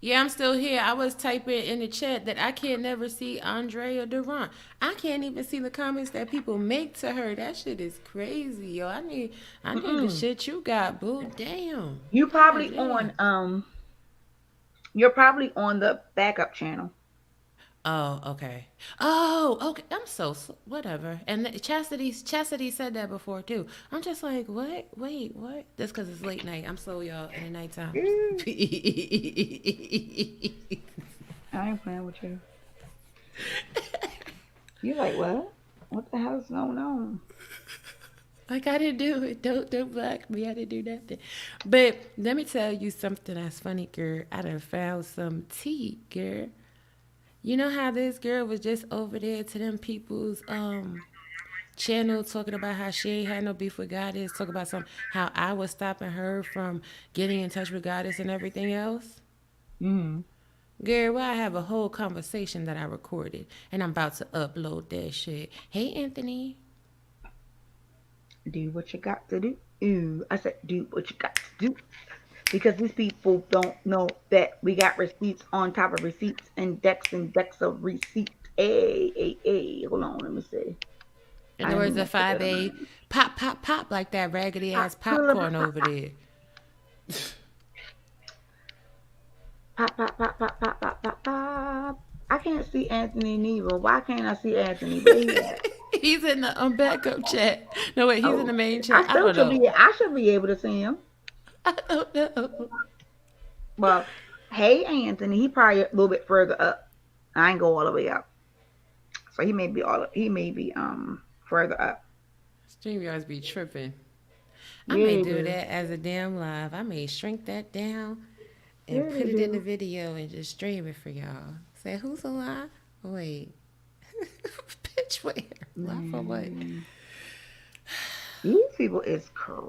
Yeah, I'm still here. I was typing in the chat that I can't never see Andrea Durant. I can't even see the comments that people make to her. That shit is crazy, yo. I need the Mm-mm. shit you got, boo. Damn. You God probably damn. on you're probably on the backup channel. Oh, okay. Oh, okay. Whatever. And Chastity said that before too. I'm just like, what? Wait, what? That's because it's late night. I'm slow, y'all, in the nighttime. Yeah, I ain't playing with you. You like what? What the hell's going on? Like I didn't do it. Don't block me. I didn't do nothing. But let me tell you something that's funny, girl. I done found some tea, girl. You know how this girl was just over there to them people's channel talking about how she ain't had no beef with Goddess, talk about some how I was stopping her from getting in touch with Goddess and everything else. Mm. Girl, well, I have a whole conversation that I recorded and I'm about to upload that shit. Hey Anthony. Do what you got to do. Ooh, I said do what you got to do. Because these people don't know that we got receipts on top of receipts and decks of receipts. Hey, hey, hey. Hold on, let me see. In I the didn't words mean to of put that 5A, on. pop, pop, pop like that raggedy Pop, ass pop, popcorn pop, over there. pop, pop, pop, pop, pop, pop, pop, pop. I can't see Anthony neither. Why can't I see Anthony? Where he at? He's in the backup chat. No, wait, he's in Oh, the main I chat. I still don't should know. be. I should be able to see him. I don't know. Well, hey Anthony, he probably a little bit further up. I ain't go all the way up, so he may be further up. StreamYards be tripping. I Yeah, may they do do. that as a damn live. I may shrink that down and Yeah, they put it in the do. video and just stream it for y'all. Say, who's alive? Wait. Bitch, where? Live for what? Man, these people is crazy.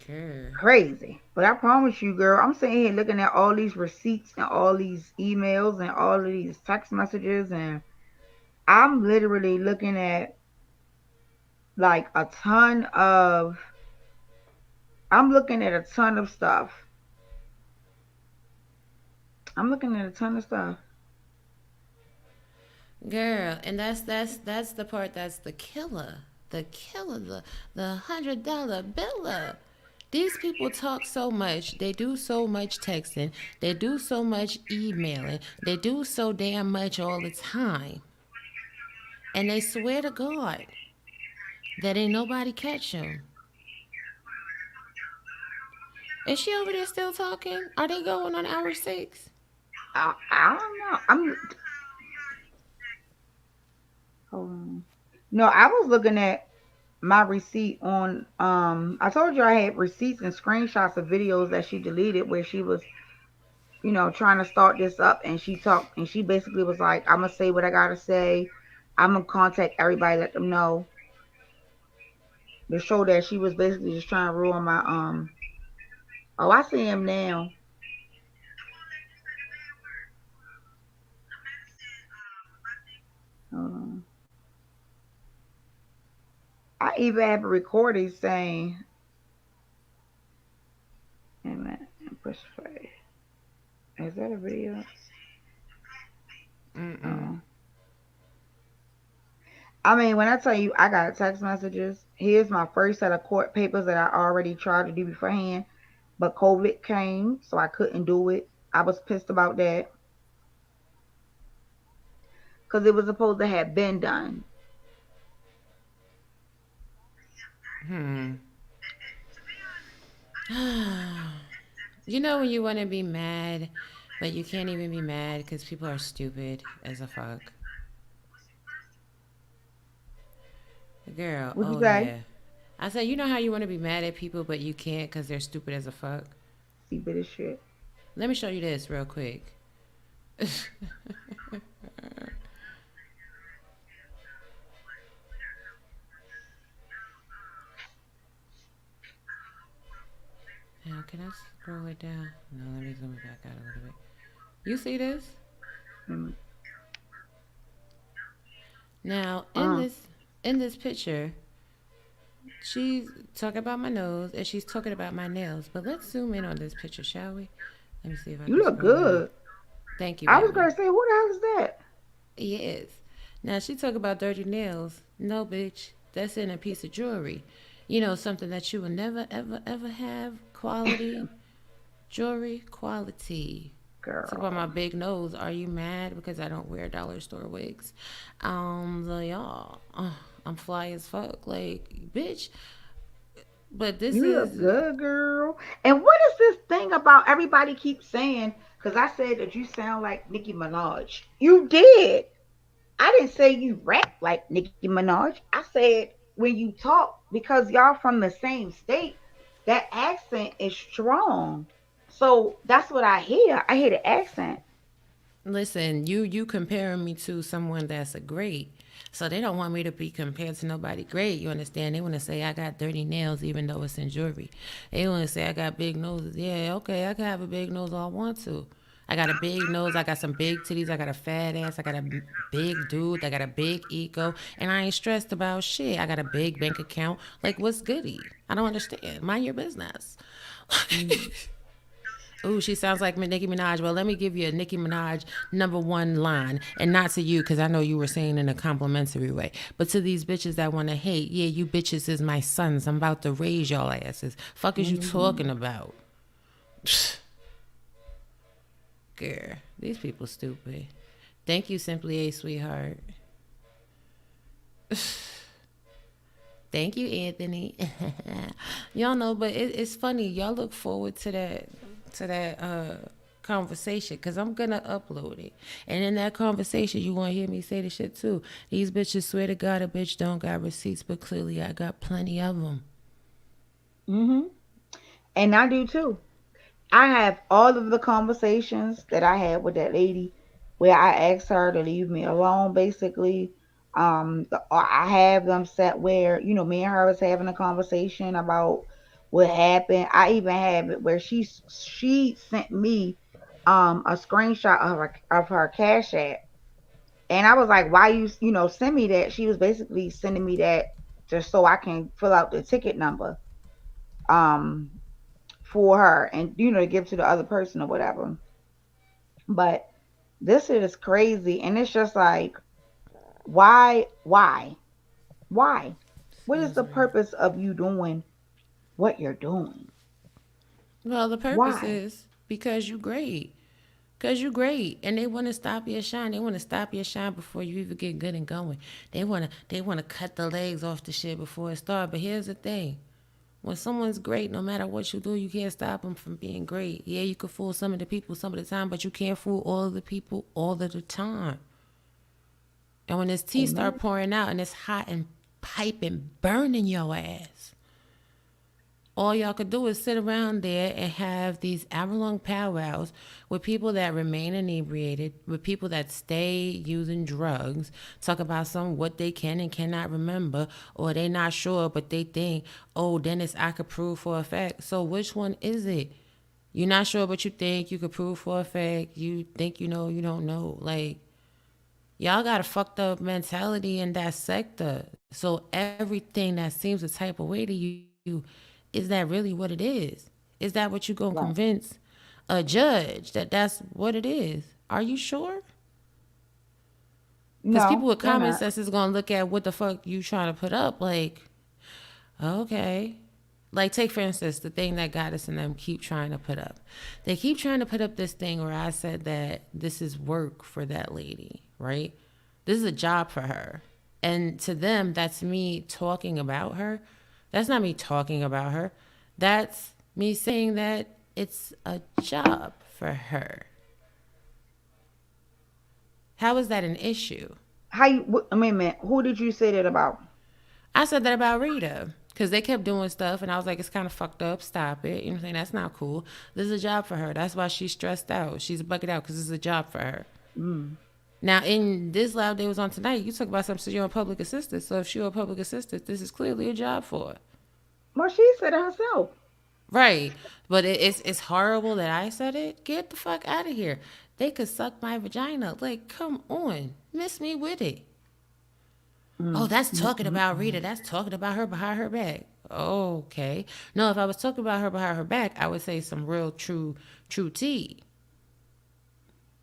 Girl. Crazy. But I promise you, girl, I'm sitting here looking at all these receipts and all these emails and all of these text messages, and I'm literally looking at like a ton of, I'm looking at a ton of stuff. I'm looking at a ton of stuff. Girl, and that's the part that's the killer. The killer, the $100 biller. These people talk so much, they do so much texting, they do so much emailing, they do so damn much all the time. And they swear to God that ain't nobody catch them. Is she over there still talking? Are they going on hour 6? I don't know. Hold on. No, I was looking at my receipt on I told you I had receipts and screenshots of videos that she deleted where she was, trying to start this up, and she basically was like, I'm gonna say what I gotta say. I'm gonna contact everybody, let them know, to show that she was basically just trying to ruin my oh, I see him now. Hold on. I even have a recording saying, wait a minute, push play. Is that a video? Mm-mm. Oh. I mean, when I tell you I got text messages, here's my first set of court papers that I already tried to do beforehand, but COVID came, so I couldn't do it. I was pissed about that because it was supposed to have been done. Hmm. You know when you want to be mad, but you can't even be mad because people are stupid as a fuck. Girl, What you oh say? yeah. I said, you know how you want to be mad at people, but you can't because they're stupid as a fuck? Stupid as shit. Let me show you this real quick. Now, can I scroll it down? No, let me zoom it back out a little bit. You see this? Mm. Now, Uh, in this picture, she's talking about my nose and she's talking about my nails. But let's zoom in on this picture, shall we? Let me see if I you can look scroll down. good. Thank you, I was baby. gonna say, who the hell is that? Yes. Now she talk about dirty nails. No, bitch. That's in a piece of jewelry. You know, something that you will never, ever, ever have. Quality jewelry, quality. Talk about my Girl, big nose. Are you mad because I don't wear dollar store wigs? Y'all, I'm fly as fuck. Like, bitch. But this you look is good, girl. And what is this thing about everybody keeps saying? Because I said that you sound like Nicki Minaj. You did. I didn't say you rap like Nicki Minaj. I said when you talk, because y'all from the same state, that accent is strong. So that's what I hear. I hear the accent. listen, you comparing me to someone that's a great. So they don't want me to be compared to nobody great. You understand? They want to say I got dirty nails even though it's in jewelry. They want to say I got big noses. Yeah, okay, I can have a big nose all I want to. I got a big nose. I got some big titties. I got a fat ass. I got a big dude. I got a big ego. And I ain't stressed about shit. I got a big bank account. Like, what's goody? I don't understand. Mind your business. Mm. Ooh, she sounds like Nicki Minaj. Well, let me give you a Nicki Minaj number one line, and not to you because I know you were saying in a complimentary way, but to these bitches that want to hate. Yeah, you bitches is my sons. I'm about to raise y'all asses. Fuck is you Mhm. talking about, girl? These people stupid. Thank you, Simply A, sweetheart. Thank you, Anthony. Y'all know, but it's funny. Y'all look forward to that conversation because I'm gonna upload it. And in that conversation, you gonna hear me say the shit too. These bitches swear to God a bitch don't got receipts, but clearly I got plenty of them. Mhm. And I do too. I have all of the conversations that I had with that lady where I asked her to leave me alone, basically. I have them set where, me and her was having a conversation about what happened. I even have it where she sent me a screenshot of her cash app. And I was like, why send me that? She was basically sending me that just so I can fill out the ticket number. Um for her and to give to the other person or whatever. But this is crazy and it's just like why what is Excuse the me. purpose of you doing what you're doing? Well, the purpose Why? is because you great. Cause you great, and they want to stop your shine. They want to stop your shine before you even get good and going. They wanna cut the legs off the shit before it starts. But here's the thing: when someone's great, no matter what you do, you can't stop them from being great. Yeah, you can fool some of the people some of the time, but you can't fool all of the people all of the time. And when this tea Amen. start pouring out and it's hot and piping, burning your ass, all y'all could do is sit around there and have these hour-long powwows with people that remain inebriated, with people that stay using drugs, talk about some what they can and cannot remember, or they not sure, but they think, oh, Dennis, I could prove for a fact. So which one is it? You're not sure, but you think you could prove for a fact. You think you know, you don't know. Like, y'all got a fucked up mentality in that sector. So everything that seems a type of way to you, is that really what it is? Is that what you gonna Right. convince a judge that that's what it is? Are you sure? Because people No, with they're common not. sense is gonna look at what the fuck you trying to put up. Like, okay. Like, take for instance the thing that Goddess and them keep trying to put up. They keep trying to put up this thing where I said that this is work for that lady, right? This is a job for her. And to them, that's me talking about her. That's not me talking about her. That's me saying that it's a job for her. How is that an issue? How you I mean, man, who did you say that about? I said that about Rita because they kept doing stuff, and I was like, it's kind of fucked up. Stop it. You know what I'm saying? That's not cool. This is a job for her. That's why she's stressed out. She's bugging out because this is a job for her. Mm. Now, in this live they was on tonight, you talk about something, so you're a public assistant. So if she's a public assistant, this is clearly a job for her. Well, she said it herself. Right. But it's horrible that I said it. Get the fuck out of here. They could suck my vagina. Like, come on, miss me with it. Oh, Mm, that's mm, talking mm, about Rita. mm. That's talking about her behind her back. Okay. No, if I was talking about her behind her back, I would say some real true tea.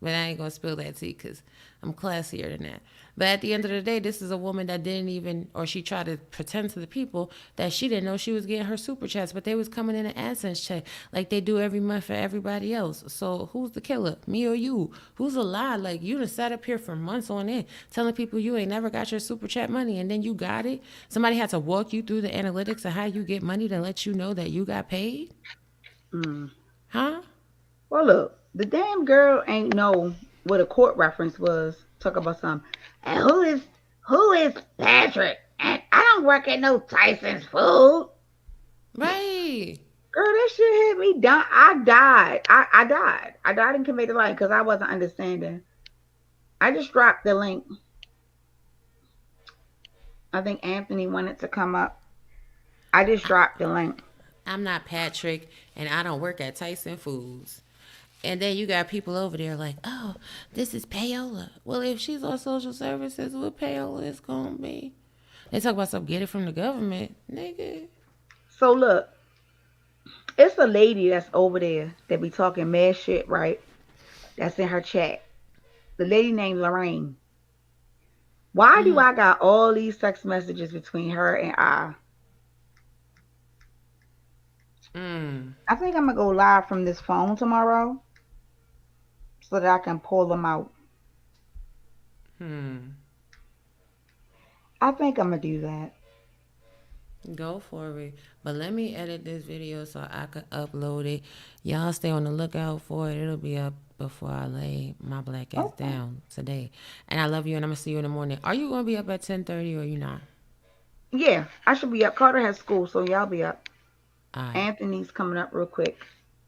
But I ain't gonna spill that tea because I'm classier than that. But at the end of the day, this is a woman that didn't even, or she tried to pretend to the people that she didn't know she was getting her super chats, but they was coming in an AdSense check like they do every month for everybody else. So who's the killer, me or you? Who's a lie? Like you done sat up here for months on end telling people you ain't never got your super chat money, and then you got it. Somebody had to walk you through the analytics of how you get money to let you know that you got paid, Mm. huh? Well, look, the damn girl ain't know what a court reference was. Talk about something. And who is Patrick? And I don't work at no Tyson's Food. Right. Girl, that shit hit me down. I died. I died. I died in committed life because I wasn't understanding. I just dropped the link. I think Anthony wanted to come up. I just dropped the link. I'm not Patrick, and I don't work at Tyson Foods. And then you got people over there like, oh, this is payola. Well, if she's on social services, what payola is gonna be? They talk about some get it from the government, nigga. So look, it's a lady that's over there that be talking mad shit, right? That's in her chat. The lady named Lorraine. Why do Mm, I got all these text messages between her and I? mm, I think I'm gonna go live from this phone tomorrow so that I can pull them out. hmm. I think I'm gonna do that. Go for it. But let me edit this video so I can upload it. Y'all stay on the lookout for it. It'll be up before I lay my black ass Okay. down today. And I love you, and I'm gonna see you in the morning. Are you gonna be up at 10:30 or you not? Yeah, I should be up. Carter has school, so y'all be up. All right. Anthony's coming up real quick.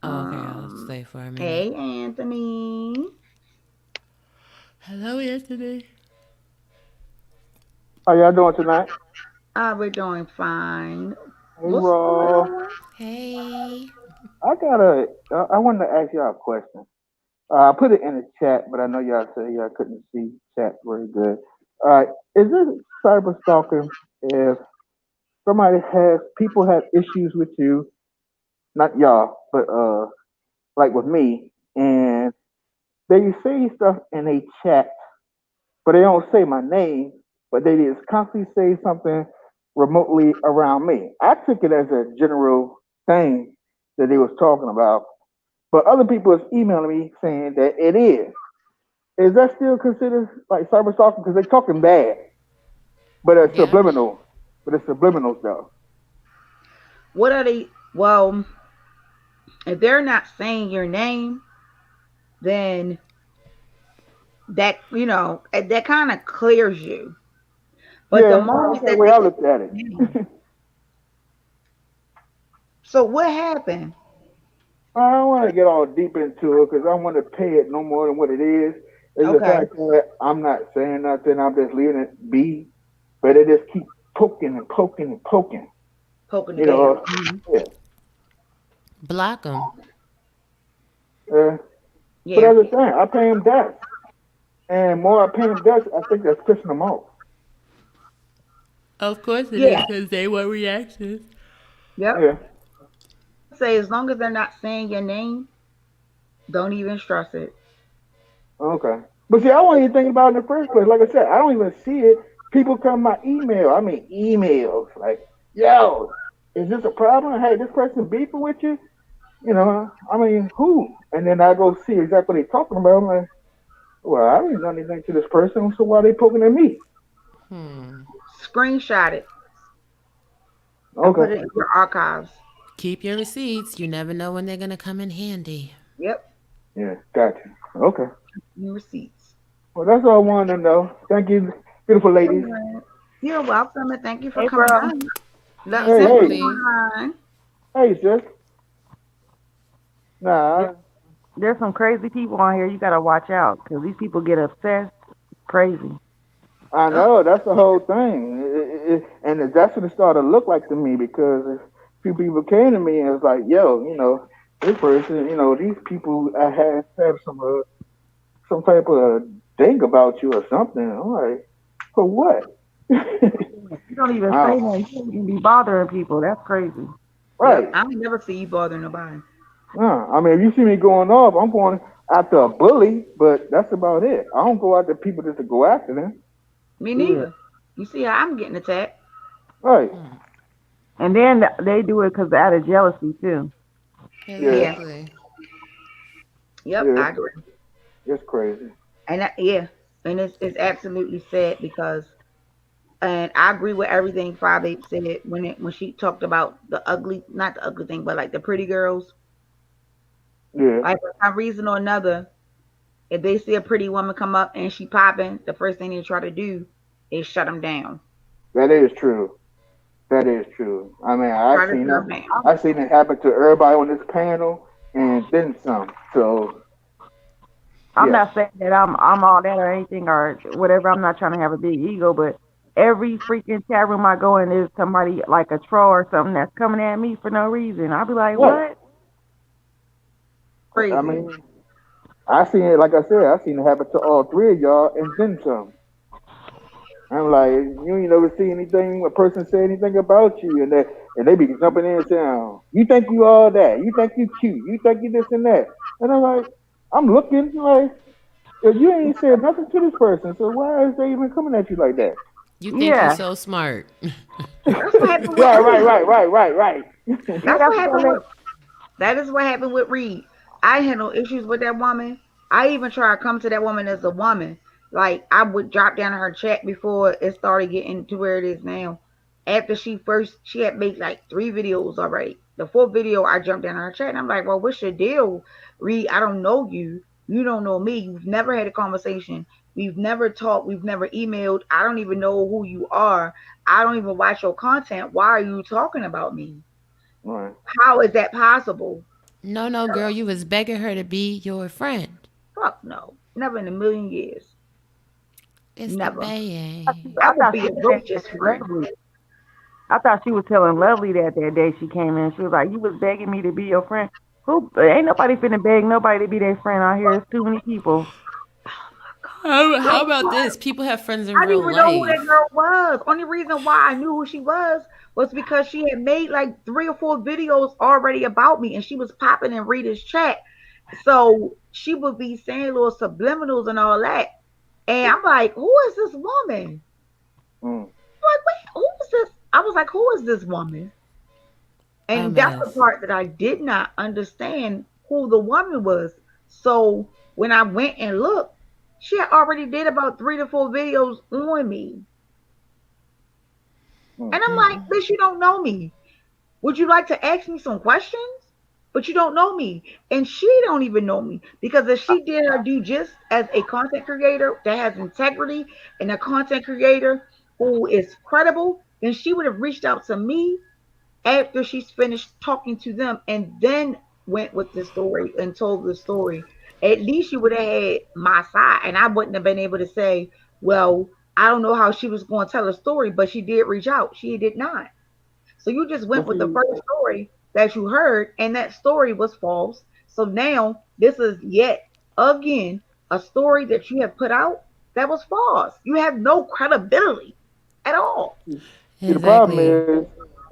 Okay, I'll stay for a minute. Hey Anthony. Hello, yesterday. How y'all doing tonight? We're doing fine. Hey, What's going Raw. on? Hey. I wanted to ask y'all a question. I put it in the chat, but I know y'all said y'all couldn't see chat very good. Is this cyber stalking if people have issues with you, not y'all, but like with me, and they say stuff in a chat, but they don't say my name, but they just constantly say something remotely around me. I took it as a general thing that they was talking about, but other people is emailing me saying that it is. Is that still considered like cyber stalking? Because they're talking bad, but it's Yeah. subliminal. But it's subliminal stuff. What are they? Well, if they're not saying your name, then that kind of clears you. But the Yeah, that's moment the that way they I say looked at your name, it. so what happened? I don't want to get all deep into it because I don't want to pay it no more than what it is. It's the Okay, fact that I'm not saying nothing. I'm just leaving it be. But it just keep poking and poking and poking. poking the You bear. know, Mhm. yeah. Block them. Uh, but Yeah, that's the thing. I pay them debts. And more I pay them debts, I think that's pissing them off. Of course it is, yeah, because they want reactions. yep. Yeah. Say as long as they're not saying your name, don't even stress it. Okay. But see, I wasn't even thinking about it in the first place. Like I said, I don't even see it. People come my email. I mean, emails like, yo, is this a problem? Hey, this person beefing with you? You know, I mean, who? And then I go see exactly what they're talking about. I'm like, well, I didn't do anything to this person, so why are they poking at me? Hmm. Screenshot it and Okay. put it in your archives. Keep your receipts. You never know when they're going to come in handy. Yep, Yeah, gotcha. Okay. your receipts. Well, that's all I wanted to know. Thank you, beautiful All ladies. right. You're welcome and thank you for Hey, coming bro. on. Nothing Hey, Hey, said hey, Tiffany. beforehand. hey, sis. There, Nah, there's some crazy people on here. You gotta watch out because these people get obsessed. Crazy. I Oh, know that's the whole thing, and that's what it started to look like to me because a few people came to me and was like, "Yo, this person, these people I have some some type of thing about you or something. I'm like, for what? You don't even say Wow. that. You don't even be bothering people. That's crazy. Yep, Right. I don't never see you bother nobody. I mean, if you see me going off, I'm going after a bully, but that's about it. I don't go after people just to go after them. Me Yeah. neither. You see how I'm getting attacked? Right. Hmm. And then they do it because out of jealousy too. Yeah. Yeah. Exactly. Yep, Yeah. I agree. It's crazy. And yeah, and it's absolutely sad because, and I agree with everything Five Ape said when she talked about the ugly, not the ugly thing, but like the pretty girls. Yeah. Like for some reason or another, if they see a pretty woman come up and she popping, the first thing they try to do is shut them down. That is true. That is true. I mean, Try to shut them down. I seen it happen to everybody on this panel, and then some. So I'm yes. not saying that I'm all that or anything or whatever. I'm not trying to have a big ego, but every freaking chat room I go in, there's somebody like a troll or something that's coming at me for no reason. I'll be like, Right. what? I Crazy. mean, I seen it. Like I said, I seen it happen to all three of y'all, and then some. I'm like, you ain't never see anything, a person say anything about you, and they be jumping in and saying, oh, you think you all that, you think you cute, you think you this and that, and I'm like, I'm looking like, if you ain't said nothing to this person, so why is they even coming at you like that? You think you Yeah, so smart. That's what happened with Right, right, Reed. right, right, right, right. yeah, That's that's what what happened I with. let. That is what happened with Reed. I had no issues with that woman. I even tried to come to that woman as a woman. Like I would drop down in her chat before it started getting to where it is now. After she had made like 3 videos already. The fourth video, I jumped down in her chat and I'm like, "Well, what's your deal, Reed? I don't know you. You don't know me. You've never had a conversation. We've never talked. We've never emailed. I don't even know who you are. I don't even watch your content. Why are you talking about me? Right. How is that possible?" No, no, girl, you was begging her to be your friend. Fuck no. Never in a million years. It's the Never. bay. I I would thought be she a was saying roach's that friend. Lovely. I thought she was telling Lovely that that day she came in. She was like, "You was begging me to be your friend." Who? Ain't nobody finna beg nobody to be their friend out here. It's too many people. How I, about this? People have friends in I didn't real even know who that life. girl was. Only reason why I knew who she was because she had made like 3 or 4 videos already about me and she was popping in Rita's chat. So she would be saying little subliminals and all that. And I'm like, who is this woman? Mm. I'm like, wait, who is this? I was like, who is this woman? A And that's the mess. part that I did not understand who the woman was. So when I went and looked, she had already did about 3 to 4 videos on me. And Mm. I'm like, bitch, you don't know me. Would you like to ask me some questions? But you don't know me. And she don't even know me. Because if she did her due just as a content creator that has integrity and a content creator who is credible, then she would have reached out to me after she's finished talking to them and then went with the story and told the story. At least you would have had my side and I wouldn't have been able to say, well, I don't know how she was going to tell a story, but she did reach out. She did not. So you just went But with the see, first story that you heard and that story was false. So now this is yet again a story that you have put out that was false. You have no credibility at all. see, the problem Exactly. is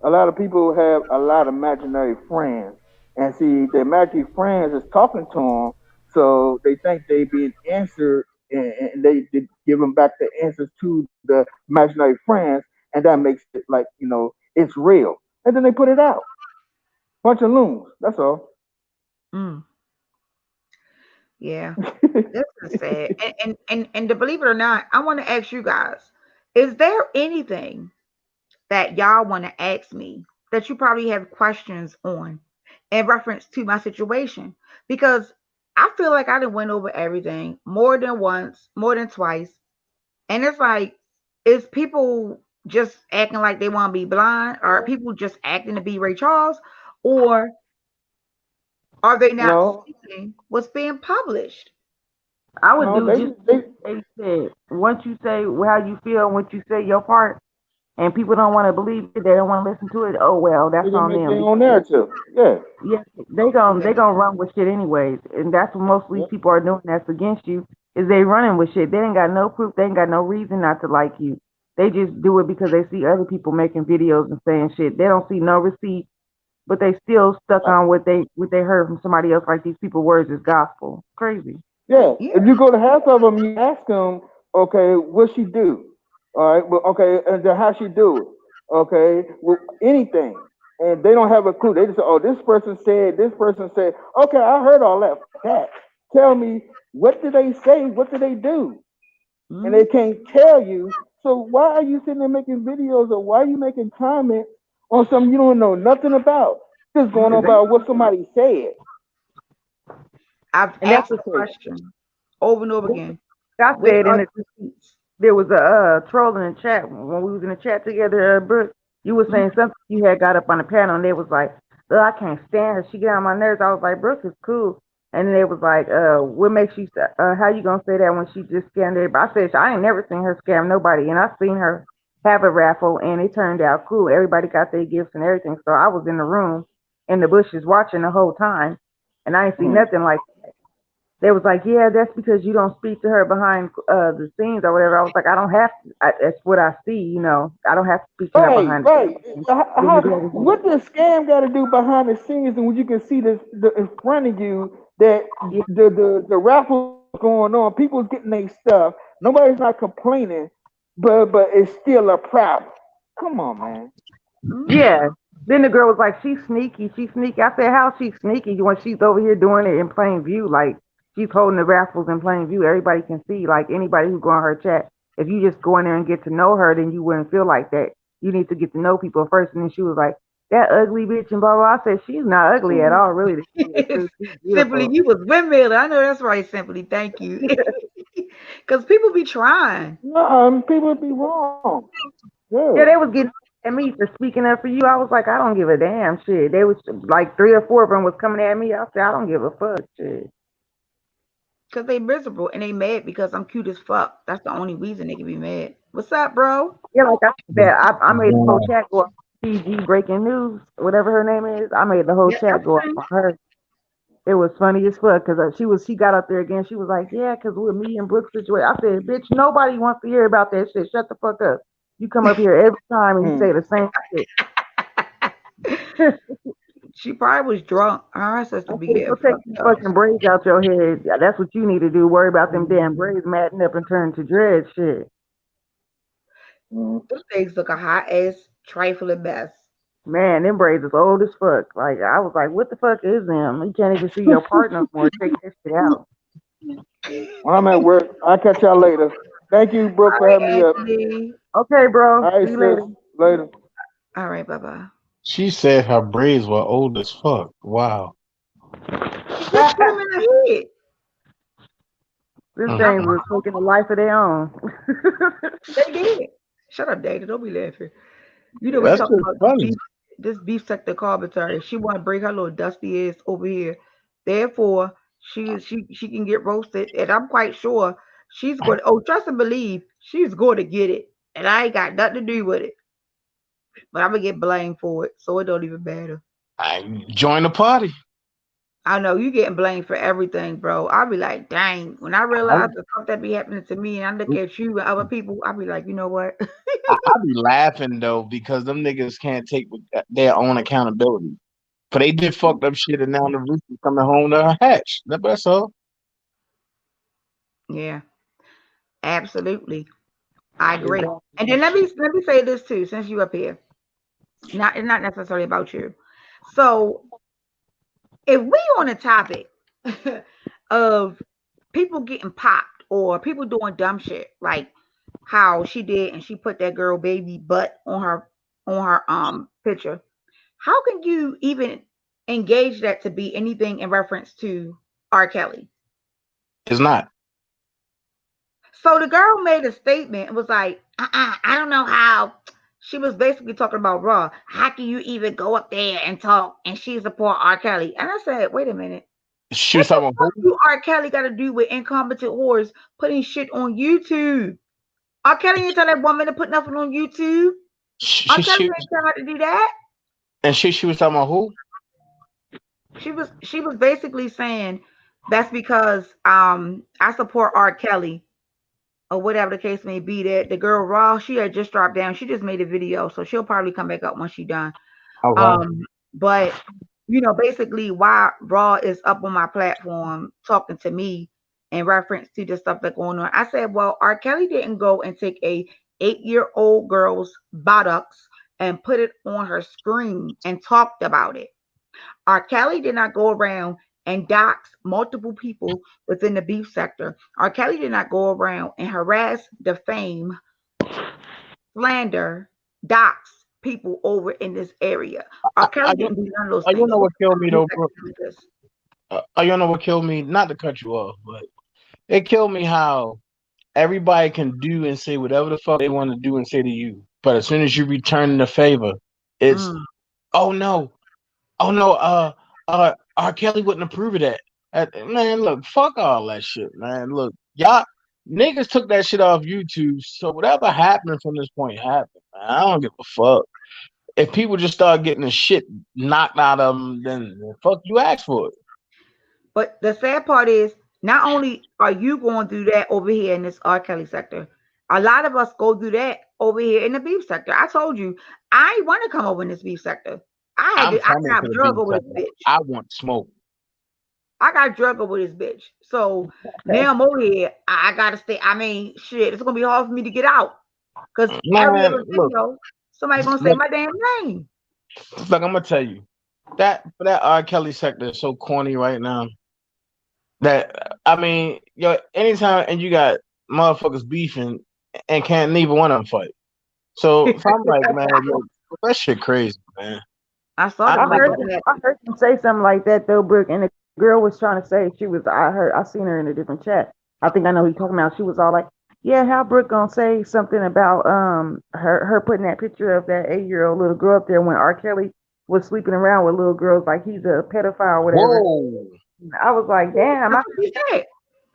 a lot of people have a lot of imaginary friends, and see, the imaginary friends is talking to them, so they think they being answered, and they give them back the answers to the imaginary friends, and that makes it like it's real, and then they put it out. Bunch of loons. That's all. Mm, yeah. This is sad. And to believe it or not, I want to ask you guys, is there anything that y'all want to ask me that you probably have questions on in reference to my situation? Because I feel like I done went over everything more than once, more than twice. And it's like, is people just acting like they want to be blind? Or are people just acting to be Ray Charles? Or are they not no, seeing what's being published? I would no, do just they what they said. Once you say how you feel, once you say your part, and people don't want to believe it, they don't want to listen to it. Oh well, they that's gonna on make their them. own narrative. Yeah, Yeah, they gon' Yeah. they gonna run with shit anyways, and that's what most of these yeah. people are doing. That's against you. is they running with shit. They ain't got no proof. They ain't got no reason not to like you. They just do it because they see other people making videos and saying shit. They don't see no receipt, but they still stuck on what they heard from somebody else. Like these people words is gospel. Crazy. Yeah, Yeah. if you go to half of them, you ask them, okay, what she do? All right, well, okay, and then how she do it? Okay, well, anything, and they don't have a clue. They just say, oh, this person said, this person said. Okay, I heard all that. Fuck that. Tell me, what did they say? What did they do? And they Mhm. can't tell you. So why are you sitting there making videos, or why are you making comments on something you don't know nothing about? Just going on Mhm. about what somebody said. I've And that's asked That's the crazy. question over and over again. I Where said in are the the receipts? there was a troll in the chat when we was in the chat together, Brooke. You were saying something you had got up on the panel and they was like, "Oh, I can't stand her. She get on my nerves." I was like, "Brooke is cool." And then they was like, what makes you how you gonna say that when she just scammed everybody?" I said, "I ain't never seen her scam nobody, and I seen her have a raffle and it turned out cool. Everybody got their gifts and everything. So I was in the room in the bushes watching the whole time and I ain't see Mm. nothing like they was like, yeah, that's because you don't speak to her behind the scenes or whatever. I was like, I don't have to. That's what I see, you know. I don't have to speak to her Right, behind the right. scenes. Then the girl was like, What does scam got to do behind the scenes, and when you can see this in front of you that yeah, the raffle going on, people's getting their stuff. Nobody's not complaining, but it's still a problem. Come on, man. Mhm. yeah. Then the girl was like, she's sneaky. She's sneaky. I said, how's she sneaky when she's over here doing it in plain view? Like, she's holding the raffles in plain view. Everybody can see. Like, anybody who go on her chat, if you just go in there and get to know her, then you wouldn't feel like that. You need to get to know people first. And then she was like, that ugly bitch and blah, blah. I said, she's not ugly at Mm. all, really. To tell you the truth, she's Simply, beautiful. you was windmilling. I know that's right, Simply. Thank you. Because people be trying. No, people be wrong. Yeah. Yeah, they was getting at me for speaking up for you. I was like, I don't give a damn shit. They was like three or four of them was coming at me. I said, I don't give a fuck shit. Because they miserable and they mad because I'm cute as fuck. That's the only reason they can be mad. What's up, bro? Yeah, like I said, I made the whole God. chat go up. PG breaking news, whatever her name is. I made the whole Yeah, chat that's go up fine. on her. It was funny as fuck because she got up there again. She was like, yeah, because with me and Brooke's situation. I said, bitch, nobody wants to hear about that shit. Shut the fuck up. You come up here every time and you Mm. say the same shit. She probably was drunk. Her I sister be said, getting go take fucked these up. fucking braids out your head. Yeah, that's what you need to do. Worry about them damn braids matting up and turning to dread shit. Mm. Them things look a hot ass trifling mess. Man, them braids is old as fuck. Like I was like, what the fuck is them? You can't even see your part no more. Take that shit out. I'm at work. I'll catch y'all later. Thank you, Brooke, All for having me right, up. Anthony. Okay, bro. All right, See you sis. later. Later. All right, bye bye. She said her braids were old as fuck. Wow. She just put them in her head. Them I, things Mhm. was taking a life of their own. they did. Shut up, Dana. Don't be laughing. You know we That's talking just about funny. this beef sector carpentary. She want to bring her little dusty ass over here. Therefore, she can get roasted, and I'm quite sure she's going. Oh, trust and believe she's going to get it, and I ain't got nothing to do with it. But I'm gonna get blamed for it, so it don't even matter. I join the party. I know you getting blamed for everything, bro. I'll be like, dang. When I I, realize the stuff that be happening to me, and I look at you and other people, I'll be like, you know what? I be laughing though because them niggas can't take their own accountability. But they did fucked up shit and now the roof is coming home to her hatch. That's all. Yeah, absolutely. I agree. Exactly. And then let me say this too, since you up here. Not it's not necessarily about you. So if we on a topic of people getting popped or people doing dumb shit like how she did and she put that girl baby butt on her picture, how can you even engage that to be anything in reference to R. Kelly? It's not. So the girl made a statement and was like, I don't know how. She was basically talking about Raw. How can you even go up there and talk and she's a poor R. Kelly? And I said, wait a minute. She What was the talking about fuck who? do R. Kelly got to do with incompetent whores putting shit on YouTube? R. Kelly didn't tell that woman to put nothing on YouTube. R. She, Kelly she, didn't tell her to do that. and she was talking about who? She was basically saying That's because I support R. Kelly or whatever the case may be. That the girl Raw, she had just dropped down. She just made a video, so she'll probably come back up when she done. Okay. But basically, why Raw is up on my platform talking to me in reference to the stuff that's going on. I said, well, R. Kelly didn't go and take a 8-year-old girl's buttocks and put it on her screen and talked about it. R. Kelly did not go around and dox multiple people within the beef sector. R. Kelly did not go around and harass, defame, slander, dox people over in this area. R. I Kelly don't. didn't do none of those You things. know So what killed me though, bro? like this. You know what killed me? Not to cut you off, but it killed me how everybody can do and say whatever the fuck they want to do and say to you, but as soon as you return the favor, it's Mm. oh no, oh no, R. Kelly wouldn't approve of that. Man, look, fuck all that shit, man. Look, y'all niggas took that shit off YouTube, so whatever happened from this point happened. Man. I don't give a fuck. If people just start getting the shit knocked out of them, then fuck you ask for it. But the sad part is, not only are you going through that over here in this R. Kelly sector, a lot of us go through that over here in the beef sector. I told you, I ain't want to come over in this beef sector. I'm I coming to got the drug beach over this sector. bitch. I want smoke. I got drug over this bitch. So now I'm over here. I gotta stay. I mean, shit, it's gonna be hard for me to get out. Cause every Man, other look, video, somebody gonna say look, my damn name. look, I'm gonna tell you that R. Kelly sector is so corny right now. That I mean, yo, anytime and you got motherfuckers beefing and can't neither one of them fight. So if I'm like, man, yo, that shit crazy, man. I saw I the I clip heard of don't him, that. I heard him say something like that though, Brooke, and the girl was trying to say she was. I seen her in a different chat. I think I know who you're talking about. She was all like, "Yeah, how Brooke gonna say something about her putting that picture of that 8-year-old little girl up there when R. Kelly was sleeping around with little girls like he's a pedophile or whatever." whoa. I was like, "Damn!" That's what he said.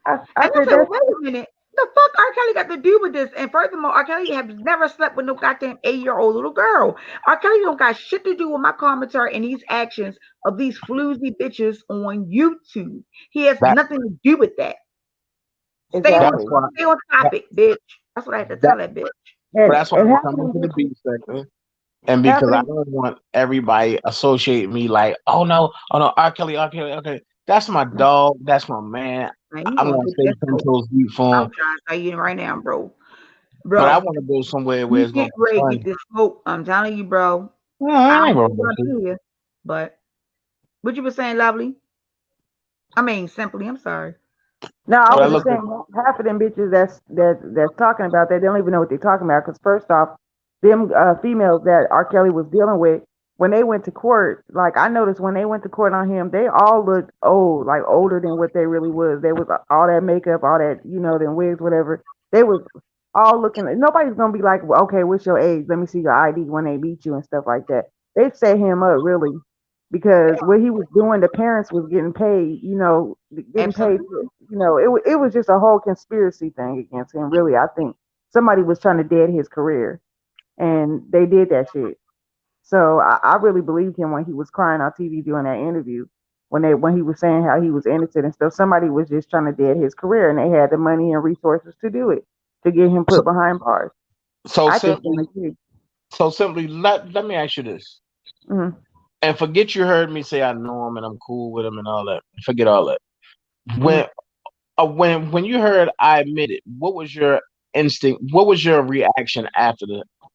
I And I said said, well, that's wait a minute. The fuck R. Kelly got to do with this? And furthermore, R. Kelly has never slept with no goddamn 8-year-old little girl. R. Kelly don't got shit to do with my commentary and these actions of these floozy bitches on YouTube. He has That nothing to do with that. Stay on that's exactly. why stay on that, topic, bitch. That's what I had to tell that that bitch. And that's why and I'm half of coming them to the bitches, beach sector. And half because of I them, don't want everybody associate me like, oh no, R. Kelly, R. Kelly, okay. That's my dog. That's my man. Man, you I'm gonna gonna get stay that 10 smoke. toes deep for I'm him. trying to tell you right now, bro. But I Bro, want to go somewhere where you it's gonna get be ready to get fun. this smoke. I'm telling you, bro. No, I I don't ain't know gonna what go you're to. gonna do here, but what you were saying, lovely? I mean, simply. I'm sorry. no, I Oh, But I was no. just look at saying half of them bitches that's talking about that, they don't even know what they're talking about. Because first off, them females that R. Kelly was dealing with, when they went to court, like I noticed when they went to court on him, they all looked old, like older than what they really was. They was all that makeup, all that, them wigs, whatever. They was all looking. Nobody's gonna be like, well, okay, what's your age? Let me see your ID when they beat you and stuff like that. They set him up really because what he was doing, the parents was getting paid, getting paid. Absolutely. It was just a whole conspiracy thing against him. Really, I think somebody was trying to dead his career, and they did that shit. So I really believed him when he was crying on TV during that interview, when he was saying how he was innocent and stuff. Somebody was just trying to dead his career, and they had the money and resources to do it, to get him so, put behind bars. so I think simply, he did. let me ask you this. Mhm. And forget you heard me say I know him and I'm cool with him and all that. Forget all that. Mhm. When you heard I admit it, what was your instinct? What was your reaction after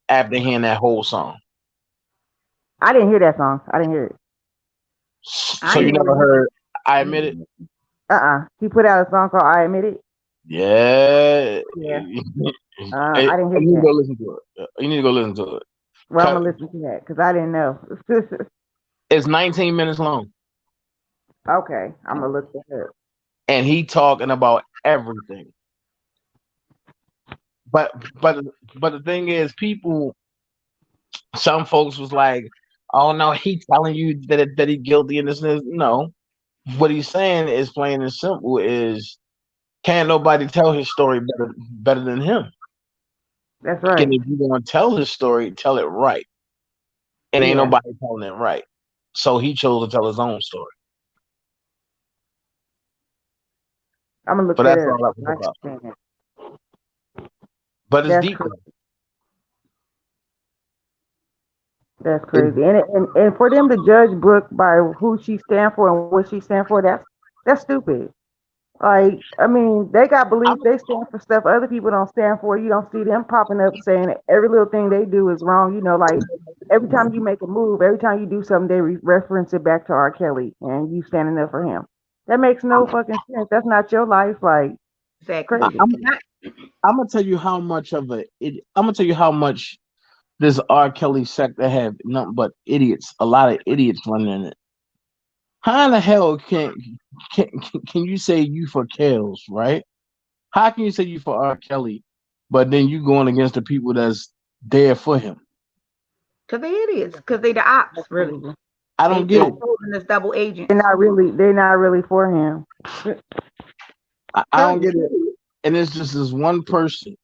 hearing that whole song? I didn't hear that song. I didn't hear it. I So ain't you hear never it heard I admit it? either. He put out a song called "I Admit It." Yeah. Yeah. Hey, I didn't hear you need to that. go listen to it. You need to go listen to it. Well, I'm gonna listen to that because I didn't know. It's 19 minutes long, Okay, I'm gonna look that up. and he talking about everything. But but but the thing is, some folks was like, "Oh no, he telling you that he guilty and this and this." No, what he's saying is plain and simple: is can't nobody tell his story better than him. That's And right. if you're gonna tell his story, tell it right. And ain't Yeah. nobody telling it right. So he chose to tell his own story. I'm gonna look But that that's up. all I was I about. understand But it's That's deep. crazy. That's It, crazy. And for them to judge Brooke by who she stand for and what she stand for, that's stupid. Like, I mean, they got I'm, belief. They stand for stuff other people don't stand for. You don't see them popping up saying that every little thing they do is wrong. Like every time you make a move, every time you do something, they reference it back to R. Kelly and you standing up for him. That makes no fucking sense. That's not your life. Like, it's Exactly. crazy. I'm, I'm gonna tell you how much of I'm gonna tell you how much this R. Kelly sector have nothing but idiots. A lot of idiots running it. How in the hell can you say you for Kales, right? How can you say you for R. Kelly, but then you going against the people that's there for him? Because they idiots. Because they the ops, That's really. crazy. I They don't get they it. posing as double They're agents. not really. They're not really for him. I don't Period. get it. And it's just this one person.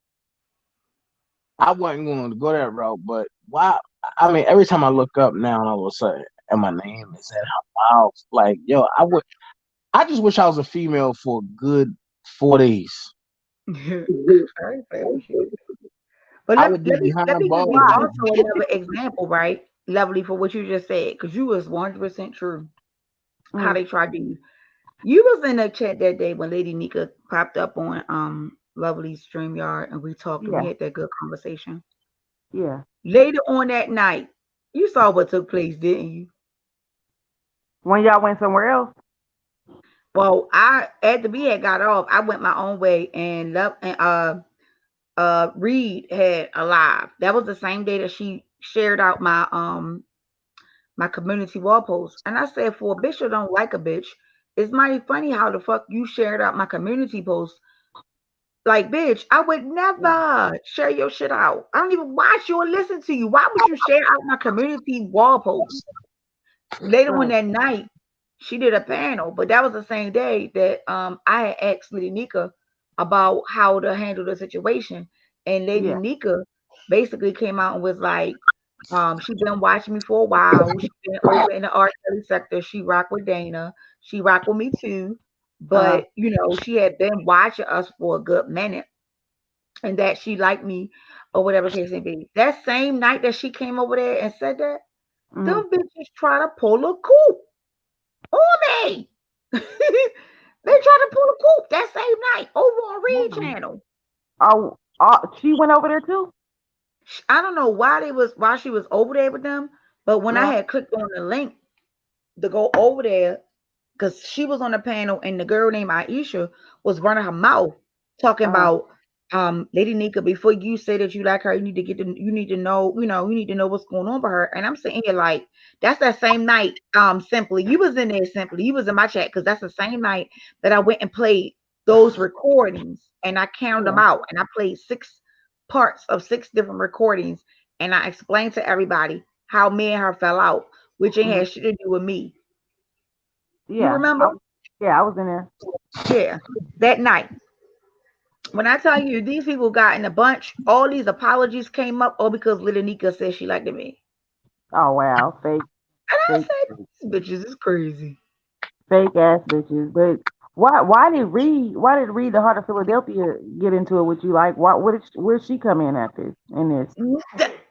I wasn't going to go that route, but why? I mean, every time I look up now, and all of a sudden, and my name is at her mouth. Like, yo, I just wish I was a female for a good 4 days. Very fair with you. But I let, would be let me behind let me give bars. you Why? also another example, right, Lovely, for what you just said, because you was 100% true. How Mm, they tried to use you was in the chat that day when Lady Nika popped up on Lovely's StreamYard and we talked and we yeah. had that good conversation. Yeah. Later on that night, you saw what took place, didn't you? When y'all went somewhere else. Well, I after we had got off, I went my own way and love and Reed had a live. That was the same day that she shared out my community wall post. And I said, for a bitch that don't like a bitch, it's mighty funny how the fuck you shared out my community post. Like, bitch, I would Yeah. never share your shit out. I don't even watch you or listen to you. Why would you share out my community wall post? Later on Right. that night, she did a panel, but that was the same day that I had asked Lady Nika about how to handle the situation. And Lady Yeah. Nika basically came out and was like, she's been watching me for a while. She's been over in the art Kelly sector. She rock with Dana. She rock with me too. Uh. But she had been watching us for a good minute and that she liked me or whatever the case may be. That same night that she came over there and said that, Mm, them bitches try to pull a coup on me. They tried to pull a coup that same night over on Reed mm. channel. Oh, she went over there too. I don't know why she was over there with them, but when I Yeah. had clicked on the link to go over there, because she was on the panel and the girl named Aisha was running her mouth talking Uh. about Lady Nika, before you say that you like her, you need to know, you need to know what's going on with her. And I'm sitting here like, that's that same night, simply. You was in there simply. You was in my chat because that's the same night that I went and played those recordings and I counted them Yeah. out and I played 6 parts of 6 different recordings and I explained to everybody how me and her fell out, which ain't Mm, had shit to do with me. You yeah. remember? Yeah. I was in there. Yeah, that night. When I tell you these people got in a bunch, all these apologies came up all because Little Nika said she liked me. Oh wow. Fake. And I Fake. said, these bitches is crazy. Fake ass bitches. But why did Reed the Heart of Philadelphia get into it with you? Like, where'd she come in at this in this?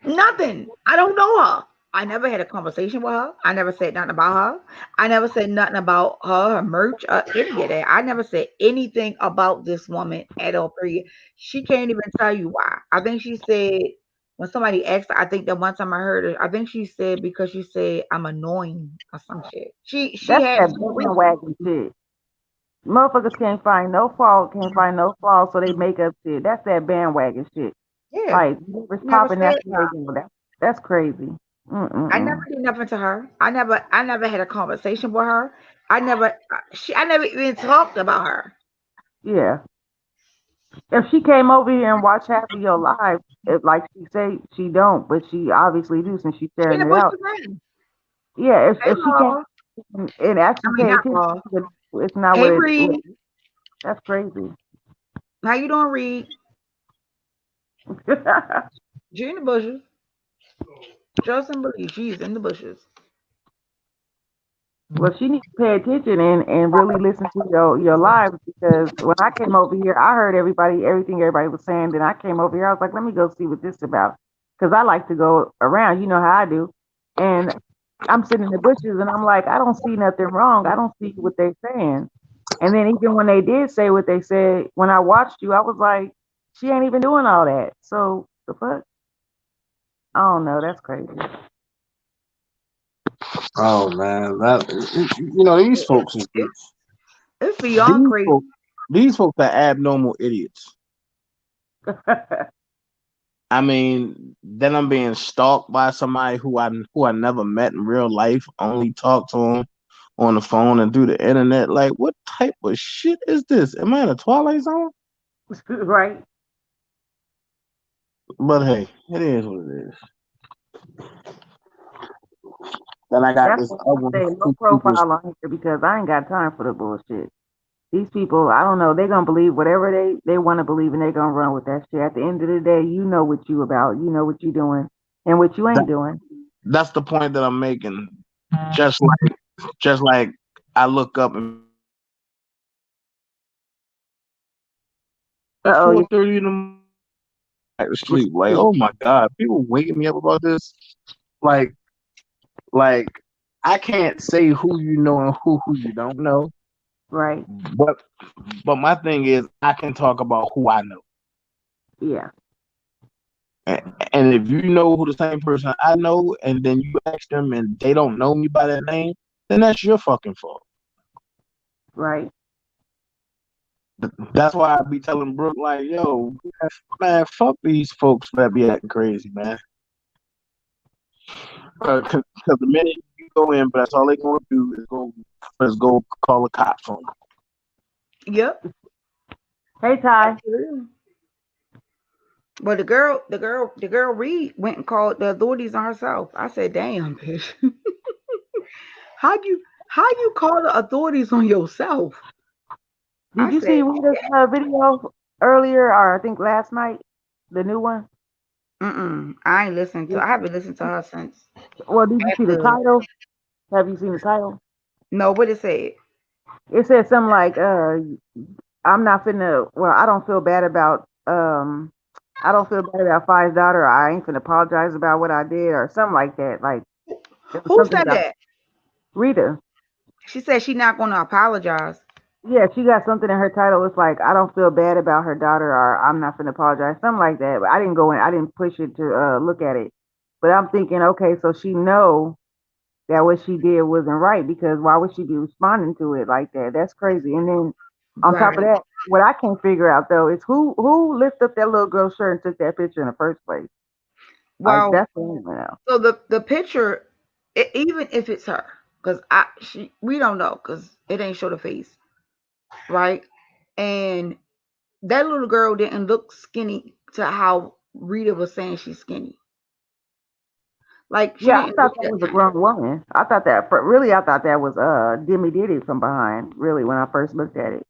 Nothing. I don't know her. I never had a conversation with her. I never said nothing about her. I never said nothing about her merch, or any of that. I never said anything about this woman at all. Period. She can't even tell you why. I think she said when somebody asked her, I think that one time I heard her, I think she said because she said I'm annoying or some shit. She That's had that some reason. bandwagon shit. Motherfuckers can't find no fault, can't find no flaws, so they make up shit. That's that bandwagon shit. Yeah. Like, whoever's Never popping, that's said what they do. That's crazy. I never Mm-mm-mm. did nothing to her. I never had a conversation with her. I never even talked about her. Yeah. If she came over here and watched half of your live, if like she say she don't, but she obviously do since she's She in sharing the it out. bushes now. Yeah, if Hey she came Law. and I actually mean paid not attention, Law. but it's not Hey what it. Reed. That's crazy. How you doing, Reed? She in the bushes. Trust and believe she's in the bushes. Well, she needs to pay attention and really listen to your lives because when I came over here, I heard everything everybody was saying. Then I came over here, I was like, let me go see what this is about because I like to go around. You know how I do, and I'm sitting in the bushes and I'm like, I don't see nothing wrong. I don't see what they're saying. And then even when they did say what they said, when I watched you, I was like, she ain't even doing all that. So the fuck, I don't know. That's crazy. Oh man, these It, folks is it, just it's beyond these crazy. folks. These folks are abnormal idiots. I mean, then I'm being stalked by somebody who I never met in real life, only talked to him on the phone and through the internet. Like, what type of shit is this? Am I in a Twilight Zone? Right? But hey, it is what it is. Then I got That's this why I other say low who just profile on here because I ain't got time for the bullshit. These people, I don't know, they gonna believe whatever they want to believe and they gonna run with that shit. At the end of the day, you know what you about, you know what you doing and what you that, ain't doing. that's the point that I'm making. Just like I look up and Uh at oh, 4:30 in the morning back to sleep. Like, oh my god, people waking me up about this. Like, like I can't say who you know and who you don't know. right? But but my thing is, I can talk about who I know. Yeah, And if you know who the same person I know, and then you ask them and they don't know me by that name, then that's your fucking fault. right. That's why I be telling Brooke, like, yo, man, fuck these folks that be acting crazy, man. Because the minute you go in, but that's all they gonna do is go call the cops on you. Yep. Hey Ty, Absolutely. But the girl Reed went and called the authorities on herself. I said, "Damn, bitch, how you call the authorities on yourself?" did I you see said, Rita's video earlier or I think last night, the new one? I ain't listened to. I haven't listened to her since Well, did you see the after. title? Have you seen the title? No, what it said. It said something like, I'm not finna. Well, I don't feel bad about Five's daughter. I ain't finna apologize about what I did, or something like that. Like there was Who something said about that? Rita. She said she not going to apologize. Yeah, she got something in her title. It's like I don't feel bad about her daughter, or I'm not finna apologize, something like that. But I didn't go in. I didn't push it to look at it. But I'm thinking, okay, so she know that what she did wasn't right because why would she be responding to it like that? That's crazy. And then on top of Right. that, what I can't figure out though is who lifted up that little girl's shirt and took that picture in the first place. Like Well, that's the one now. so the picture, even if it's her, because we don't know because it ain't show the face, right? And that little girl didn't look skinny to how Rita was saying she's skinny. Like she Yeah, I didn't thought look that that was a tiny. grown woman. I thought that really, I thought that was Demi Diddy from behind. Really, when I first looked at it,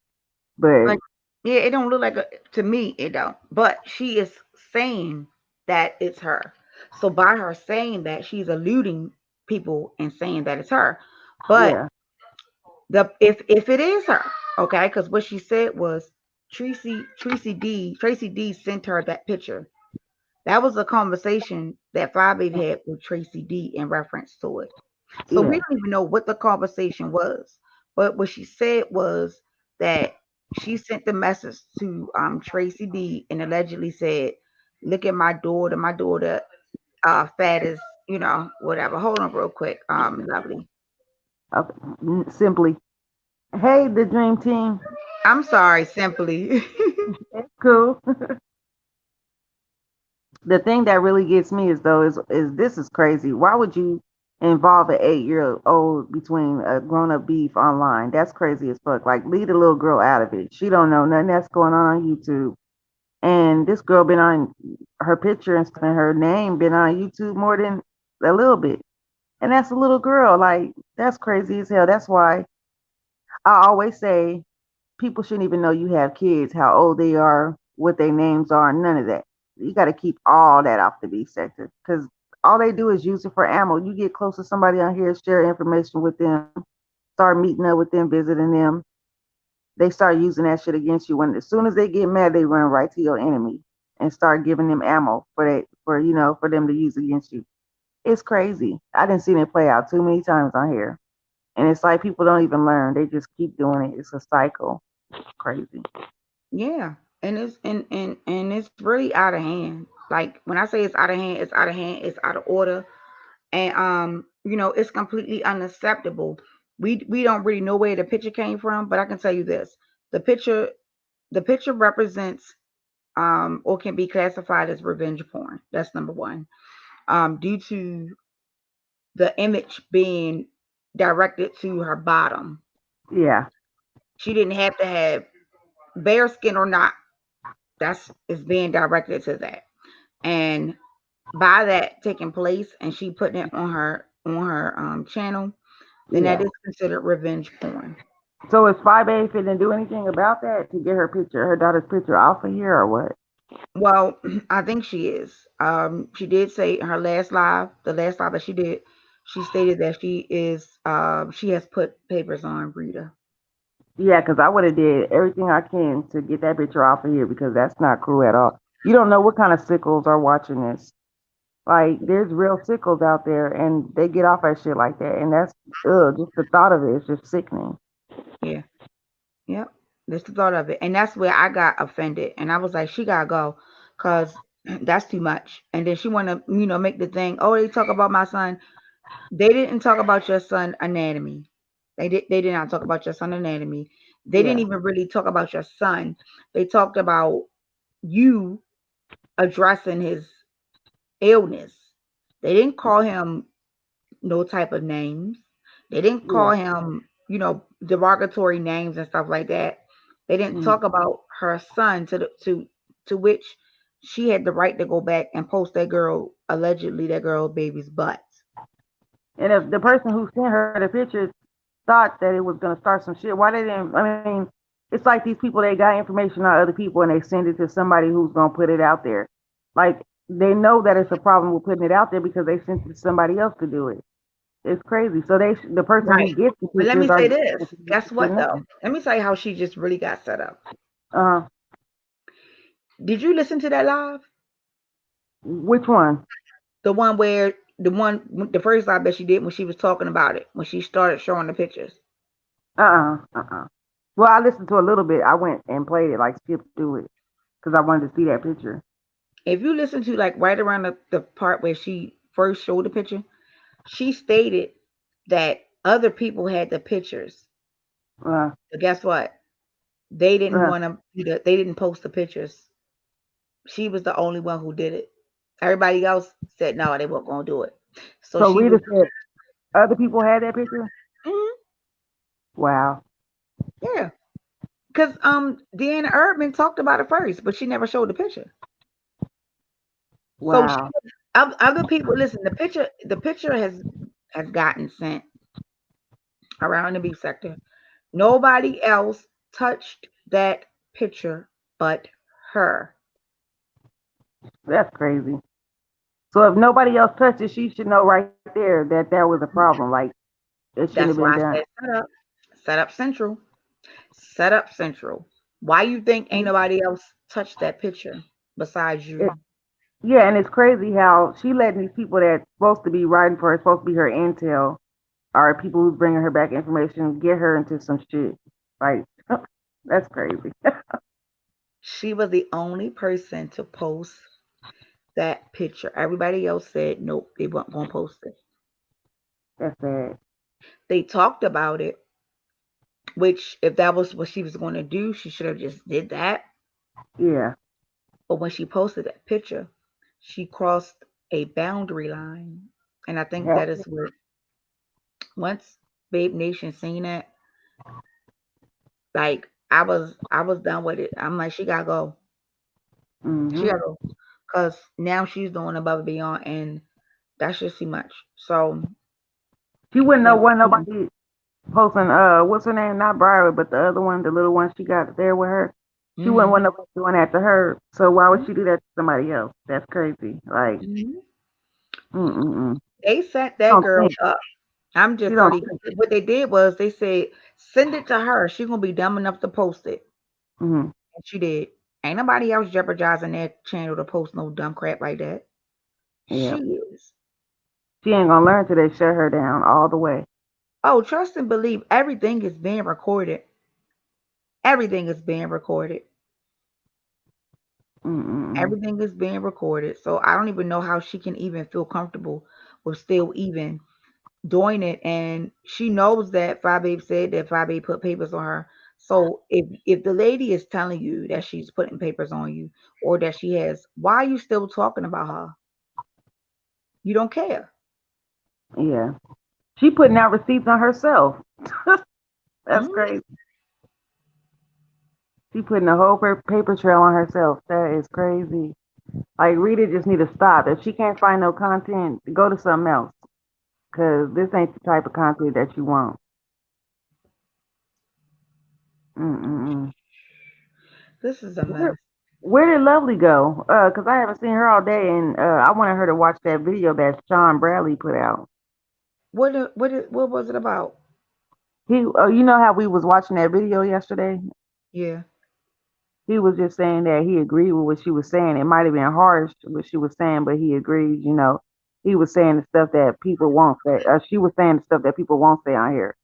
but Like, yeah, it don't look like to me. It don't. But she is saying that it's her. So by her saying that, she's eluding people and saying that it's her. But yeah, the if it is her, okay, because what she said was Tracy D sent her that picture. That was a conversation that Five Baby had with Tracy D in reference to it. So we yeah, don't even know what the conversation was. But what she said was that she sent the message to Tracy D and allegedly said, "Look at my daughter. My daughter, fat as whatever." Hold on, real quick, lovely. okay. Simply, hey, the dream team, I'm sorry, simply. it's cool. The thing that really gets me is though is this is crazy. Why would you involve an 8-year old between a grown up beef online? That's crazy as fuck. Like leave the little girl out of it. She don't know nothing that's going on YouTube. And this girl been on her picture and stuff and her name been on YouTube more than a little bit. And that's a little girl. Like that's crazy as hell. That's why I always say people shouldn't even know you have kids, how old they are, what their names are, none of that. You got to keep all that off the B sector because all they do is use it for ammo. You get close to somebody on here, share information with them. start meeting up with them, visiting them, they start using that shit against you. When as soon as they get mad, they run right to your enemy and start giving them ammo for them to use against you. It's crazy. I didn't see it play out too many times on here, and it's like people don't even learn. They just keep doing it. It's a cycle. It's crazy. Yeah, and it's really out of hand. Like when I say it's out of hand, it's out of hand. It's out of order, and it's completely unacceptable. We don't really know where the picture came from, but I can tell you this: the picture the picture represents or can be classified as revenge porn. That's number one. Due to the image being directed to her bottom, Yeah, she didn't have to have bare skin or not. That's is being directed to that, and by that taking place, and she putting it on her channel, then that yeah. is considered revenge porn. So is 5A finna do anything about that to get her daughter's picture off of here or what? Well, I think she is. She did say in her last live, the last live that she did, she stated that she has put papers on Rita. Yeah, because I would have did everything I can to get that picture off of here because that's not cool at all. You don't know what kind of sickles are watching this. Like, there's real sickles out there, and they get off at shit like that, and that's just the thought of it is just sickening. Yeah, yep. That's the thought of it, and that's where I got offended, and I was like, she gotta go, cause that's too much. And then she wanna, make the thing. Oh, they talk about my son. They didn't talk about your son anatomy. They did not talk about your son anatomy. They didn't Yeah, even really talk about your son. They talked about you addressing his illness. They didn't call him no type of names. They didn't call yeah. him, derogatory names and stuff like that. They didn't Mm. talk about her son to which she had the right to go back and post that girl baby's butt. And if the person who sent her the picture thought that it was gonna start some shit, why they didn't? I mean, it's like these people they got information on other people and they send it to somebody who's gonna put it out there. Like they know that it's a problem with putting it out there because they sent it to somebody else to do it. It's crazy. So the person who Right. gets the But let me pictures are say getting this. it Guess for what though? nothing. Let me tell you how she just really got set up. Uh, Did you listen to that live? which one? The first live that she did when she was talking about it, when she started showing the pictures. Uh. Well, I listened to a little bit. I went and played it, like skipped through it, because I wanted to see that picture. If you listen to like right around the part where she first showed the picture, she stated that other people had the pictures. Uh, But guess what? They didn't uh. want to. They didn't post the pictures. She was the only one who did it. Everybody else said no, they weren't gonna do it. So So she Rita was. said other people had that picture. Mhm, Wow, yeah, because Deanna Erdman talked about it first, but she never showed the picture. So wow. other people listen. The picture has gotten sent around the beef sector. Nobody else touched that picture but her. That's crazy. So if nobody else touched it, she should know right there that that was a problem. Like it shouldn't have That's been why I done. said set up central, set up central. Why you think ain't nobody else touched that picture besides It, you? yeah, and it's crazy how she letting these people that's supposed to be writing for her, supposed to be her intel, or people who's bringing her back information, get her into some shit. Like that's crazy. She was the only person to post that picture. Everybody else said nope, they weren't gonna post it. That's sad. They talked about it, which if that was what she was going to do, she should have just did that. Yeah. But when she posted that picture, she crossed a boundary line, and I think Yeah. that is what once Babe Nation seen that, like I was done with it. I'm like, she gotta go. She Hmm. gotta go, cause now she's doing above and beyond, and that's just too much. So She wouldn't know yeah, what nobody posting what's her name? Not Briar, but the other one, the little one she got there with her. She wouldn't hmm want nobody doing that to her. So why would she do that to somebody else? That's crazy. Like, hmm mm. they set that Don't girl think. up. I'm She just don't. 30. What they did was they said, send it to her. She gonna be dumb enough to post it. Mm-hmm. And she did. Ain't nobody else jeopardizing their channel to post no dumb crap like that. Yeah. She is. She ain't gonna learn till they shut her down all the way. Oh, trust and believe everything is being recorded. Everything is being recorded. Mm-mm-mm. Everything is being recorded. So I don't even know how she can even feel comfortable with still even doing it. And she knows that Five Babe said that Five Babe put papers on her. So if the lady is telling you that she's putting papers on you or that she has, why are you still talking about her? You don't care. Yeah. She putting out receipts on herself. That's Mhm. crazy. She putting a whole paper trail on herself. That is crazy. Like Rita just need to stop. If she can't find no content, go to something else. Cause this ain't the type of content that you want. Mm-mm-mm. This is a Where, mess. where did Lovely go? Cause I haven't seen her all day, and I wanted her to watch that video that Sean Bradley put out. What was it about? You know how we was watching that video yesterday? Yeah. He was just saying that he agreed with what she was saying. It might have been harsh what she was saying, but he agreed. He was saying the stuff that people won't say. She was saying the stuff that people won't say on here,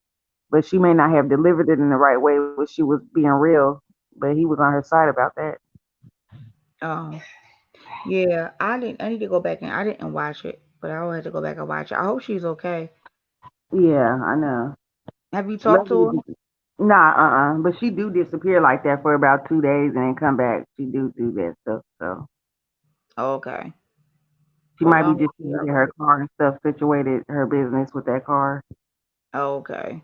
but she may not have delivered it in the right way. But she was being real, but he was on her side about that. Oh, yeah. I didn't. I need to go back and I didn't watch it, but I will have to go back and watch it. I hope she's okay. Yeah, I know. Have you talked to Lovely, her? nah, but she do disappear like that for about 2 days and then come back. She do that stuff, so Okay. she Well, might be long as just she trying to all get her right. car and stuff situated, her business with that car. Okay.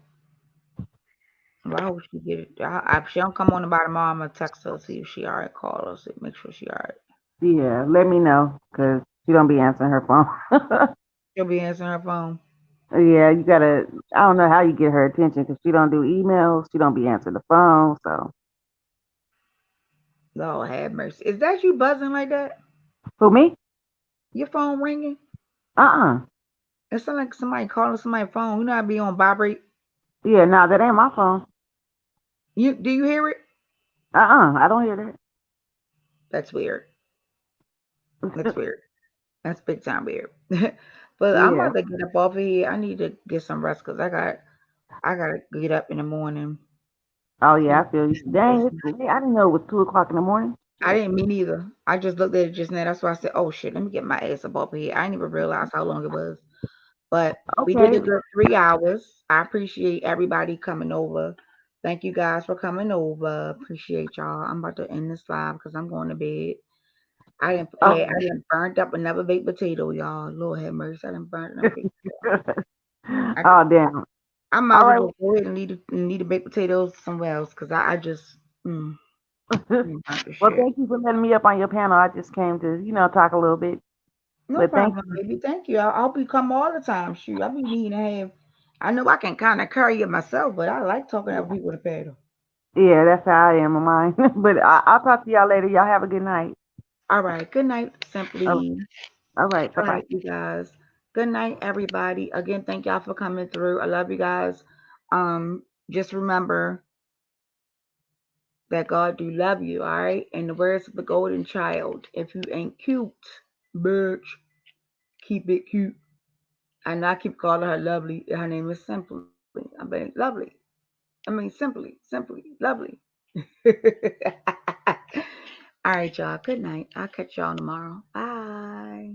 Well, I hope she get it. If she don't come on about tomorrow, I'm gonna text her see if she all right. Call her, see, make sure she all right. Yeah, let me know because she don't be answering her phone. She'll be answering her phone. Yeah, you gotta. I don't know how you get her attention because she don't do emails. She don't be answering the phone. So Lord have mercy. Is that you buzzing like that? for me, Your phone ringing? uh. It sounds like somebody calling somebody's phone. You know, I be on vibrate. Yeah, no, that ain't my phone. Do you hear it? I don't hear That's weird. That's that. weird. That's big time weird. But I'm Yeah. about to get up off of here. I need to get some rest because I gotta get up in the morning. Oh And yeah, I feel you. Dang, it's late. I didn't know it was 2 o'clock in the morning. I Shit. didn't mean either. I just looked at it just now. That's why I said, "Oh shit, let me get my ass up off of here." I didn't even realize how long it was. But we did a Okay. good 3 hours. I appreciate everybody coming over. Thank you guys for coming over. Appreciate y'all. I'm about to end this live because I'm going to bed. I Okay. didn't burnt up another baked potato, y'all. Lord have mercy. I didn't burn another baked potato. I, Oh damn. I might All as well right. just go ahead and leave the baked potatoes somewhere else because I just burnt the Well, shit. thank you for letting me up on your panel. I just came to, talk a little bit. No But thank problem, you. baby. Thank you. I'll be coming all the time. Shoot, I be needing to have. I know I can kind of carry it myself, but I like talking to other people to paddle. Yeah, that's how I am on mine. But I'll talk to y'all later. Y'all have a good night. All right. Good night, All Simply. all right. Bye All bye. right, you guys. Good night, everybody. Again, thank y'all for coming through. I love you guys. Just remember that God do love you. All right. And the words of the golden child. If you ain't cute, bitch, keep it cute. And I keep calling her lovely. Her name is Simply. I mean, lovely. I mean, simply, lovely. All right, y'all. Good night. I'll catch y'all tomorrow. Bye.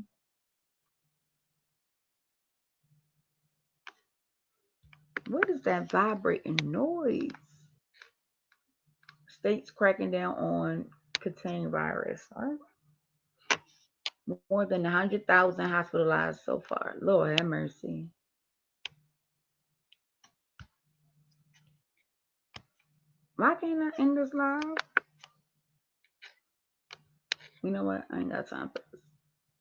What is that vibrating noise? States cracking down on contained virus. All right. More than 100,000 hospitalized so far. Lord have mercy. Why can't I end this live? You know what? I ain't got time for this.